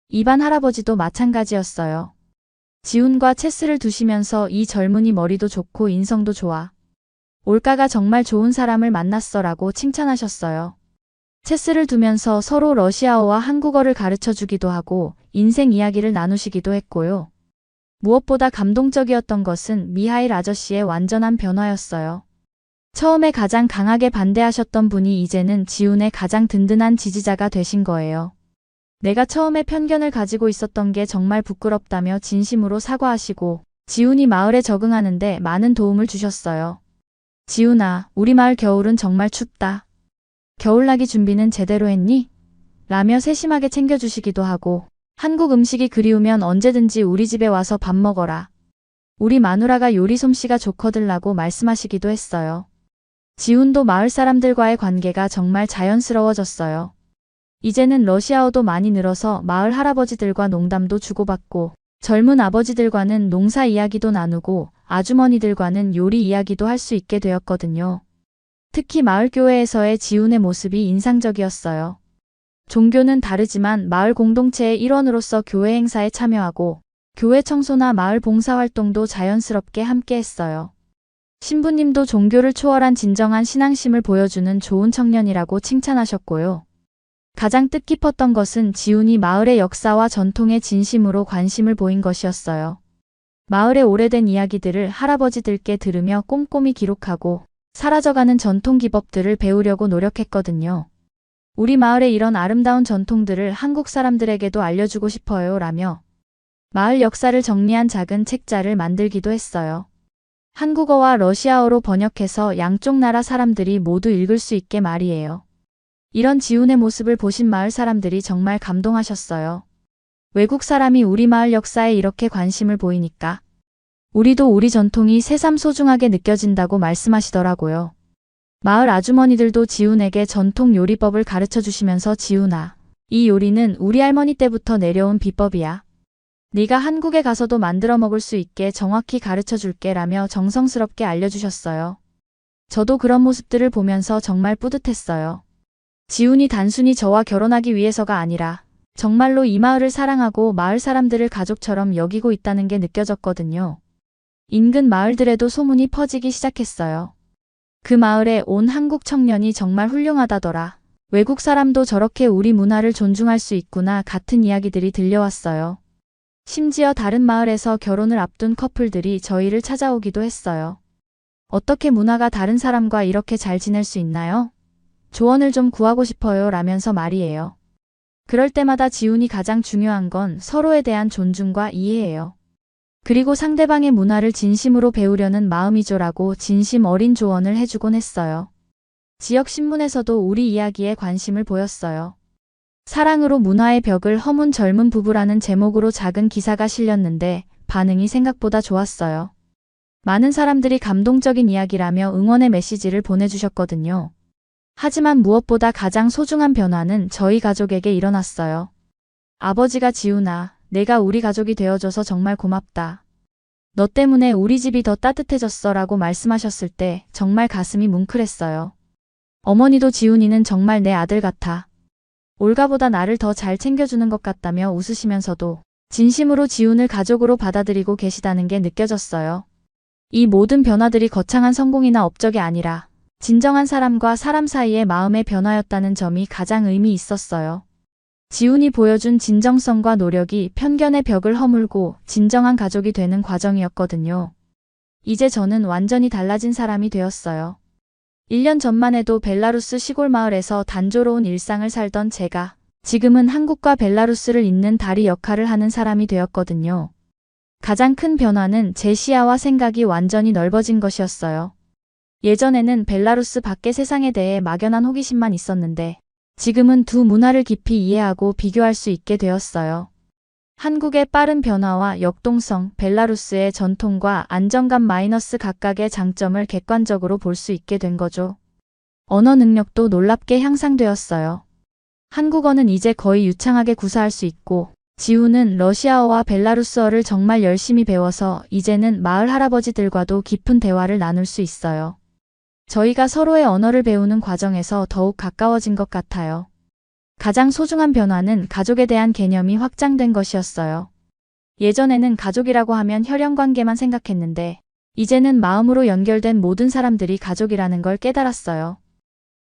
이반 할아버지도 마찬가지였어요. 지훈과 체스를 두시면서 이 젊은이 머리도 좋고 인성도 좋아. 올가가 정말 좋은 사람을 만났어라고 칭찬하셨어요. 체스를 두면서 서로 러시아어와 한국어를 가르쳐 주기도 하고 인생 이야기를 나누시기도 했고요. 무엇보다 감동적이었던 것은 미하일 아저씨의 완전한 변화였어요. 처음에 가장 강하게 반대하셨던 분이 이제는 지훈의 가장 든든한 지지자가 되신 거예요. 내가 처음에 편견을 가지고 있었던 게 정말 부끄럽다며 진심으로 사과하시고 지훈이 마을에 적응하는데 많은 도움을 주셨어요. 지훈아, 우리 마을 겨울은 정말 춥다. 겨울나기 준비는 제대로 했니? 라며 세심하게 챙겨주시기도 하고 한국 음식이 그리우면 언제든지 우리 집에 와서 밥 먹어라. 우리 마누라가 요리 솜씨가 좋거들라고 말씀하시기도 했어요. 지훈도 마을 사람들과의 관계가 정말 자연스러워졌어요. 이제는 러시아어도 많이 늘어서 마을 할아버지들과 농담도 주고받고 젊은 아버지들과는 농사 이야기도 나누고 아주머니들과는 요리 이야기도 할 수 있게 되었거든요. 특히 마을 교회에서의 지훈의 모습이 인상적이었어요. 종교는 다르지만 마을 공동체의 일원으로서 교회 행사에 참여하고 교회 청소나 마을 봉사활동도 자연스럽게 함께했어요. 신부님도 종교를 초월한 진정한 신앙심을 보여주는 좋은 청년이라고 칭찬하셨고요. 가장 뜻깊었던 것은 지훈이 마을의 역사와 전통에 진심으로 관심을 보인 것이었어요. 마을의 오래된 이야기들을 할아버지들께 들으며 꼼꼼히 기록하고 사라져가는 전통 기법들을 배우려고 노력했거든요. 우리 마을의 이런 아름다운 전통들을 한국 사람들에게도 알려주고 싶어요 라며 마을 역사를 정리한 작은 책자를 만들기도 했어요. 한국어와 러시아어로 번역해서 양쪽 나라 사람들이 모두 읽을 수 있게 말이에요. 이런 지훈의 모습을 보신 마을 사람들이 정말 감동하셨어요. 외국 사람이 우리 마을 역사에 이렇게 관심을 보이니까 우리도 우리 전통이 새삼 소중하게 느껴진다고 말씀하시더라고요. 마을 아주머니들도 지훈에게 전통 요리법을 가르쳐 주시면서 지훈아, 이 요리는 우리 할머니 때부터 내려온 비법이야. 네가 한국에 가서도 만들어 먹을 수 있게 정확히 가르쳐 줄게 라며 정성스럽게 알려주셨어요. 저도 그런 모습들을 보면서 정말 뿌듯했어요. 지훈이 단순히 저와 결혼하기 위해서가 아니라 정말로 이 마을을 사랑하고 마을 사람들을 가족처럼 여기고 있다는 게 느껴졌거든요. 인근 마을들에도 소문이 퍼지기 시작했어요. 그 마을에 온 한국 청년이 정말 훌륭하다더라. 외국 사람도 저렇게 우리 문화를 존중할 수 있구나 같은 이야기들이 들려왔어요. 심지어 다른 마을에서 결혼을 앞둔 커플들이 저희를 찾아오기도 했어요. 어떻게 문화가 다른 사람과 이렇게 잘 지낼 수 있나요? 조언을 좀 구하고 싶어요 라면서 말이에요. 그럴 때마다 지훈이 가장 중요한 건 서로에 대한 존중과 이해예요. 그리고 상대방의 문화를 진심으로 배우려는 마음이죠라고 진심 어린 조언을 해주곤 했어요. 지역 신문에서도 우리 이야기에 관심을 보였어요. 사랑으로 문화의 벽을 허문 젊은 부부라는 제목으로 작은 기사가 실렸는데 반응이 생각보다 좋았어요. 많은 사람들이 감동적인 이야기라며 응원의 메시지를 보내주셨거든요. 하지만 무엇보다 가장 소중한 변화는 저희 가족에게 일어났어요. 아버지가 지훈아, 내가 우리 가족이 되어줘서 정말 고맙다. 너 때문에 우리 집이 더 따뜻해졌어 라고 말씀하셨을 때 정말 가슴이 뭉클했어요. 어머니도 지훈이는 정말 내 아들 같아. 올가보다 나를 더 잘 챙겨주는 것 같다며 웃으시면서도 진심으로 지훈을 가족으로 받아들이고 계시다는 게 느껴졌어요. 이 모든 변화들이 거창한 성공이나 업적이 아니라 진정한 사람과 사람 사이의 마음의 변화였다는 점이 가장 의미 있었어요. 지훈이 보여준 진정성과 노력이 편견의 벽을 허물고 진정한 가족이 되는 과정이었거든요. 이제 저는 완전히 달라진 사람이 되었어요. 1년 전만 해도 벨라루스 시골 마을에서 단조로운 일상을 살던 제가 지금은 한국과 벨라루스를 잇는 다리 역할을 하는 사람이 되었거든요. 가장 큰 변화는 제 시야와 생각이 완전히 넓어진 것이었어요. 예전에는 벨라루스 밖의 세상에 대해 막연한 호기심만 있었는데 지금은 두 문화를 깊이 이해하고 비교할 수 있게 되었어요. 한국의 빠른 변화와 역동성, 벨라루스의 전통과 안정감 마이너스 각각의 장점을 객관적으로 볼 수 있게 된 거죠. 언어 능력도 놀랍게 향상되었어요. 한국어는 이제 거의 유창하게 구사할 수 있고 지훈은 러시아어와 벨라루스어를 정말 열심히 배워서 이제는 마을 할아버지들과도 깊은 대화를 나눌 수 있어요. 저희가 서로의 언어를 배우는 과정에서 더욱 가까워진 것 같아요. 가장 소중한 변화는 가족에 대한 개념이 확장된 것이었어요. 예전에는 가족이라고 하면 혈연관계만 생각했는데 이제는 마음으로 연결된 모든 사람들이 가족이라는 걸 깨달았어요.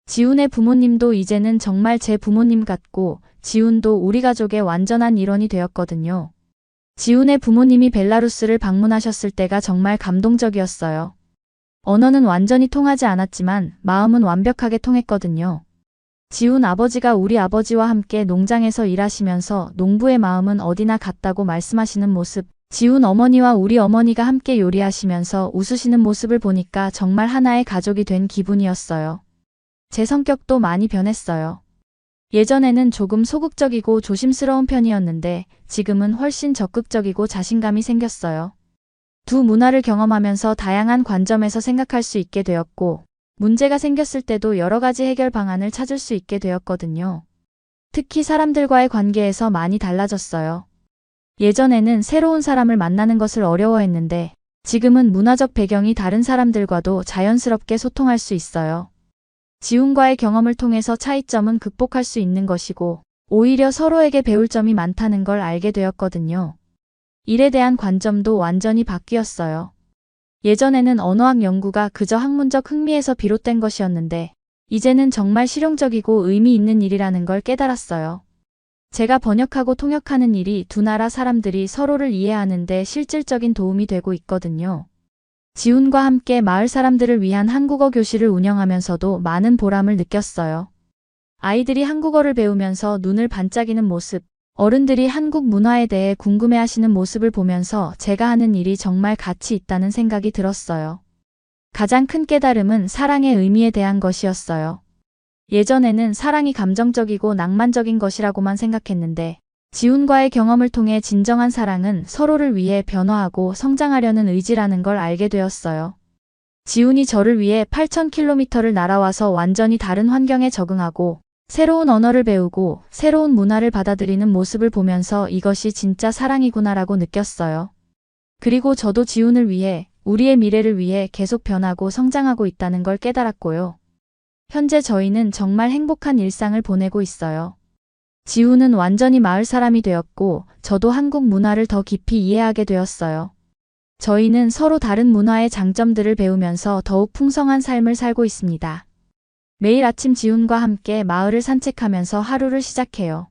지훈의 부모님도 이제는 정말 제 부모님 같고 지훈도 우리 가족의 완전한 일원이 되었거든요. 지훈의 부모님이 벨라루스를 방문하셨을 때가 정말 감동적이었어요. 언어는 완전히 통하지 않았지만 마음은 완벽하게 통했거든요. 지훈 아버지가 우리 아버지와 함께 농장에서 일하시면서 농부의 마음은 어디나 같다고 말씀하시는 모습, 지훈 어머니와 우리 어머니가 함께 요리하시면서 웃으시는 모습을 보니까 정말 하나의 가족이 된 기분이었어요. 제 성격도 많이 변했어요. 예전에는 조금 소극적이고 조심스러운 편이었는데 지금은 훨씬 적극적이고 자신감이 생겼어요. 두 문화를 경험하면서 다양한 관점에서 생각할 수 있게 되었고 문제가 생겼을 때도 여러 가지 해결 방안을 찾을 수 있게 되었거든요. 특히 사람들과의 관계에서 많이 달라졌어요. 예전에는 새로운 사람을 만나는 것을 어려워했는데 지금은 문화적 배경이 다른 사람들과도 자연스럽게 소통할 수 있어요. 지훈과의 경험을 통해서 차이점은 극복할 수 있는 것이고 오히려 서로에게 배울 점이 많다는 걸 알게 되었거든요. 일에 대한 관점도 완전히 바뀌었어요. 예전에는 언어학 연구가 그저 학문적 흥미에서 비롯된 것이었는데 이제는 정말 실용적이고 의미 있는 일이라는 걸 깨달았어요. 제가 번역하고 통역하는 일이 두 나라 사람들이 서로를 이해하는 데 실질적인 도움이 되고 있거든요. 지훈과 함께 마을 사람들을 위한 한국어 교실을 운영하면서도 많은 보람을 느꼈어요. 아이들이 한국어를 배우면서 눈을 반짝이는 모습, 어른들이 한국 문화에 대해 궁금해하시는 모습을 보면서 제가 하는 일이 정말 가치 있다는 생각이 들었어요. 가장 큰 깨달음은 사랑의 의미에 대한 것이었어요. 예전에는 사랑이 감정적이고 낭만적인 것이라고만 생각했는데 지훈과의 경험을 통해 진정한 사랑은 서로를 위해 변화하고 성장하려는 의지라는 걸 알게 되었어요. 지훈이 저를 위해 8,000km를 날아와서 완전히 다른 환경에 적응하고 새로운 언어를 배우고 새로운 문화를 받아들이는 모습을 보면서 이것이 진짜 사랑이구나라고 느꼈어요. 그리고 저도 지훈을 위해, 우리의 미래를 위해 계속 변하고 성장하고 있다는 걸 깨달았고요. 현재 저희는 정말 행복한 일상을 보내고 있어요. 지훈은 완전히 마을 사람이 되었고 저도 한국 문화를 더 깊이 이해하게 되었어요. 저희는 서로 다른 문화의 장점들을 배우면서 더욱 풍성한 삶을 살고 있습니다. 매일 아침 지훈과 함께 마을을 산책하면서 하루를 시작해요.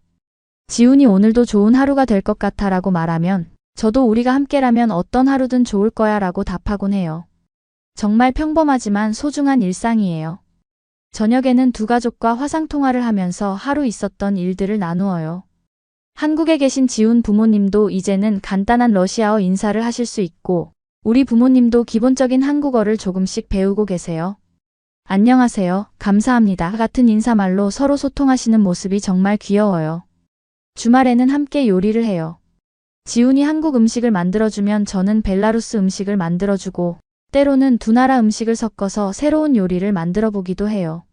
지훈이 오늘도 좋은 하루가 될 것 같아 라고 말하면 저도 우리가 함께라면 어떤 하루든 좋을 거야 라고 답하곤 해요. 정말 평범하지만 소중한 일상이에요. 저녁에는 두 가족과 화상통화를 하면서 하루 있었던 일들을 나누어요. 한국에 계신 지훈 부모님도 이제는 간단한 러시아어 인사를 하실 수 있고 우리 부모님도 기본적인 한국어를 조금씩 배우고 계세요. 안녕하세요, 감사합니다 같은 인사말로 서로 소통하시는 모습이 정말 귀여워요. 주말에는 함께 요리를 해요. 지훈이 한국 음식을 만들어주면 저는 벨라루스 음식을 만들어주고 때로는 두 나라 음식을 섞어서 새로운 요리를 만들어 보기도 해요.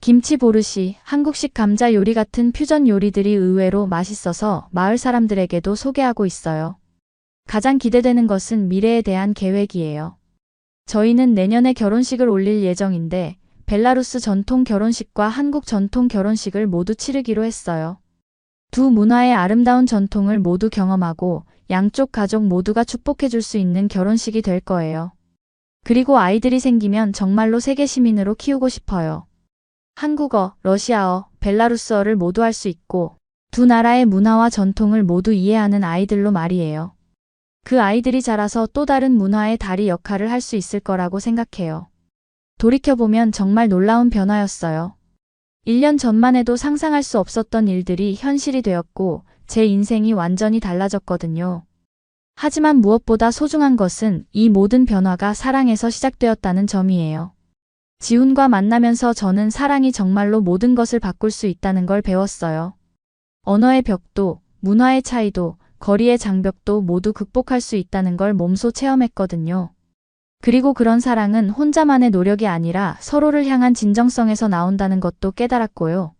김치 보르시, 한국식 감자 요리 같은 퓨전 요리들이 의외로 맛있어서 마을 사람들에게도 소개하고 있어요. 가장 기대되는 것은 미래에 대한 계획이에요. 저희는 내년에 결혼식을 올릴 예정인데 벨라루스 전통 결혼식과 한국 전통 결혼식을 모두 치르기로 했어요. 두 문화의 아름다운 전통을 모두 경험하고 양쪽 가족 모두가 축복해줄 수 있는 결혼식이 될 거예요. 그리고 아이들이 생기면 정말로 세계 시민으로 키우고 싶어요. 한국어, 러시아어, 벨라루스어를 모두 할 수 있고 두 나라의 문화와 전통을 모두 이해하는 아이들로 말이에요. 그 아이들이 자라서 또 다른 문화의 다리 역할을 할 수 있을 거라고 생각해요. 돌이켜보면 정말 놀라운 변화였어요. 1년 전만 해도 상상할 수 없었던 일들이 현실이 되었고 제 인생이 완전히 달라졌거든요. 하지만 무엇보다 소중한 것은 이 모든 변화가 사랑에서 시작되었다는 점이에요. 지훈과 만나면서 저는 사랑이 정말로 모든 것을 바꿀 수 있다는 걸 배웠어요. 언어의 벽도, 문화의 차이도, 거리의 장벽도 모두 극복할 수 있다는 걸 몸소 체험했거든요. 그리고 그런 사랑은 혼자만의 노력이 아니라 서로를 향한 진정성에서 나온다는 것도 깨달았고요.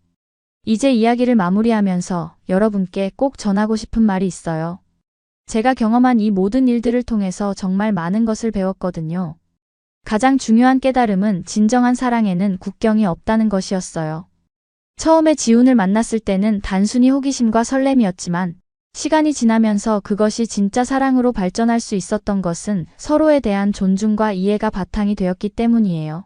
이제 이야기를 마무리하면서 여러분께 꼭 전하고 싶은 말이 있어요. 제가 경험한 이 모든 일들을 통해서 정말 많은 것을 배웠거든요. 가장 중요한 깨달음은 진정한 사랑에는 국경이 없다는 것이었어요. 처음에 지훈을 만났을 때는 단순히 호기심과 설렘이었지만 시간이 지나면서 그것이 진짜 사랑으로 발전할 수 있었던 것은 서로에 대한 존중과 이해가 바탕이 되었기 때문이에요.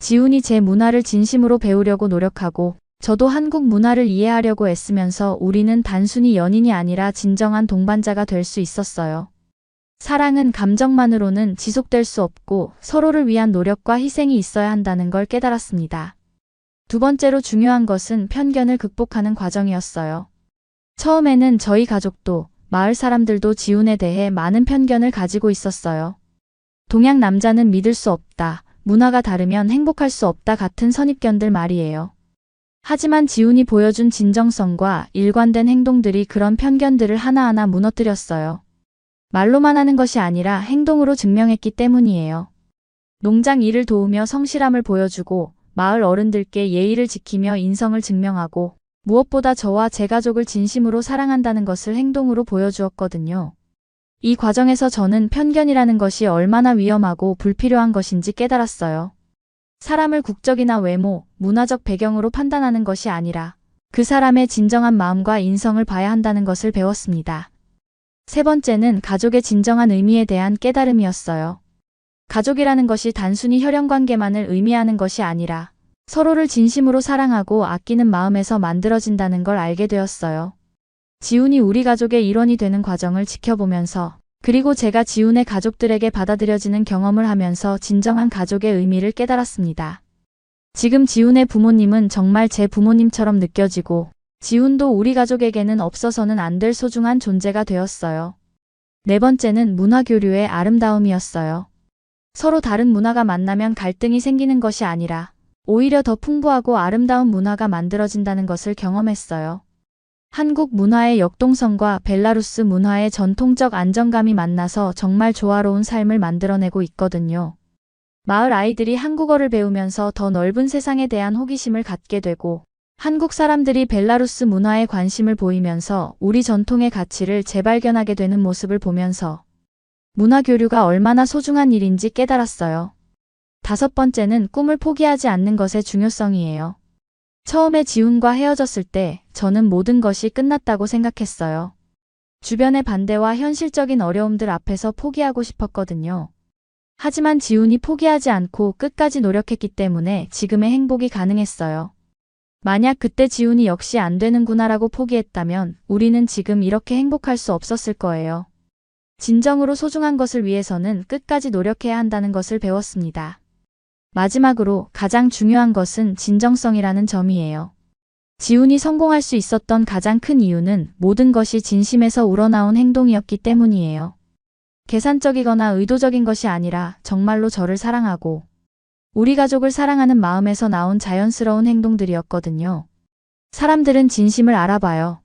지훈이 제 문화를 진심으로 배우려고 노력하고 저도 한국 문화를 이해하려고 애쓰면서 우리는 단순히 연인이 아니라 진정한 동반자가 될 수 있었어요. 사랑은 감정만으로는 지속될 수 없고 서로를 위한 노력과 희생이 있어야 한다는 걸 깨달았습니다. 두 번째로 중요한 것은 편견을 극복하는 과정이었어요. 처음에는 저희 가족도 마을 사람들도 지훈에 대해 많은 편견을 가지고 있었어요. 동양 남자는 믿을 수 없다, 문화가 다르면 행복할 수 없다 같은 선입견들 말이에요. 하지만 지훈이 보여준 진정성과 일관된 행동들이 그런 편견들을 하나하나 무너뜨렸어요. 말로만 하는 것이 아니라 행동으로 증명했기 때문이에요. 농장 일을 도우며 성실함을 보여주고 마을 어른들께 예의를 지키며 인성을 증명하고 무엇보다 저와 제 가족을 진심으로 사랑한다는 것을 행동으로 보여주었거든요. 이 과정에서 저는 편견이라는 것이 얼마나 위험하고 불필요한 것인지 깨달았어요. 사람을 국적이나 외모, 문화적 배경으로 판단하는 것이 아니라 그 사람의 진정한 마음과 인성을 봐야 한다는 것을 배웠습니다. 세 번째는 가족의 진정한 의미에 대한 깨달음이었어요. 가족이라는 것이 단순히 혈연관계만을 의미하는 것이 아니라 서로를 진심으로 사랑하고 아끼는 마음에서 만들어진다는 걸 알게 되었어요. 지훈이 우리 가족의 일원이 되는 과정을 지켜보면서 그리고 제가 지훈의 가족들에게 받아들여지는 경험을 하면서 진정한 가족의 의미를 깨달았습니다. 지금 지훈의 부모님은 정말 제 부모님처럼 느껴지고 지훈도 우리 가족에게는 없어서는 안 될 소중한 존재가 되었어요. 네 번째는 문화 교류의 아름다움이었어요. 서로 다른 문화가 만나면 갈등이 생기는 것이 아니라 오히려 더 풍부하고 아름다운 문화가 만들어진다는 것을 경험했어요. 한국 문화의 역동성과 벨라루스 문화의 전통적 안정감이 만나서 정말 조화로운 삶을 만들어내고 있거든요. 마을 아이들이 한국어를 배우면서 더 넓은 세상에 대한 호기심을 갖게 되고 한국 사람들이 벨라루스 문화에 관심을 보이면서 우리 전통의 가치를 재발견하게 되는 모습을 보면서 문화 교류가 얼마나 소중한 일인지 깨달았어요. 다섯 번째는 꿈을 포기하지 않는 것의 중요성이에요. 처음에 지훈과 헤어졌을 때 저는 모든 것이 끝났다고 생각했어요. 주변의 반대와 현실적인 어려움들 앞에서 포기하고 싶었거든요. 하지만 지훈이 포기하지 않고 끝까지 노력했기 때문에 지금의 행복이 가능했어요. 만약 그때 지훈이 역시 안 되는구나라고 포기했다면 우리는 지금 이렇게 행복할 수 없었을 거예요. 진정으로 소중한 것을 위해서는 끝까지 노력해야 한다는 것을 배웠습니다. 마지막으로 가장 중요한 것은 진정성이라는 점이에요. 지훈이 성공할 수 있었던 가장 큰 이유는 모든 것이 진심에서 우러나온 행동이었기 때문이에요. 계산적이거나 의도적인 것이 아니라 정말로 저를 사랑하고 우리 가족을 사랑하는 마음에서 나온 자연스러운 행동들이었거든요. 사람들은 진심을 알아봐요.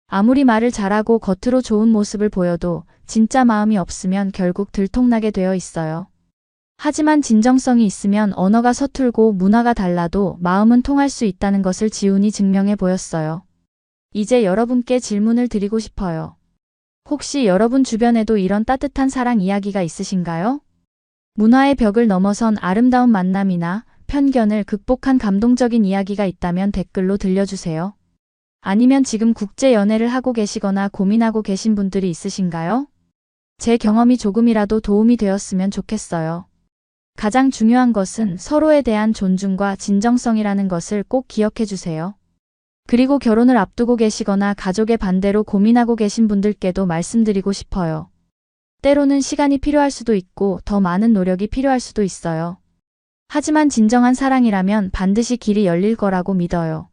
아무리 말을 잘하고 겉으로 좋은 모습을 보여도 진짜 마음이 없으면 결국 들통나게 되어 있어요. 하지만 진정성이 있으면 언어가 서툴고 문화가 달라도 마음은 통할 수 있다는 것을 지훈이 증명해 보였어요. 이제 여러분께 질문을 드리고 싶어요. 혹시 여러분 주변에도 이런 따뜻한 사랑 이야기가 있으신가요? 문화의 벽을 넘어선 아름다운 만남이나 편견을 극복한 감동적인 이야기가 있다면 댓글로 들려주세요. 아니면 지금 국제 연애를 하고 계시거나 고민하고 계신 분들이 있으신가요? 제 경험이 조금이라도 도움이 되었으면 좋겠어요. 가장 중요한 것은 서로에 대한 존중과 진정성이라는 것을 꼭 기억해 주세요. 그리고 결혼을 앞두고 계시거나 가족의 반대로 고민하고 계신 분들께도 말씀드리고 싶어요. 때로는 시간이 필요할 수도 있고 더 많은 노력이 필요할 수도 있어요. 하지만 진정한 사랑이라면 반드시 길이 열릴 거라고 믿어요.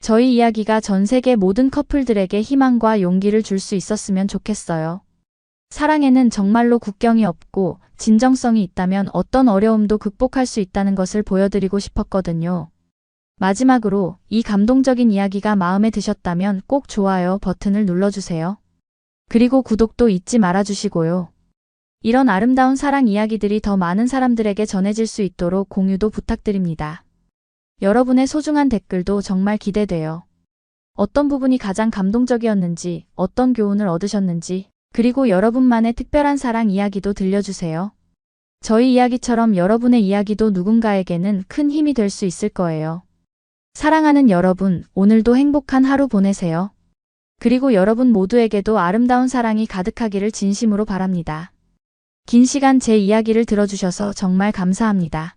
저희 이야기가 전 세계 모든 커플들에게 희망과 용기를 줄 수 있었으면 좋겠어요. 사랑에는 정말로 국경이 없고 진정성이 있다면 어떤 어려움도 극복할 수 있다는 것을 보여드리고 싶었거든요. 마지막으로 이 감동적인 이야기가 마음에 드셨다면 꼭 좋아요 버튼을 눌러주세요. 그리고 구독도 잊지 말아주시고요. 이런 아름다운 사랑 이야기들이 더 많은 사람들에게 전해질 수 있도록 공유도 부탁드립니다. 여러분의 소중한 댓글도 정말 기대돼요. 어떤 부분이 가장 감동적이었는지, 어떤 교훈을 얻으셨는지, 그리고 여러분만의 특별한 사랑 이야기도 들려주세요. 저희 이야기처럼 여러분의 이야기도 누군가에게는 큰 힘이 될 수 있을 거예요. 사랑하는 여러분, 오늘도 행복한 하루 보내세요. 그리고 여러분 모두에게도 아름다운 사랑이 가득하기를 진심으로 바랍니다. 긴 시간 제 이야기를 들어주셔서 정말 감사합니다.